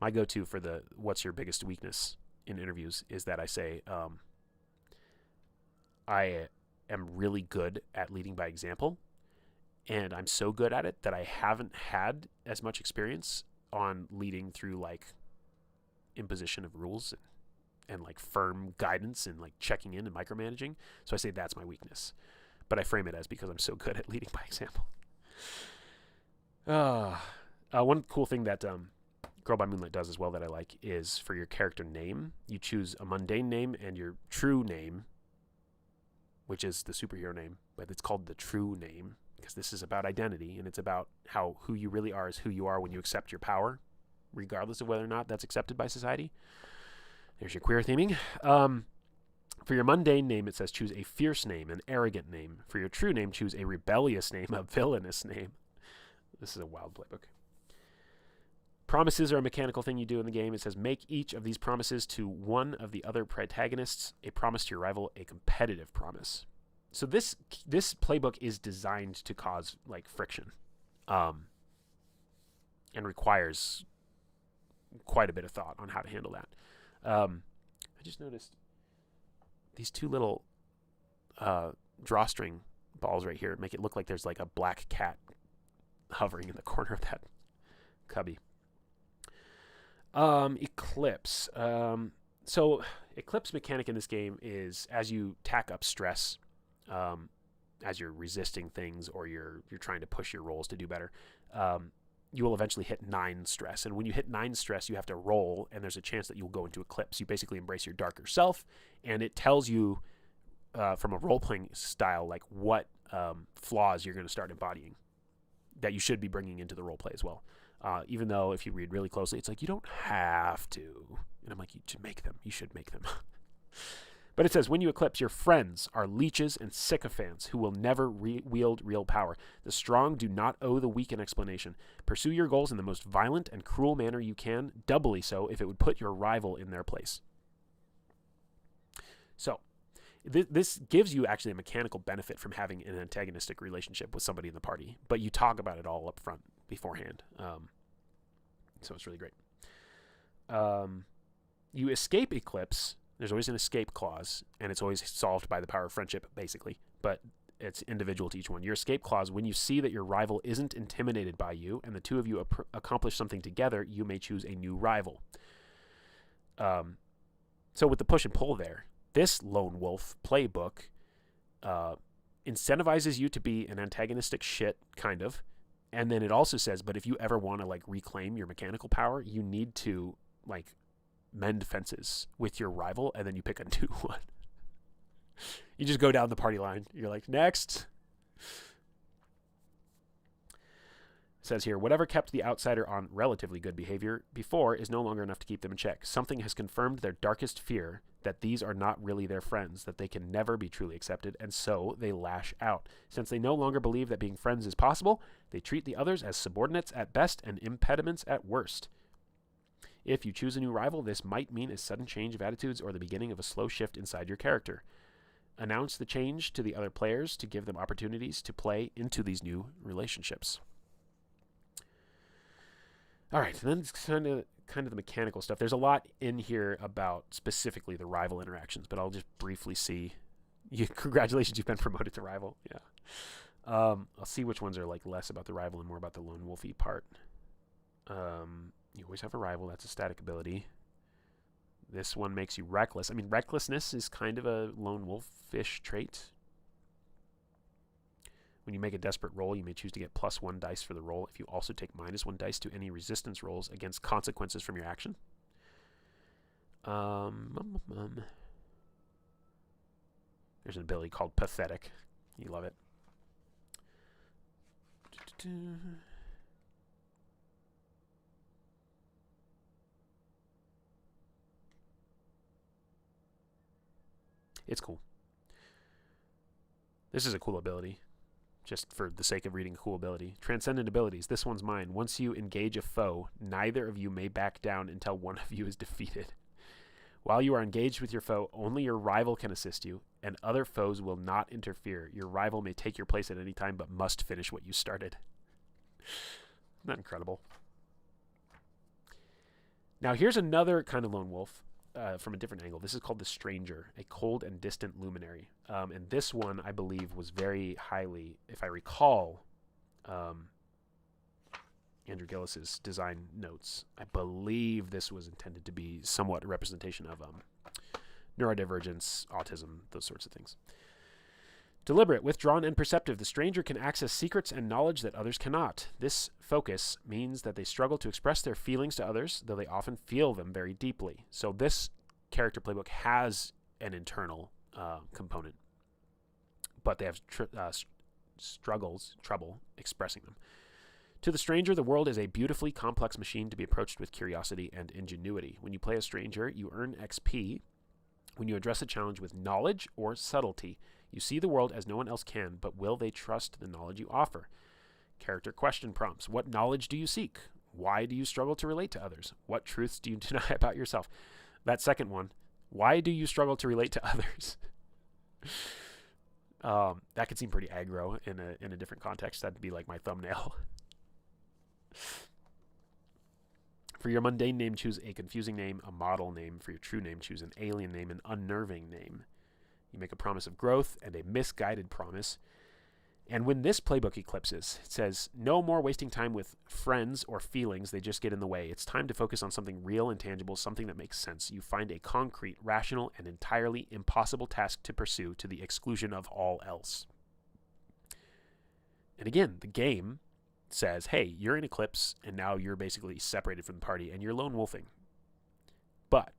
My go-to for the what's your biggest weakness in interviews is that I say, I am really good at leading by example, and I'm so good at it that I haven't had as much experience on leading through like imposition of rules and like firm guidance and like checking in and micromanaging. So I say that's my weakness, but I frame it as because I'm so good at leading by example. One cool thing that Girl by Moonlight does as well that I like is for your character name, you choose a mundane name and your true name, which is the superhero name, but it's called the true name because this is about identity and it's about how who you really are is who you are when you accept your power, regardless of whether or not that's accepted by society. There's your queer theming. For your mundane name, it says choose a fierce name, an arrogant name. For your true name, choose a rebellious name, a villainous name. This is a wild playbook. Promises are a mechanical thing you do in the game. It says make each of these promises to one of the other protagonists a promise to your rival, a competitive promise. So this playbook is designed to cause like friction, and requires quite a bit of thought on how to handle that. I just noticed these 2 little drawstring balls right here make it look like there's like a black cat hovering in the corner of that cubby. Eclipse. So Eclipse mechanic in this game is as you tack up stress, as you're resisting things or you're trying to push your rolls to do better, you will eventually hit 9 stress. And when you hit 9 stress, you have to roll, and there's a chance that you'll go into Eclipse. You basically embrace your darker self, and it tells you from a role-playing style like what flaws you're going to start embodying that you should be bringing into the roleplay as well. Even though if you read really closely, it's like, you don't have to. And I'm like, you should make them. You should make them. But it says, when you eclipse, your friends are leeches and sycophants who will never wield real power. The strong do not owe the weak an explanation. Pursue your goals in the most violent and cruel manner you can, doubly so if it would put your rival in their place. So, this gives you actually a mechanical benefit from having an antagonistic relationship with somebody in the party, but you talk about it all up front beforehand. So it's really great. You escape eclipse. There's always an escape clause, and it's always solved by the power of friendship, basically, but it's individual to each one. Your escape clause, when you see that your rival isn't intimidated by you and the two of you accomplish something together, you may choose a new rival. So with the push and pull there, this lone wolf playbook incentivizes you to be an antagonistic shit, kind of. And then it also says, but if you ever want to like reclaim your mechanical power, you need to like mend fences with your rival, and then you pick a new one. You just go down the party line. You're like, next. It says here, whatever kept the outsider on relatively good behavior before is no longer enough to keep them in check. Something has confirmed their darkest fear, that these are not really their friends, that they can never be truly accepted, and so they lash out. Since they no longer believe that being friends is possible, they treat the others as subordinates at best and impediments at worst. If you choose a new rival, this might mean a sudden change of attitudes or the beginning of a slow shift inside your character. Announce the change to the other players to give them opportunities to play into these new relationships. All right, and then it's kind of the mechanical stuff. There's a lot in here about specifically the rival interactions, but I'll just briefly see. Congratulations, you've been promoted to rival. Yeah. I'll see which ones are like less about the rival and more about the lone wolfy part. You always have a rival. That's a static ability. This one makes you reckless. I mean, recklessness is kind of a lone wolfish trait. When you make a desperate roll, you may choose to get +1 dice for the roll if you also take -1 dice to any resistance rolls against consequences from your action. There's an ability called Pathetic. You love it. It's cool. This is a cool ability. Just for the sake of reading a cool ability. Transcendent abilities. This one's mine. Once you engage a foe, neither of you may back down until one of you is defeated. While you are engaged with your foe, only your rival can assist you, and other foes will not interfere. Your rival may take your place at any time, but must finish what you started. Isn't that incredible? Now, here's another kind of lone wolf. From a different angle. This is called the Stranger, a cold and distant luminary. And this one, I believe, was very highly, if I recall, Andrew Gillis's design notes. I believe this was intended to be somewhat a representation of neurodivergence, autism, those sorts of things. Deliberate, withdrawn, and perceptive, the Stranger can access secrets and knowledge that others cannot. This focus means that they struggle to express their feelings to others, though they often feel them very deeply. So this character playbook has an internal component, but they have trouble expressing them. To the Stranger, the world is a beautifully complex machine to be approached with curiosity and ingenuity. When you play a Stranger, you earn XP when you address a challenge with knowledge or subtlety. You see the world as no one else can, but will they trust the knowledge you offer? Character question prompts. What knowledge do you seek? Why do you struggle to relate to others? What truths do you deny about yourself? That second one. Why do you struggle to relate to others? That could seem pretty aggro in a different context. That'd be like my thumbnail. For your mundane name, choose a confusing name, a model name. For your true name, choose an alien name, an unnerving name. You make a promise of growth and a misguided promise. And when this playbook eclipses, it says, no more wasting time with friends or feelings. They just get in the way. It's time to focus on something real and tangible, something that makes sense. You find a concrete, rational, and entirely impossible task to pursue to the exclusion of all else. And again, the game says, hey, you're in eclipse, and now you're basically separated from the party, and you're lone wolfing. But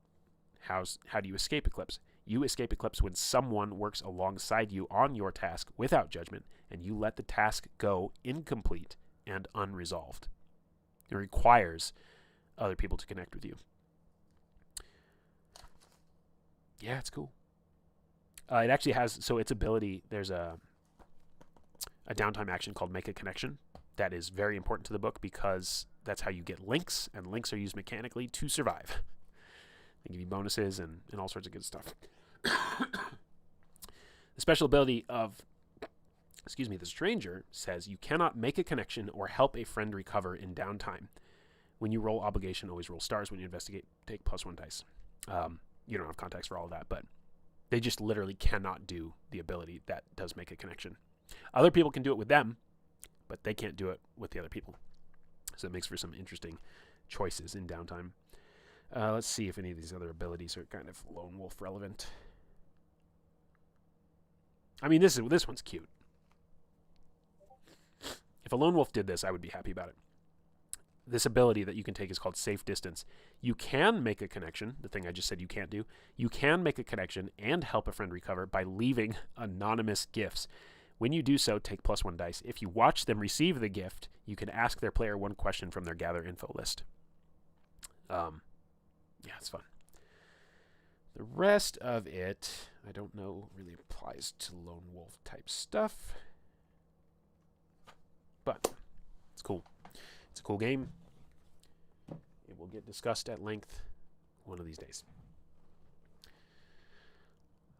how do you escape eclipse? You escape eclipse when someone works alongside you on your task without judgment, and you let the task go incomplete and unresolved. It requires other people to connect with you. Yeah, it's cool. It actually has, so its ability, there's a downtime action called Make a Connection that is very important to the book because that's how you get links, and links are used mechanically to survive. They give you bonuses and all sorts of good stuff. The special ability of, the stranger says you cannot make a connection or help a friend recover in downtime. When you roll obligation, always roll stars. When you investigate, take +1 dice. You don't have context for all of that, but they just literally cannot do the ability that does make a connection. Other people can do it with them, but they can't do it with the other people. So it makes for some interesting choices in downtime. Let's see if any of these other abilities are kind of lone wolf relevant. I mean, this one's cute. If a lone wolf did this, I would be happy about it. This ability that you can take is called Safe Distance. You can make a connection, the thing I just said you can't do. You can make a connection and help a friend recover by leaving anonymous gifts. When you do so, take +1 dice. If you watch them receive the gift, you can ask their player one question from their gather info list. Yeah, it's fun. The rest of it, I don't know, really applies to lone wolf type stuff. But it's cool. It's a cool game. It will get discussed at length one of these days.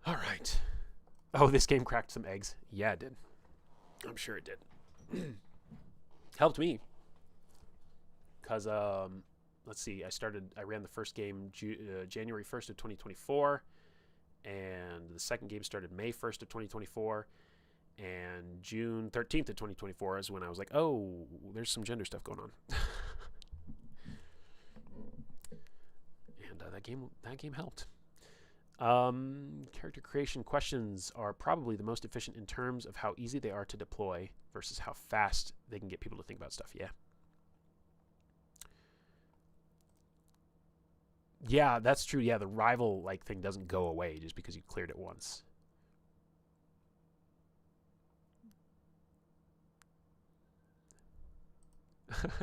All right. Oh, this game cracked some eggs. Yeah, it did. I'm sure it did. Helped me. Because, let's see, I ran the first game January 1st of 2024. And the second game started May 1st of 2024. And June 13th of 2024 is when I was like, oh, there's some gender stuff going on. And that game helped. Character creation questions are probably the most efficient in terms of how easy they are to deploy versus how fast they can get people to think about stuff. Yeah. Yeah, that's true. Yeah, the rival thing doesn't go away just because you cleared it once.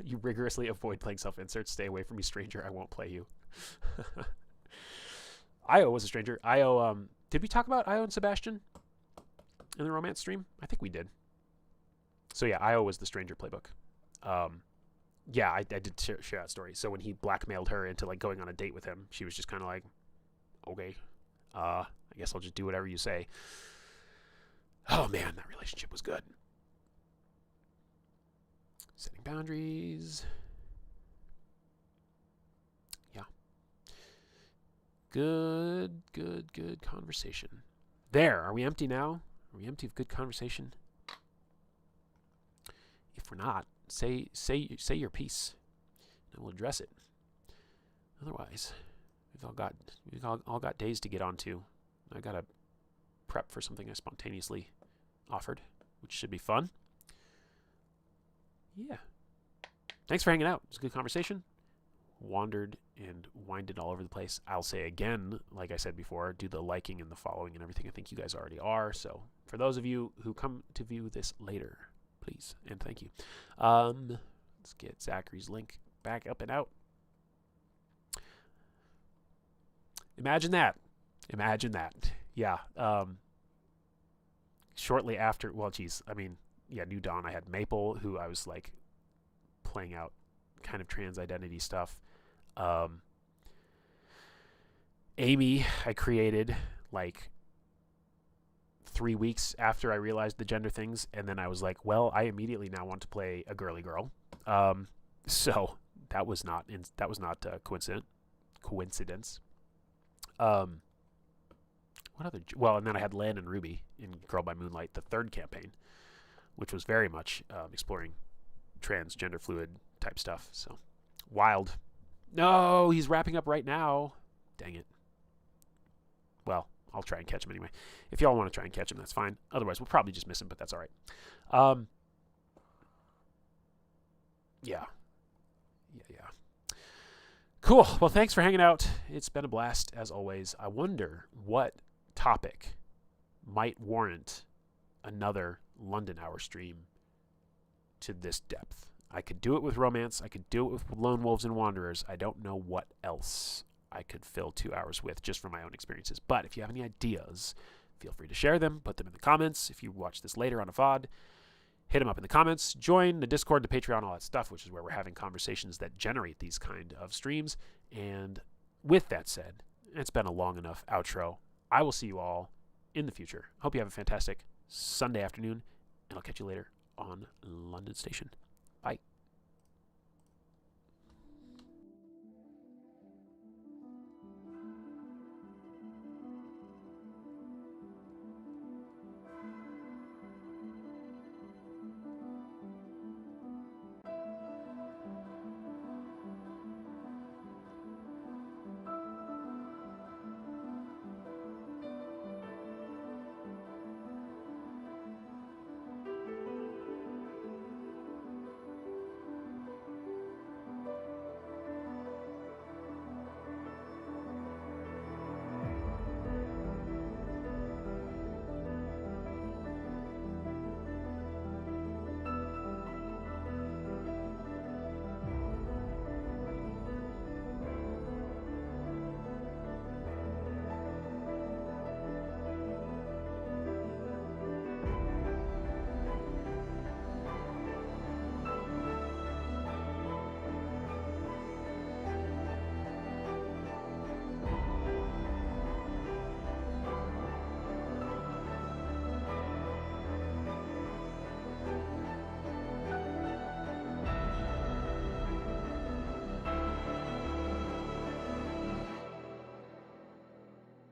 You rigorously avoid playing self-inserts. Stay away from me, stranger. I won't play you. Io was a stranger. Io, did we talk about Io and Sebastian in the romance stream? I think we did. So yeah, Io was the stranger playbook. Yeah, I did share that story. So when he blackmailed her into going on a date with him, she was just kind of like, okay, I guess I'll just do whatever you say. Oh man, that relationship was good. Setting boundaries. Yeah. Good conversation. There, are we empty now? Are we empty of good conversation? If we're not, say your piece, and we'll address it. Otherwise, we've all got days to get onto. I gotta prep for something I spontaneously offered, which should be fun. Yeah. Thanks for hanging out. It was a good conversation. Wandered and winded all over the place. I'll say again, like I said before, do the liking and the following and everything. I think you guys already are. So for those of you who come to view this later, please and thank you. Let's get Zachary's link back up and out. Imagine that. Yeah. Shortly after, New Dawn, I had Maple, who I was playing out kind of trans identity stuff. Amy, I created 3 weeks after I realized the gender things, and then I was like, well, I immediately now want to play a girly girl. So that was not coincidence. What other? Well, and then I had Lan and Ruby in Girl by Moonlight, the third campaign, which was very much exploring transgender fluid type stuff. So wild. No, he's wrapping up right now. Dang it. Well, I'll try and catch him anyway. If y'all want to try and catch him, that's fine. Otherwise, we'll probably just miss him, but that's all right. Yeah. Cool. Well, thanks for hanging out. It's been a blast, as always. I wonder what topic might warrant another London Hour stream to this depth. I could do it with romance. I could do it with Lone Wolves and Wanderers. I don't know what else I could fill 2 hours with just from my own experiences. But if you have any ideas, feel free to share them, put them in the comments. If you watch this later on a VOD, hit them up in the comments, join the Discord, the Patreon, all that stuff, which is where we're having conversations that generate these kind of streams. And with that said, it's been a long enough outro. I will see you all in the future. Hope you have a fantastic Sunday afternoon, and I'll catch you later on London Station. Bye.